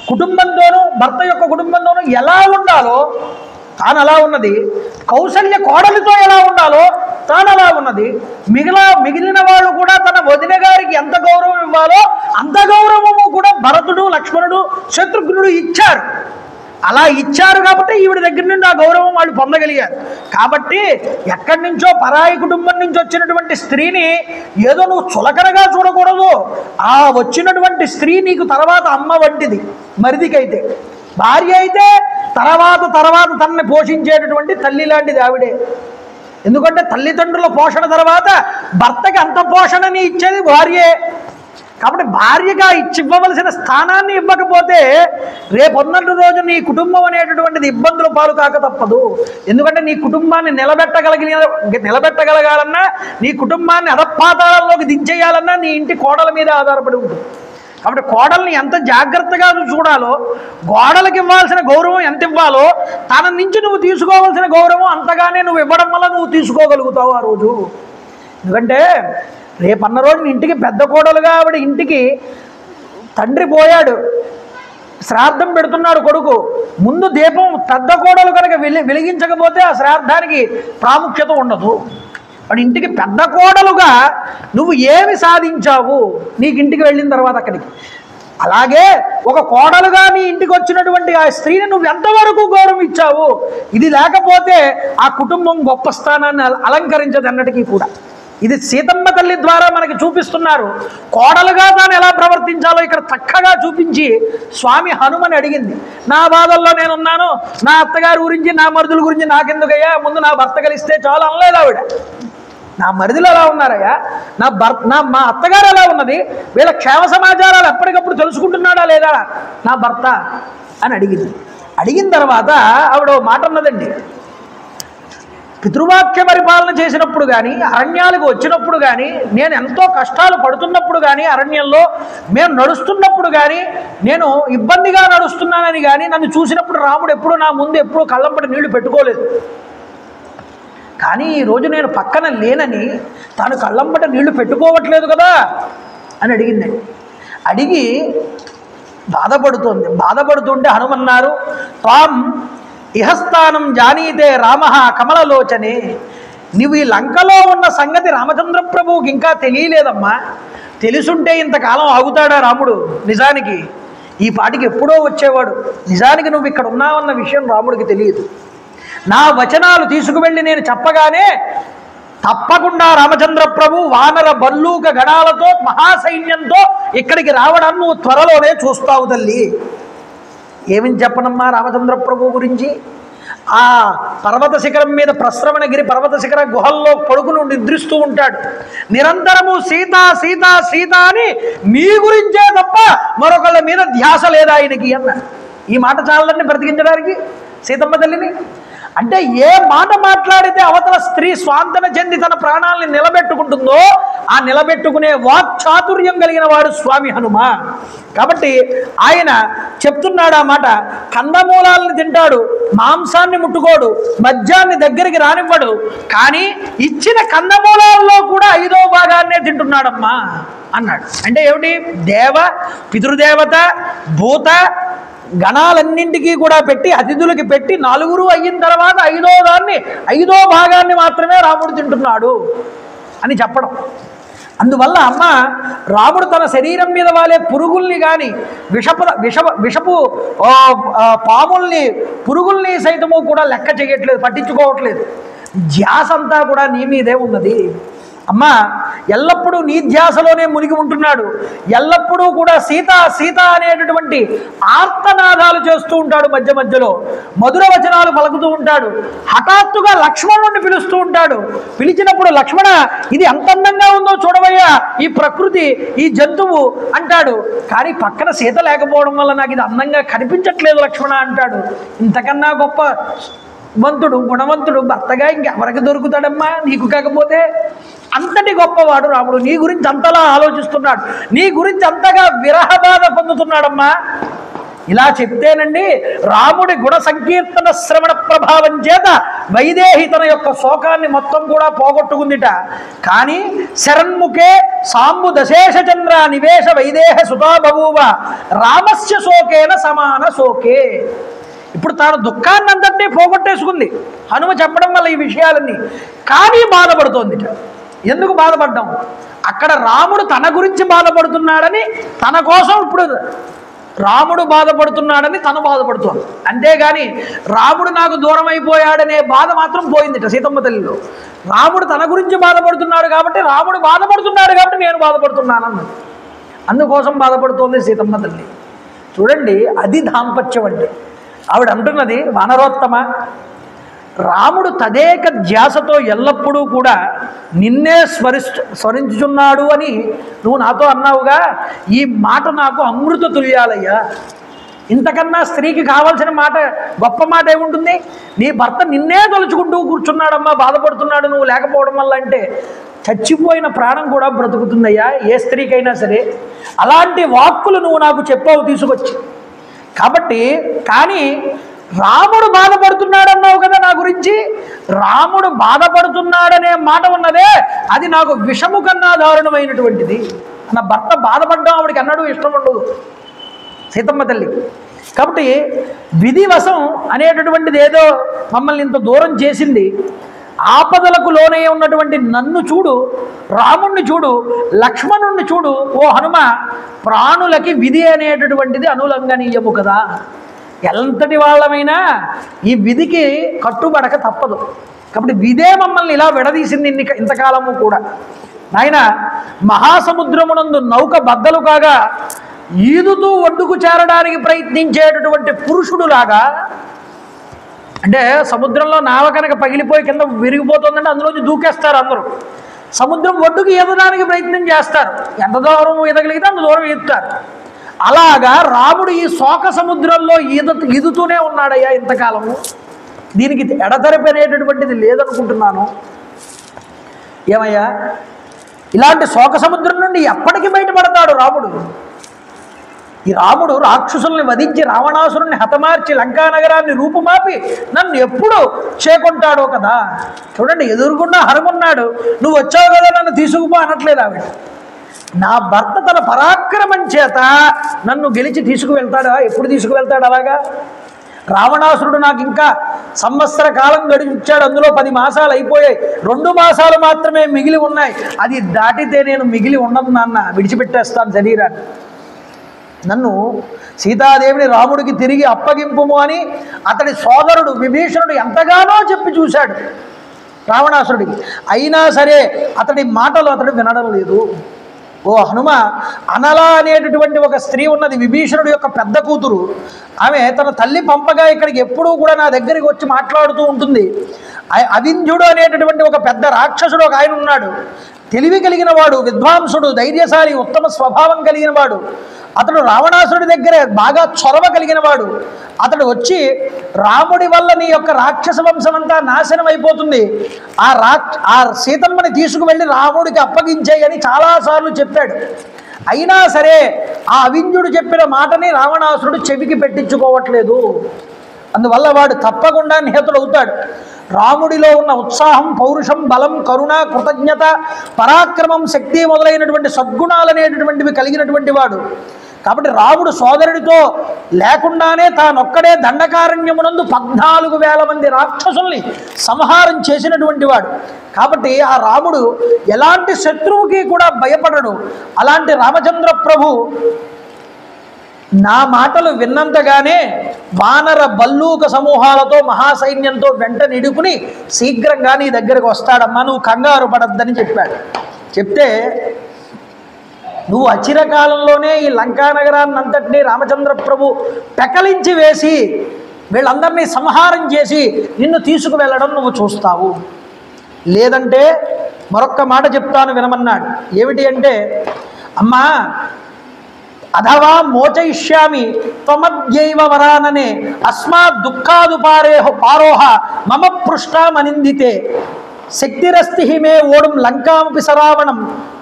కుటుంబంతోనూ భర్త యొక్క కుటుంబంతోనూ ఎలా ఉండాలో తాను అలా ఉన్నది, కౌసల్య కోడలితో ఎలా ఉండాలో తాను అలా ఉన్నది. మిగిలిన వాళ్ళు కూడా తన వదిన గారికి ఎంత గౌరవం ఇవ్వాలో అంత గౌరవము కూడా భరతుడు, లక్ష్మణుడు, శత్రుఘ్నుడు ఇచ్చారు. అలా ఇచ్చారు కాబట్టి ఈవిడ దగ్గర నుండి ఆ గౌరవం వాళ్ళు పొందగలిగారు. కాబట్టి ఎక్కడి నుంచో పరాయి కుటుంబం నుంచి వచ్చినటువంటి స్త్రీని ఏదో నువ్వు చులకనగా చూడకూడదు. ఆ వచ్చినటువంటి స్త్రీ నీకు తర్వాత అమ్మ వంటిది. మరిదికైతే భార్య అయితే తర్వాత తనని పోషించేటటువంటి తల్లి లాంటిది ఆవిడే. ఎందుకంటే తల్లిదండ్రుల పోషణ తర్వాత భర్తకి అంత పోషణని ఇచ్చేది భార్యే. కాబట్టి భార్యగా ఇవ్వవలసిన స్థానాన్ని ఇవ్వకపోతే రేపొన్నటి రోజు నీ కుటుంబం అనేటటువంటిది ఇబ్బందుల పాలు కాక తప్పదు. ఎందుకంటే నీ కుటుంబాన్ని నిలబెట్టగలగాలన్నా, నీ కుటుంబాన్ని అధపాతాళంలోకి దించేయాలన్నా నీ ఇంటి కోడల మీద ఆధారపడి ఉంటుంది. కాబట్టి కోడల్ని ఎంత జాగ్రత్తగా నువ్వు చూడాలో, కోడలకి ఇవ్వాల్సిన గౌరవం ఎంత ఇవ్వాలో తన నుంచి నువ్వు తీసుకోవాల్సిన గౌరవం అంతగానే నువ్వు ఇవ్వడం వల్ల నువ్వు తీసుకోగలుగుతావు ఆ రోజు. ఎందుకంటే రేపన్న రోజు ఇంటికి పెద్ద కోడలుగా ఆవిడ ఇంటికి తండ్రి పోయాడు, శ్రాద్ధం పెడుతున్నాడు కొడుకు. ముందు దీపం పెద్ద కోడలు కనుక వెలిగించకపోతే ఆ శ్రాద్ధానికి ప్రాముఖ్యత ఉండదు. వాడి ఇంటికి పెద్ద కోడలుగా నువ్వు ఏమి సాధించావు నీకు ఇంటికి వెళ్ళిన తర్వాత అక్కడికి. అలాగే ఒక కోడలుగా నీ ఇంటికి వచ్చినటువంటి ఆ స్త్రీని నువ్వు ఎంతవరకు గౌరవం ఇచ్చావు, ఇది లేకపోతే ఆ కుటుంబం గొప్ప స్థానాన్ని అలంకరించదు అన్నటికీ కూడా. ఇది సీతమ్మ తల్లి ద్వారా మనకి చూపిస్తున్నారు. కోడలుగా తాను ఎలా ప్రవర్తించాలో ఇక్కడ చక్కగా చూపించి స్వామి హనుమని అడిగింది. నా బాధల్లో నేనున్నాను, నా అత్తగారి గురించి నా మరుదుల గురించి నాకెందుకయ్యా, ముందు నా భర్త కలిస్తే చాలా అనలేదు ఆవిడ. నా మరిదిలు ఎలా ఉన్నారయ్యా, మా అత్తగారు ఎలా ఉన్నది, వీళ్ళ క్షేమ సమాచారాలు ఎప్పటికప్పుడు తెలుసుకుంటున్నాడా లేదా నా భర్త అని అడిగింది. అడిగిన తర్వాత ఆవిడ మాట అన్నదండి, పితృవాక్య పరిపాలన చేసినప్పుడు కానీ, అరణ్యాలకు వచ్చినప్పుడు కానీ, నేను ఎంతో కష్టాలు పడుతున్నప్పుడు కానీ, అరణ్యంలో మేము నడుస్తున్నప్పుడు కానీ, నేను ఇబ్బందిగా నడుస్తున్నానని కానీ నన్ను చూసినప్పుడు రాముడు ఎప్పుడు నా ముందు ఎప్పుడూ కళ్ళంపటి నీళ్లు పెట్టుకోలేదు. కానీ ఈరోజు నేను పక్కన లేనని తాను కళ్ళంబట నీళ్లు పెట్టుకోవట్లేదు కదా అని అడిగిందండి. అడిగి బాధపడుతుంటే హనుమన్నారు, త్వాం ఇహస్థానం జానీతే రామ కమలలోచనే. నువ్వు ఈ లంకలో ఉన్న సంగతి రామచంద్ర ప్రభువుకి ఇంకా తెలియలేదమ్మా. తెలుసుంటే ఇంతకాలం ఆగుతాడా రాముడు? నిజానికి ఈ పాటికి ఎప్పుడో వచ్చేవాడు. నిజానికి నువ్వు ఇక్కడ ఉన్నావన్న విషయం రాముడికి తెలియదు. నా వచనాలు తీసుకువెళ్ళి నేను చెప్పగానే తప్పకుండా రామచంద్ర ప్రభు వానర బల్లూక గణాలతో మహాసైన్యంతో ఇక్కడికి రావడాన్ని నువ్వు త్వరలోనే చూస్తావు తల్లి. ఏమని చెప్పనమ్మా రామచంద్ర ప్రభు గురించి? ఆ పర్వత శిఖరం మీద ప్రశ్రవణగిరి పర్వత శిఖర గుహల్లో పడుకుని నిద్రిస్తూ ఉంటాడు. నిరంతరము సీత సీత సీత అని నీ గురించే తప్ప మరొకళ్ళ మీద ధ్యాస లేదా ఆయనకి అన్నాడు. ఈ మాట చాలని బ్రతికించడానికి సీతమ్మ తల్లిని. అంటే ఏ మాట మాట్లాడితే అవతల స్త్రీ స్వాంతన చెంది తన ప్రాణాలని నిలబెట్టుకుంటుందో ఆ నిలబెట్టుకునే వాక్చాతుర్యం కలిగిన వాడు స్వామి హనుమ. కాబట్టి ఆయన చెప్తున్నాడు ఆ మాట. కందమూలాలను తింటాడు, మాంసాన్ని ముట్టుకోడు, మద్యాన్ని దగ్గరికి రానివ్వడు, కానీ ఇచ్చిన కందమూలాల్లో కూడా 5వ భాగాన్నే తింటున్నాడమ్మా అన్నాడు. అంటే ఏమిటి? పితృదేవత, భూత గణాలన్నింటికీ కూడా పెట్టి అతిథులకి పెట్టి 4 అయిన తర్వాత 5వ భాగాన్ని మాత్రమే రాముడు తింటున్నాడు అని చెప్పడం. అందువల్ల అమ్మ రాముడు తన శరీరం మీద వాలే పురుగుల్ని కానీ విషపు పాముల్ని పురుగుల్ని సైతము కూడా లెక్క చేయట్లేదు, పట్టించుకోవట్లేదు. ధ్యాస అంతా కూడా నీ మీదే ఉన్నది అమ్మ. ఎల్లప్పుడూ నీ ధ్యాసలోనే మునిగి ఉంటున్నాడు. ఎల్లప్పుడూ కూడా సీత సీత అనేటటువంటి ఆర్తనాదాలు చేస్తూ ఉంటాడు. మధ్య మధ్యలో మధుర వచనాలు పలుకుతూ ఉంటాడు. హఠాత్తుగా లక్ష్మణుడిని పిలుస్తూ ఉంటాడు. పిలిచినప్పుడు లక్ష్మణ ఇది ఎంత అందంగా ఉందో చూడవయ్యా ఈ ప్రకృతి, ఈ జంతువు అంటాడు. కానీ పక్కన సీత లేకపోవడం వల్ల నాకు ఇది అందంగా కనిపించట్లేదు లక్ష్మణ అంటాడు. ఇంతకన్నా గొప్ప గుణవంతుడు భర్తగా ఇంకెవరికి దొరుకుతాడమ్మా నీకు కాకపోతే? అంతటి గొప్పవాడు రాముడు. నీ గురించి అంతలా ఆలోచిస్తున్నాడు, నీ గురించి అంతగా విరహ బాధ పొందుతున్నాడమ్మా. ఇలా చెప్తేనండి రాముడి గుణ సంకీర్తన శ్రవణ ప్రభావం చేత వైదేహి తన యొక్క శోకాన్ని మొత్తం కూడా పోగొట్టుకుందిట. కానీ శరణ్ముఖే సాంబు దశేష చంద్ర నివేశ వైదేహ సుతా బభూవ రామస్య శోకేన సమాన శోకే. ఇప్పుడు తాను దుఃఖాన్ని అంతటినీ పోగొట్టేసుకుంది హనుమ చెప్పడం వల్ల ఈ విషయాలన్నీ. కానీ బాధపడుతోందిట. ఎందుకు బాధపడ్డాం? అక్కడ రాముడు తన గురించి బాధపడుతున్నాడని, తన కోసం ఇప్పుడు రాముడు బాధపడుతున్నాడని తను బాధపడుతోంది. అంతేగాని రాముడు నాకు దూరం అయిపోయాడనే బాధ మాత్రం పోయిందిట సీతమ్మ తల్లిలో. రాముడు తన గురించి బాధపడుతున్నాడు కాబట్టి, రాముడు బాధపడుతున్నాడు కాబట్టి నేను బాధపడుతున్నానన్నది. అందుకోసం బాధపడుతోంది సీతమ్మ తల్లి. చూడండి, అది దాంపత్యం అంటే. ఆవిడ అంటున్నది, వానరోత్తమ, రాముడు తదేక ధ్యాసతో ఎల్లప్పుడూ కూడా నిన్నే స్మరించుచున్నాడు అని నువ్వు నాతో అన్నావుగా. ఈ మాట నాకు అమృత తుల్యాలయ్యా. ఇంతకన్నా స్త్రీకి కావాల్సిన మాట, గొప్ప మాట ఏముంటుంది? నీ భర్త నిన్నే తలుచుకుంటూ కూర్చున్నాడమ్మా, బాధపడుతున్నాడు నువ్వు లేకపోవడం వల్ల అంటే. చచ్చిపోయిన ప్రాణం కూడా బ్రతుకుతుందయ్యా ఏ స్త్రీకైనా సరే. అలాంటి వాక్కులు నువ్వు నాకు చెప్పావు తీసుకొచ్చి. కాబట్టి కానీ రాముడు బాధపడుతున్నాడన్నావు కదా నా గురించి. రాముడు బాధపడుతున్నాడనే మాట ఉన్నదే, అది నాకు విషము కన్నా దారుణమైనటువంటిది. నా భర్త బాధపడ్డం ఆవిడికి అన్నాడు ఇష్టం ఉండదు సీతమ్మ తల్లికి. కాబట్టి విధివశం అనేటటువంటిది ఏదో మమ్మల్ని ఇంత దూరం చేసింది. ఆపదలకు లోనే ఉన్నటువంటి నన్ను చూడు, రాముణ్ణి చూడు, లక్ష్మణుణ్ణి చూడు. ఓ హనుమ, ప్రాణులకి విధి అనేటటువంటిది అనులంఘనీయము కదా. ఎంతటి వాళ్ళమైనా ఈ విధికి కట్టుబడక తప్పదు. కాబట్టి విధే మమ్మల్ని ఇలా విడదీసింది ఇంతకాలము కూడా. ఆయన మహాసముద్రమునందు నౌక బద్దలు కాగా ఈదుతూ ఒడ్డుకు చేరడానికి ప్రయత్నించేటటువంటి పురుషుడులాగా, అంటే సముద్రంలో నావ కనుక పగిలిపోయి కింద విరిగిపోతుందంటే అందులోంచి దూకేస్తారు అందరూ. సముద్రం ఒడ్డుకు ఈదడానికి ప్రయత్నం చేస్తారు. ఎంత దూరం ఈదగలిగితే అంత దూరం ఈదుతారు. అలాగా రాముడు ఈ శోక సముద్రంలో ఈదుతూనే ఉన్నాడయ్యా ఇంతకాలము. దీనికి ఎడతెరపనేటటువంటిది లేదనుకుంటున్నాను. ఏమయ్యా, ఇలాంటి శోక సముద్రం నుండి ఎప్పటికీ బయటపడతాడు రాముడు? ఈ రాముడు రాక్షసుల్ని వధించి రావణాసురుణ్ణి హతమార్చి లంకానగరాన్ని రూపుమాపి నన్ను ఎప్పుడు చేకొంటాడో కదా. చూడండి, ఎదురుగుండా హనుమన్నాడు, నువ్వు వచ్చావు కదా నన్ను తీసుకుపో అనట్లేదు ఆవిడ. నా భర్త తన పరాక్రమం చేత నన్ను గెలిచి తీసుకువెళ్తాడా? ఎప్పుడు తీసుకువెళ్తాడు అలాగా? రావణాసురుడు నాకు ఇంకా సంవత్సర కాలం గడిచాడు, అందులో 10 మాసాలు అయిపోయాయి, 2 మాసాలు మాత్రమే మిగిలి ఉన్నాయి. అది దాటితే నేను మిగిలి ఉండను నాన్న, విడిచిపెట్టేస్తాను శరీరాన్ని. నన్ను సీతాదేవిని రాముడికి తిరిగి అప్పగింపుము అని అతడి సోదరుడు విభీషణుడు ఎంతగానో చెప్పి చూశాడు రావణాసురుడికి. అయినా సరే అతడి మాటలు అతడు వినడం లేదు. ఓ హనుమ, అనల అనేటటువంటి ఒక స్త్రీ ఉన్నది, విభీషణుడు యొక్క పెద్ద కూతురు. ఆమె తన తల్లి పంపగా ఇక్కడికి ఎప్పుడూ కూడా నా దగ్గరికి వచ్చి మాట్లాడుతూ ఉంటుంది. అవింధ్యుడు అనేటటువంటి ఒక పెద్ద రాక్షసుడు ఒక ఆయన ఉన్నాడు. తెలివి కలిగిన వాడు, విద్వాంసుడు, ధైర్యశాలి, ఉత్తమ స్వభావం కలిగిన వాడు. అతడు రావణాసురుడి దగ్గర బాగా చొరవ కలిగిన వాడు. అతడు వచ్చి రాముడి వల్ల నీ యొక్క రాక్షస వంశం అంతా నాశనం అయిపోతుంది, ఆ సీతమ్మని తీసుకువెళ్ళి రాముడికి అప్పగించేయని చాలాసార్లు చెప్పాడు. అయినా సరే ఆ అవింధ్యుడు చెప్పిన మాటని రావణాసురుడు చెవికి పెట్టించుకోవట్లేదు. అందువల్ల వాడు తప్పకుండా నిహతుడవుతాడు. రాముడిలో ఉన్న ఉత్సాహం, పౌరుషం, బలం, కరుణ, కృతజ్ఞత, పరాక్రమం, శక్తి మొదలైనటువంటి సద్గుణాలు అనేటటువంటివి కలిగినటువంటి వాడు. కాబట్టి రాముడు సోదరుడితో లేకుండానే తానొక్కడే దండకారణ్యమునందు 14,000 మంది రాక్షసుల్ని సంహారం చేసినటువంటి వాడు. కాబట్టి ఆ రాముడు ఎలాంటి శత్రువుకి కూడా భయపడడు. అలాంటి రామచంద్ర ప్రభు నా మాటలు విన్నంతగానే వానర బల్లూక సమూహాలతో మహాసైన్యంతో వెంట నిడుకుని శీఘ్రంగా నీ దగ్గరకు వస్తాడమ్మా, నువ్వు కంగారు పడద్దని చెప్పాడు. చెప్తే నువ్వు అచిరకాలంలోనే ఈ లంకానగరాన్ని అంతటినీ రామచంద్ర ప్రభు పెకలించి వేసి వీళ్ళందరినీ సంహారం చేసి నిన్ను తీసుకువెళ్ళడం నువ్వు చూస్తావు. లేదంటే మరొక్క మాట చెప్తాను వినమన్నాడు. ఏమిటి అంటే, అమ్మా అథవా మోచయిష్యామి త్వమద్యైవ వరాననే అస్మాత్ దుఃఖాదు పారోహ మమ పృష్టామనిందితే శక్తిరస్తి మే ఓడుం లంకామపి సరావణం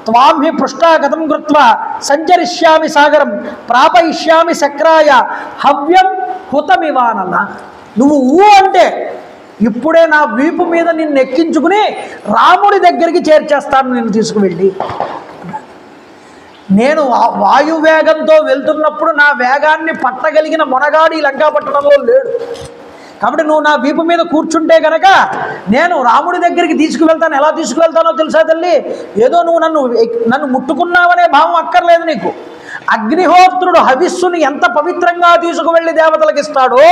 త్వాం హి పృష్ఠాగతం కృత్వా సంచరిష్యామి సాగరం ప్రాపయిష్యామి శక్రాయ హవ్యం హుతమివానల. నువ్వు అంటే ఇప్పుడే నా వీపు మీద నిన్ను ఎక్కించుకుని రాముడి దగ్గరికి చేర్చేస్తాను నిన్ను తీసుకువెళ్ళి. నేను వాయువేగంతో వెళ్తున్నప్పుడు నా వేగాన్ని పట్టగలిగిన మొనగాడు ఈ లంకాపట్టణంలో లేడు. కాబట్టి నువ్వు నా వీపు మీద కూర్చుంటే కనుక నేను రాముడి దగ్గరికి తీసుకువెళ్తాను. ఎలా తీసుకువెళ్తానో తెలుసా తల్లి? ఏదో నువ్వు నన్ను ముట్టుకున్నావనే భావం అక్కర్లేదు నీకు. అగ్నిహోత్రుడు హవిస్సుని ఎంత పవిత్రంగా తీసుకువెళ్ళి దేవతలకు ఇస్తాడో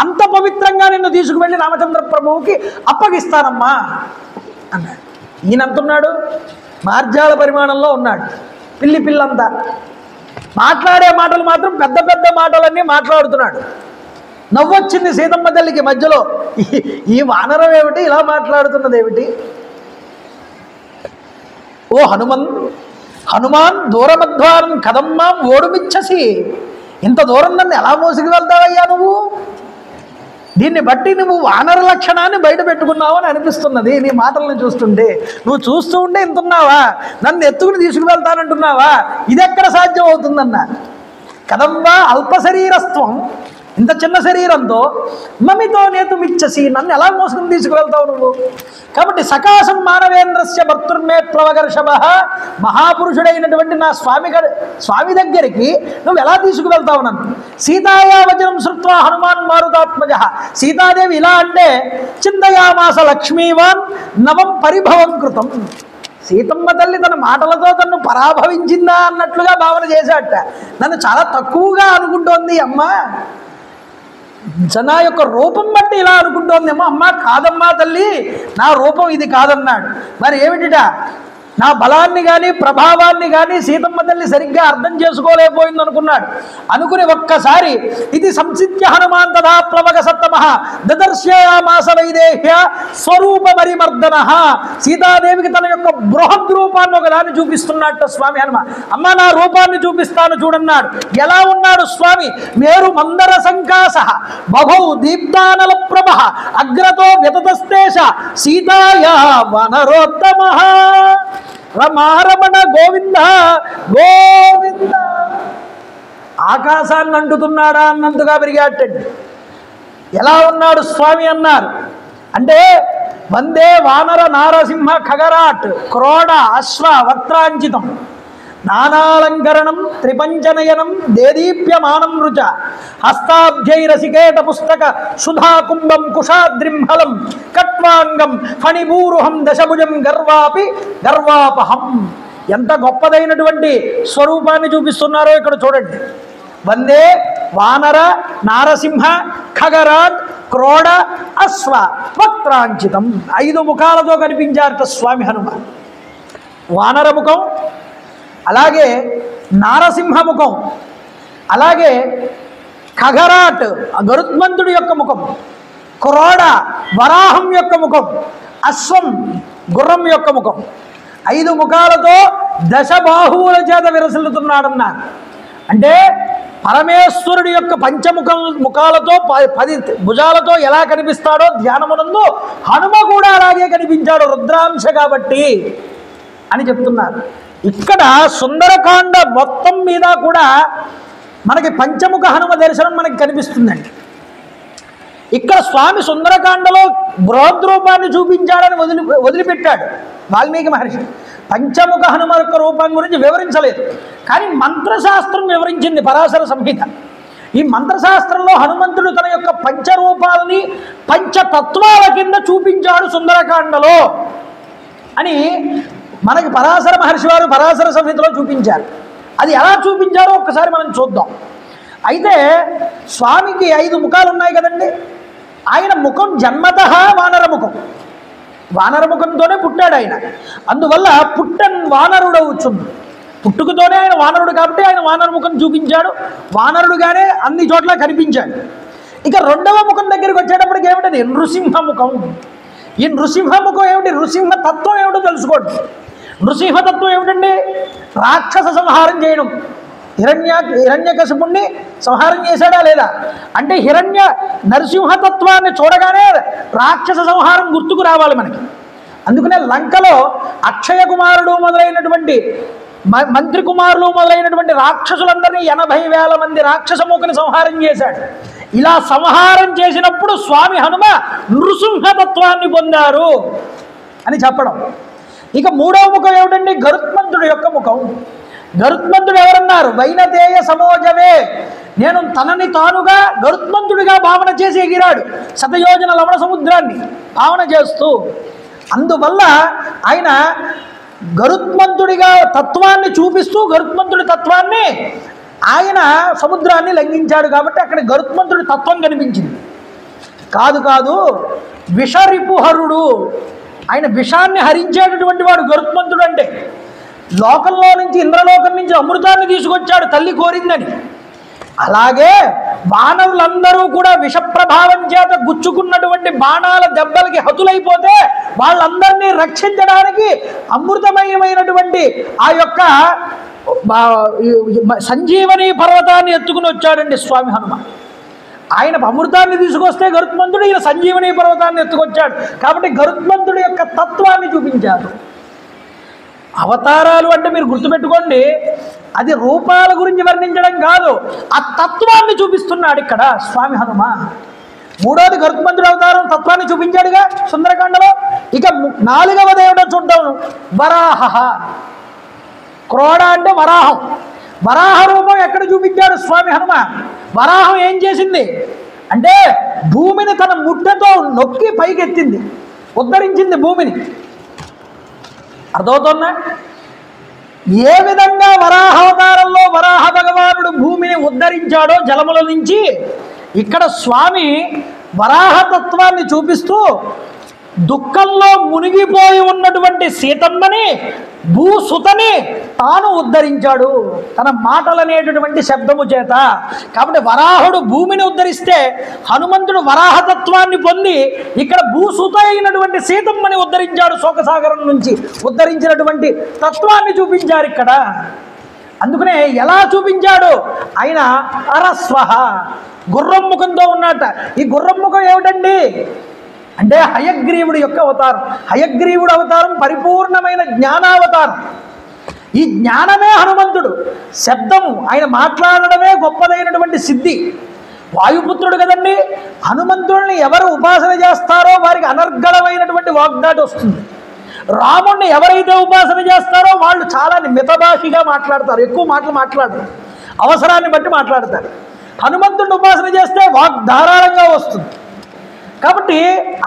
అంత పవిత్రంగా నిన్ను తీసుకువెళ్ళి రామచంద్ర ప్రభువుకి అప్పగిస్తానమ్మా అన్నాడు. ఈయనంటున్నాడు మార్జాల పరిమాణంలో ఉన్నాడు, పిల్లంతా మాట్లాడే మాటలు మాత్రం పెద్ద పెద్ద మాటలన్నీ మాట్లాడుతున్నాడు. నవ్వొచ్చింది సీతమ్మ తల్లికి మధ్యలో. ఈ వానరం ఏమిటి ఇలా మాట్లాడుతున్నది ఏమిటి? ఓ హనుమాన్ దూరమధ్వారం కదమ్మాం ఓడుమిచ్చసి, ఇంత దూరం నన్ను ఎలా మోసుకు వెళ్తావయ్యా నువ్వు? దీన్ని బట్టి నువ్వు వానర లక్షణాన్ని బయట పెట్టుకున్నావు అని అనిపిస్తున్నది నీ మాటలను చూస్తుంటే. నువ్వు చూస్తూ ఉంటే ఇంతున్నావా? నన్ను ఎత్తుకుని తీసుకువెళ్తానంటున్నావా? ఇది ఎక్కడ సాధ్యం అవుతుందన్నా. కదంబా అల్ప శరీరస్త్వం, ఇంత చిన్న శరీరంతో మమితో నేతుమిచ్చసి, నన్ను ఎలా మోసుకుని తీసుకువెళ్తావు నువ్వు? కాబట్టి సకాశం మానవేంద్రస్య భర్తుర్మే ప్లవగర్షభ, మహాపురుషుడైనటువంటి నా స్వామి దగ్గరికి నువ్వు ఎలా తీసుకువెళ్తావు నన్ను? సీతాయా వచనం శ్రుత్వా హనుమాన్ మారుతాత్మజ, సీతాదేవి ఇలా అంటే చింతయామాస లక్ష్మీవాన్ నవం పరిభవం కృతం. సీతమ్మ తల్లి తన మాటలతో తన్ను పరాభవించిందా అన్నట్లుగా భావన చేశాట. నన్ను చాలా తక్కువగా అనుకుంటోంది అమ్మ, జనా యొక్క రూపం బట్టి ఇలా అనుకుంటోందేమో. అమ్మ కాదమ్మా తల్లి, నా రూపం ఇది కాదన్నాడు. మరి ఏమిటిట? నా బలాన్ని కానీ ప్రభావాన్ని కానీ సీతమ్మ తల్లి సరిగ్గా అర్థం చేసుకోలేకపోయింది అనుకున్నాడు. అనుకుని ఒక్కసారి ఇది సంసిద్ధ్య హనుమాన్ తథా ప్లవగ సత్తమ దదర్శయామాస వైదేహ్య స్వరూప పరిమర్దన. సీతాదేవికి తన యొక్క బృహద్ రూపాన్ని ఒకదాన్ని చూపిస్తున్నట్టు స్వామి హనుమ. అమ్మ నా రూపాన్ని చూపిస్తాను చూడన్నాడు. ఎలా ఉన్నాడు స్వామి? మేరు మందర సంకాస బహౌ దీప్తానల ప్రభ అగ్రతో వ్యతతస్తేష సీతాయా వనరోత్తమ. రమారమణ గోవింద గోవింద. ఆకాశాన్ని అంటుతున్నాడా అన్నంతగా పెరిగాటండి. ఎలా ఉన్నాడు స్వామి అన్నారు అంటే వందే వానర నారసింహ ఖగరాట్ క్రోడ అశ్వ వక్త్రాంచితం నానాలంకరణం త్రిపంచనయనం దేదీప్యమానం రుచ హస్తాబ్జైరసికేట పుస్తక సుధాకుంభం కుషాద్రింహలం కట్వాంగం ఫణిభూరుహం దశభుజం గర్వాపహం. ఎంత గొప్పదైనటువంటి స్వరూపాన్ని చూపిస్తున్నారో ఇక్కడ చూడండి. వందే వానర నారసింహ ఖగరాట్ క్రోడ అశ్వ వక్త్రాంచితం. 5 ముఖాలతో కనిపించారట స్వామి హనుమ. వానర ముఖం, అలాగే నారసింహముఖం, అలాగే ఖగరాట్ గరుత్మంతుడి యొక్క ముఖం, క్రోడ వరాహం యొక్క ముఖం, అశ్వం గుర్రం యొక్క ముఖం. 5 ముఖాలతో దశబాహువుల చేత విరసిల్లుతున్నాడన్నారు. అంటే పరమేశ్వరుడి యొక్క ముఖాలతో 10 భుజాలతో ఎలా కనిపిస్తాడో ధ్యానమునందు హనుమ కూడా అలాగే కనిపించాడు, రుద్రాంశ కాబట్టి అని చెప్తున్నారు. ఇక్కడ సుందరకాండ మొత్తం మీద కూడా మనకి పంచముఖ హనుమ దర్శనం మనకి కనిపిస్తుందండి. ఇక్కడ స్వామి సుందరకాండలో బృహద్రూపాన్ని చూపించాడని వదిలిపెట్టాడు వాల్మీకి మహర్షి. పంచముఖ హనుమ యొక్క రూపం గురించి వివరించలేదు, కానీ మంత్రశాస్త్రం వివరించింది పరాశర సంహిత. ఈ మంత్రశాస్త్రంలో హనుమంతుడు తన యొక్క పంచరూపాలని పంచతత్వాల కింద చూపించాడు సుందరకాండలో అని మనకి పరాశర మహర్షి వారు పరాశర సంహితలో చూపించారు. అది ఎలా చూపించారో ఒక్కసారి మనం చూద్దాం. అయితే స్వామికి 5 ముఖాలు ఉన్నాయి కదండి. ఆయన ముఖం జన్మతః వానరముఖం, వానరముఖంతోనే పుట్టాడు ఆయన. అందువల్ల పుట్టన్ వానరుడవుచుంది. పుట్టుకతోనే ఆయన వానరుడు కాబట్టి ఆయన వానరముఖం చూపించాడు, వానరుడుగానే అన్ని చోట్ల కనిపించాడు. ఇక 2వ ముఖం దగ్గరికి వచ్చేటప్పటికి ఏమిటది? నృసింహముఖం. ఈ నృసింహముఖం ఏమిటి? నృసింహ తత్వం ఏమిటో తెలుసుకోండి. నృసింహతత్వం ఏమిటండి? రాక్షస సంహారం చేయడం. హిరణ్యకశిపుణ్ణి సంహారం చేశాడా లేదా అంటే నరసింహతత్వాన్ని చూడగానే రాక్షస సంహారం గుర్తుకు రావాలి మనకి. అందుకనే లంకలో అక్షయ కుమారుడు మొదలైనటువంటి మంత్రి కుమారులు మొదలైనటువంటి రాక్షసులందరినీ 80,000 మంది రాక్షసముఖని సంహారం చేశాడు. ఇలా సంహారం చేసినప్పుడు స్వామి హనుమ నృసింహతత్వాన్ని పొందారు అని చెప్పడం. ఇక మూడవ ముఖం ఏమిటండి? గరుత్మంతుడి యొక్క ముఖం. గరుత్మంతుడు ఎవరన్నారు? వైనతేయ సమోజవే. నేను తనని తానుగా గరుత్మంతుడిగా భావన చేసి ఎగిరాడు శతయోజన లవణ సముద్రాన్ని భావన చేస్తూ. అందువల్ల ఆయన గరుత్మంతుడిగా తత్వాన్ని చూపిస్తూ గరుత్మంతుడి తత్వాన్ని ఆయన సముద్రాన్ని లంఘించాడు కాబట్టి అక్కడ గరుత్మంతుడి తత్వం కనిపించింది. కాదు విషరిపుహరుడు, ఆయన విషాన్ని హరించేటటువంటి వాడు గరుత్మంతుడు. అంటే లోకంలో నుంచి ఇంద్రలోకం నుంచి అమృతాన్ని తీసుకొచ్చాడు తల్లి కోరిందని. అలాగే మానవులందరూ కూడా విష ప్రభావం చేత గుచ్చుకున్నటువంటి బాణాల దెబ్బలకి హతులైపోతే వాళ్ళందరినీ రక్షించడానికి అమృతమయమైనటువంటి ఆ యొక్క సంజీవని పర్వతాన్ని ఎత్తుకుని వచ్చాడండి స్వామి హనుమ. ఆయన అమృతాన్ని తీసుకొస్తే గరుత్మంతుడు ఈయన సంజీవని పర్వతాన్ని ఎత్తుకొచ్చాడు కాబట్టి గరుత్మంతుడి యొక్క తత్వాన్ని చూపించారు. అవతారాలు అంటే మీరు గుర్తుపెట్టుకోండి, అది రూపాల గురించి వర్ణించడం కాదు, ఆ తత్వాన్ని చూపిస్తున్నాడు ఇక్కడ స్వామి హనుమ. మూడోది గరుత్మంతుడి అవతారం తత్వాన్ని చూపించాడుగా సుందరకాండలో. ఇక నాలుగవది ఏమిటో చూద్దాం. వరాహ. క్రోడ అంటే వరాహం. వరాహ రూపం ఎక్కడ చూపించాడు స్వామి హనుమ? వరాహం ఏం చేసింది అంటే భూమిని తన ముట్టతో నొక్కి పైకెత్తింది, ఉద్ధరించింది భూమిని. అర్థమవుతుందా? ఏ విధంగా వరాహావతారంలో వరాహ భగవానుడు భూమిని ఉద్ధరించాడో జలముల నుంచి, ఇక్కడ స్వామి వరాహతత్వాన్ని చూపిస్తూ దుఃఖంలో మునిగిపోయి ఉన్నటువంటి సీతమ్మని భూసుతని తాను ఉద్ధరించాడు తన మాటలనేటటువంటి శబ్దము చేత. కాబట్టి వరాహుడు భూమిని ఉద్ధరిస్తే హనుమంతుడు వరాహతత్వాన్ని పొంది ఇక్కడ భూసుత అయినటువంటి సీతమ్మని ఉద్ధరించాడు. శోకసాగరం నుంచి ఉద్ధరించినటువంటి తత్వాన్ని చూపించారు ఇక్కడ. అందుకనే ఎలా చూపించాడు? ఆయన అరస్వహ, గుర్రం ముఖంతో ఉన్నట్ట. ఈ గుర్రం ముఖం ఏమిటండి అంటే హయగ్రీవుడి యొక్క అవతారం. హయగ్రీవుడు అవతారం పరిపూర్ణమైన జ్ఞానావతారం. ఈ జ్ఞానమే హనుమంతుడు. శబ్దము, ఆయన మాట్లాడడమే గొప్పదైనటువంటి సిద్ధి. వాయుపుత్రుడు కదండి. హనుమంతుడిని ఎవరు ఉపాసన చేస్తారో వారికి అనర్గళమైనటువంటి వాగ్దాటి వస్తుంది. రాముడిని ఎవరైతే ఉపాసన చేస్తారో వాళ్ళు చాలా మితభాషిగా మాట్లాడతారు, ఎక్కువ మాటలు మాట్లాడరు, అవసరాన్ని బట్టి మాట్లాడతారు. హనుమంతుడిని ఉపాసన చేస్తే వాగ్ధారాళంగా వస్తుంది. కాబట్టి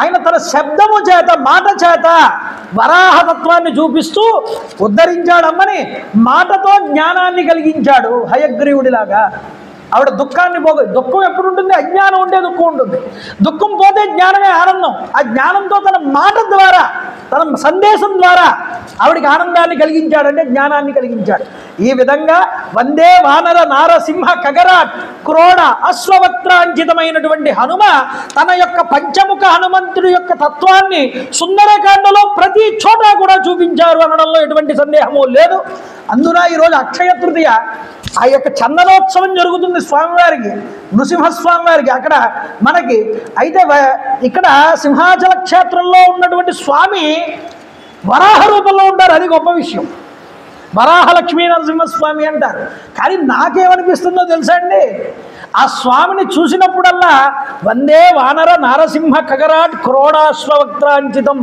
ఆయన తన శబ్దము చేత మాట చేత వరాహతత్వాన్ని చూపిస్తూ ఉద్ధరించాడమ్మని, మాటతో జ్ఞానాన్ని కలిగించాడు హయగ్రీవుడిలాగా. ఆవిడ దుఃఖాన్ని దుఃఖం ఎప్పుడు ఉంటుంది? అజ్ఞానం ఉంటే దుఃఖం ఉంటుంది. దుఃఖం పోతే జ్ఞానమే ఆనందం. ఆ జ్ఞానంతో తన మాట ద్వారా, తన సందేశం ద్వారా ఆవిడికి ఆనందాన్ని కలిగించాడంటే జ్ఞానాన్ని కలిగించాడు. ఈ విధంగా వందే వానర నారసింహ ఖగరాట్ క్రోడ అశ్వవక్త్రాంచితమైనటువంటి హనుమ తన యొక్క పంచముఖ హనుమంతుడి యొక్క తత్వాన్ని సుందరకాండలో ప్రతి చోట కూడా చూపించారు అనడంలో ఎటువంటి సందేహము లేదు. అందున ఈరోజు అక్షయ తృతీయ, ఆ యొక్క చందనోత్సవం జరుగుతుంది స్వామివారికి, నృసింహస్వామి వారికి అక్కడ మనకి. అయితే ఇక్కడ సింహాచల క్షేత్రంలో ఉన్నటువంటి స్వామి వరాహ రూపంలో ఉంటారు, అది గొప్ప విషయం. వరాహ లక్ష్మీ నరసింహస్వామి అంటారు. కానీ నాకేమనిపిస్తుందో తెలుసా అండి, ఆ స్వామిని చూసినప్పుడల్లా వందే వానర నారసింహ ఖగరాట్ క్రోడాశ్వవక్త్రాంచితం,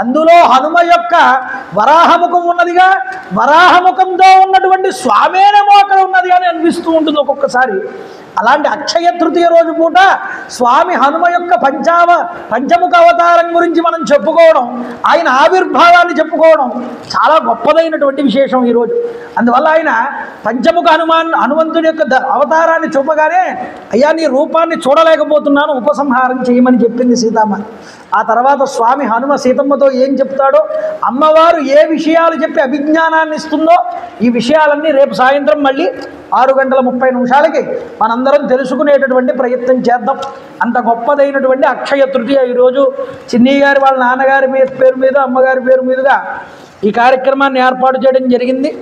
అందులో హనుమ యొక్క వరాహముఖం ఉన్నదిగా, వరాహముఖంతో ఉన్నటువంటి స్వామేనేమో అక్కడ ఉన్నది అని అనిపిస్తూ ఉంటుంది ఒక్కొక్కసారి. అలాంటి అక్షయ తృతీయ రోజు పూట స్వామి హనుమ యొక్క పంచముఖ అవతారం గురించి మనం చెప్పుకోవడం, ఆయన ఆవిర్భావాన్ని చెప్పుకోవడం చాలా గొప్పదైనటువంటి విశేషం ఈరోజు. అందువల్ల ఆయన పంచముఖ హనుమంతుడి యొక్క అవతారాన్ని చూపగానే, అయ్యా నీ రూపాన్ని చూడలేకపోతున్నాను, ఉపసంహారం చేయమని చెప్పింది సీతమ్మ. ఆ తర్వాత స్వామి హనుమ సీతమ్మతో ఏం చెప్తాడో, అమ్మవారు ఏ విషయాలు చెప్పి అభిజ్ఞానాన్ని ఇస్తుందో, ఈ విషయాలన్నీ రేపు సాయంత్రం మళ్ళీ 6:30 మనందరం తెలుసుకునేటటువంటి ప్రయత్నం చేద్దాం. అంత గొప్పదైనటువంటి అక్షయ తృతీయ ఈరోజు చిన్ని గారి వాళ్ళ నాన్నగారి పేరు మీద, అమ్మగారి పేరు మీదుగా ఈ కార్యక్రమాన్ని ఏర్పాటు చేయడం జరిగింది.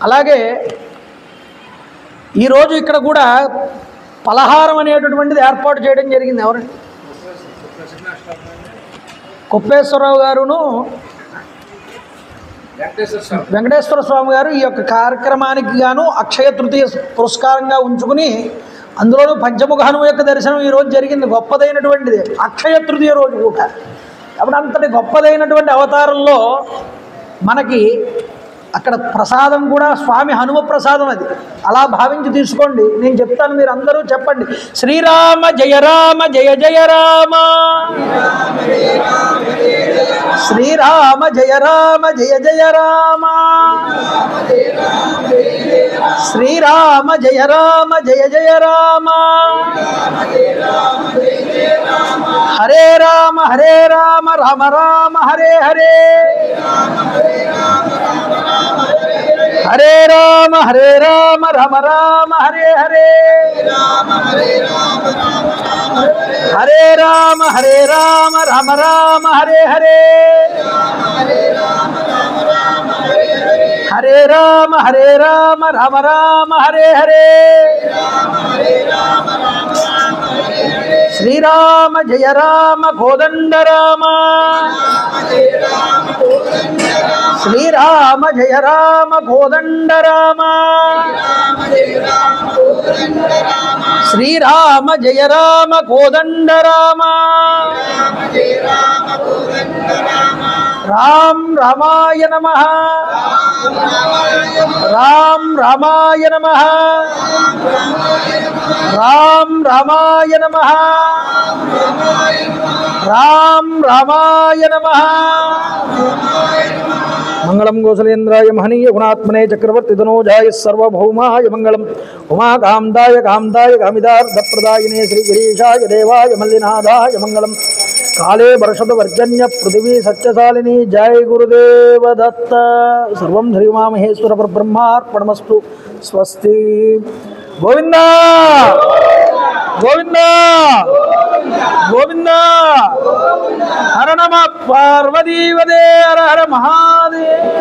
అలాగే ఈరోజు ఇక్కడ కూడా పలహారం అనేటటువంటిది ఏర్పాటు చేయడం జరిగింది. ఎవరండి? కొప్పేశ్వరరావు గారును వెంకటేశ్వర స్వామి గారు ఈ యొక్క కార్యక్రమానికి గాను అక్షయ తృతీయ పురస్కారంగా ఉంచుకుని, అందులోనూ పంచముఖ హనుమ యొక్క దర్శనం ఈరోజు జరిగింది. గొప్పదైనటువంటిది అక్షయ తృతీయ రోజు కూడా. కాబట్టి అంతటి గొప్పదైనటువంటి అవతారంలో మనకి అక్కడ ప్రసాదం కూడా స్వామి హనుమ ప్రసాదం. అది అలా భావించి తీసుకోండి. నేను చెప్తాను, మీరు అందరూ చెప్పండి. శ్రీరామ జయ రామ జయ జయ రామ, శ్రీరామ జయ రామ జయ జయ రామ, శ్రీరామ జయ రామ జయ జయ రామ, హరే రామ రామ రామ హరే హరే, హరే రామ రామ రామ హరే హరే, హరే రామ రామ రామ హరే హరే, హరే రామ రామ రామ హరే హరే, శ్రీరామ జయ రామ కోదండ రామ, శ్రీరామ జయ రామ కోదండ రామ, శ్రీరామ జయ రామ కోదండ రామ, రామ్ రామాయ నమః, రామ్ రామాయ నమః, రామ్ రామాయ నమః, రామ్ రామాయ నమః. మంగళం గోసలేంద్రాయ మహనీయ గుణాత్మనే చక్రవర్తి ధనోజాయ సర్వభౌమాయ మంగళం, ఉమాకాంతాయ కాంతాయ కామిదార్థప్రదాయినే శ్రీగిరీశాయ దేవాయ మల్లినాథాయ మంగళం. కాళే వర్షద వర్జన్య పృథివీ సత్యశాలిని. జయ గురుదేవ దత్త. సర్వం శ్రీమామహేశ్వర పరబ్రహ్మార్పణమస్తు. స్వస్తి. గోవింద గోవింద గోవింద. హర నమ పార్వతీవదే. హర హర మహాదేవ.